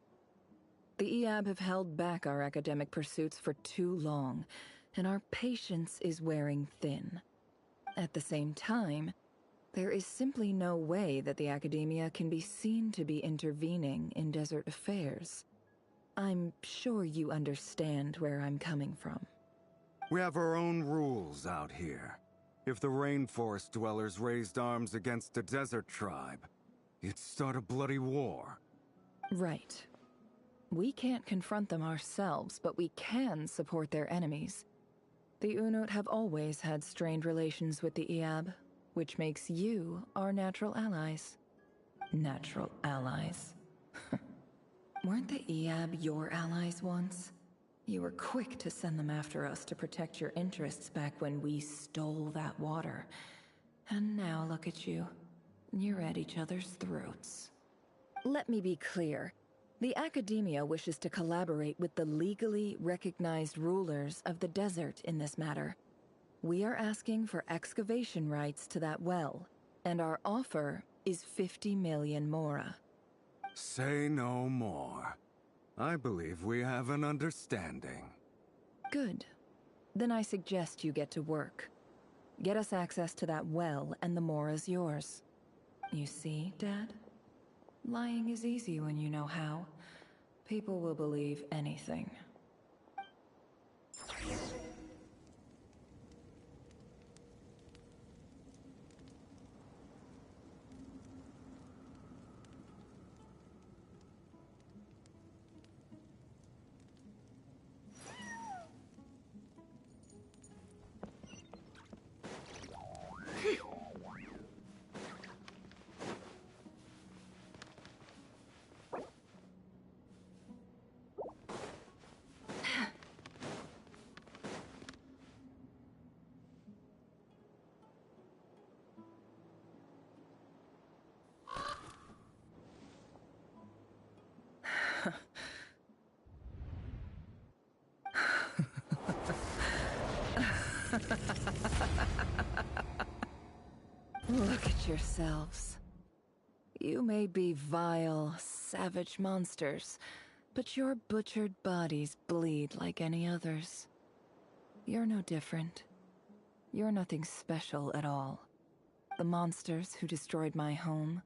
The Eab have held back our academic pursuits for too long, and our patience is wearing thin. At the same time, there is simply no way that the Academia can be seen to be intervening in desert affairs. I'm sure you understand where I'm coming from. We have our own rules out here. If the rainforest dwellers raised arms against a desert tribe, it'd start a bloody war. Right. We can't confront them ourselves, but we can support their enemies. The Unut have always had strained relations with the Eab, which makes you our natural allies. Natural allies. Weren't the Eab your allies once? You were quick to send them after us to protect your interests back when we stole that water. And now look at you. You're at each other's throats. Let me be clear. The Academia wishes to collaborate with the legally recognized rulers of the desert in this matter. We are asking for excavation rights to that well, And our offer is 50 million mora. Say no more. I believe we have an understanding. Good. Then I suggest you get to work. Get us access to that well, and the mora's yours. You see, Dad? Lying is easy when you know how. People will believe anything. Look at yourselves. You may be vile, savage monsters, but your butchered bodies bleed like any others. You're no different. You're nothing special at all. The monsters who destroyed my home,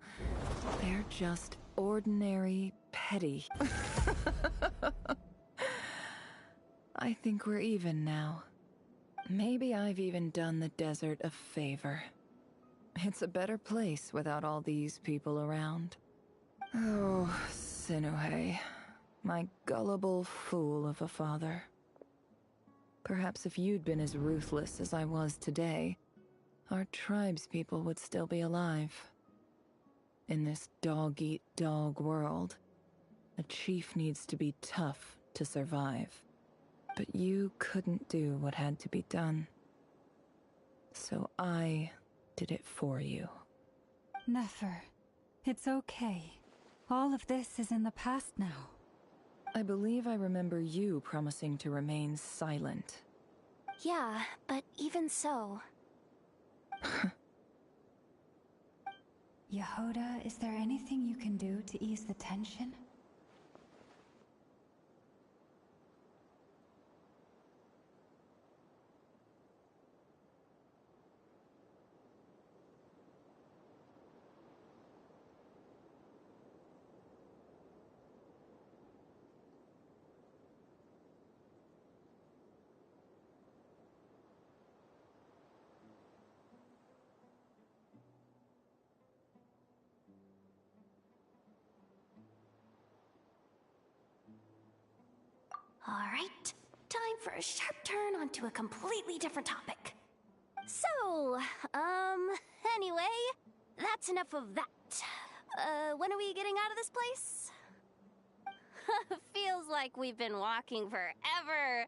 they're just ordinary, petty. I think we're even now. Maybe I've even done the desert a favor. It's a better place without all these people around. Oh, Sinuhe, my gullible fool of a father. Perhaps if you'd been as ruthless as I was today, our tribespeople would still be alive. In this dog-eat-dog world, a chief needs to be tough to survive. But you couldn't do what had to be done. So I did it for you. Nefer, it's okay. All of this is in the past now. I believe I remember you promising to remain silent. Yeah, but even so... Yehoda, is there anything you can do to ease the tension? Alright, time for a sharp turn onto a completely different topic. So, anyway, that's enough of that. When are we getting out of this place? Feels like we've been walking forever.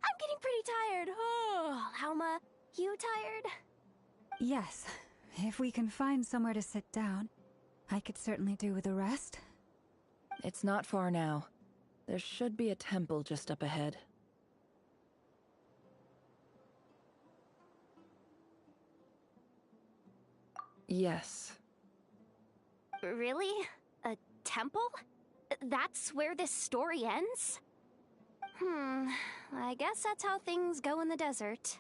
I'm getting pretty tired. Oh, Alma, you tired? Yes, if we can find somewhere to sit down, I could certainly do with a rest. It's not far now. There should be a temple just up ahead. Yes. Really? A temple? That's where this story ends? I guess that's how things go in the desert.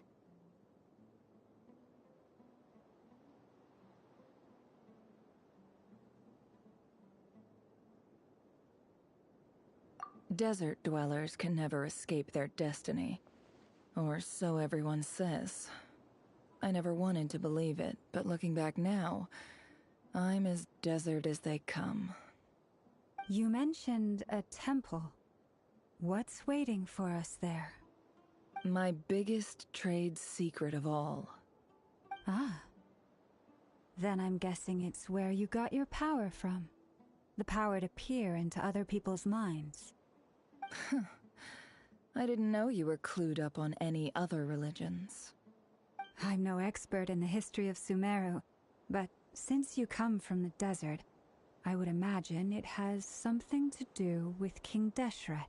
Desert dwellers can never escape their destiny. Or so everyone says. I never wanted to believe it, but looking back now, I'm as desert as they come. You mentioned a temple. What's waiting for us there? My biggest trade secret of all. Ah. Then I'm guessing it's where you got your power from. The power to peer into other people's minds. I didn't know you were clued up on any other religions. I'm no expert in the history of Sumeru, but since you come from the desert, I would imagine it has something to do with King Deshret.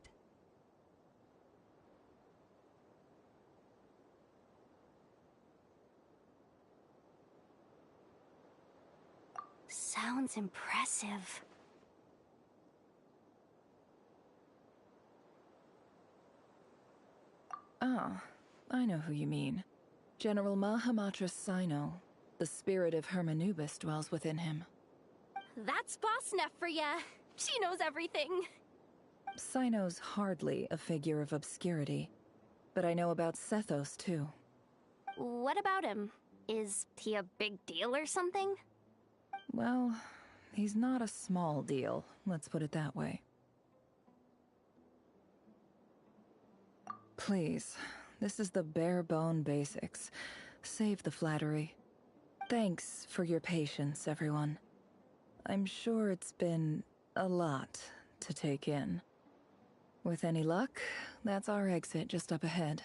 Sounds impressive. Ah, I know who you mean. General Mahamatra Sino. The spirit of Hermanubis dwells within him. That's Boss Neff for ya. She knows everything. Sino's hardly a figure of obscurity, but I know about Sethos too. What about him? Is he a big deal or something? Well, he's not a small deal, let's put it that way. Please, this is the bare-bone basics. Save the flattery. Thanks for your patience, everyone. I'm sure it's been a lot to take in. With any luck, that's our exit just up ahead.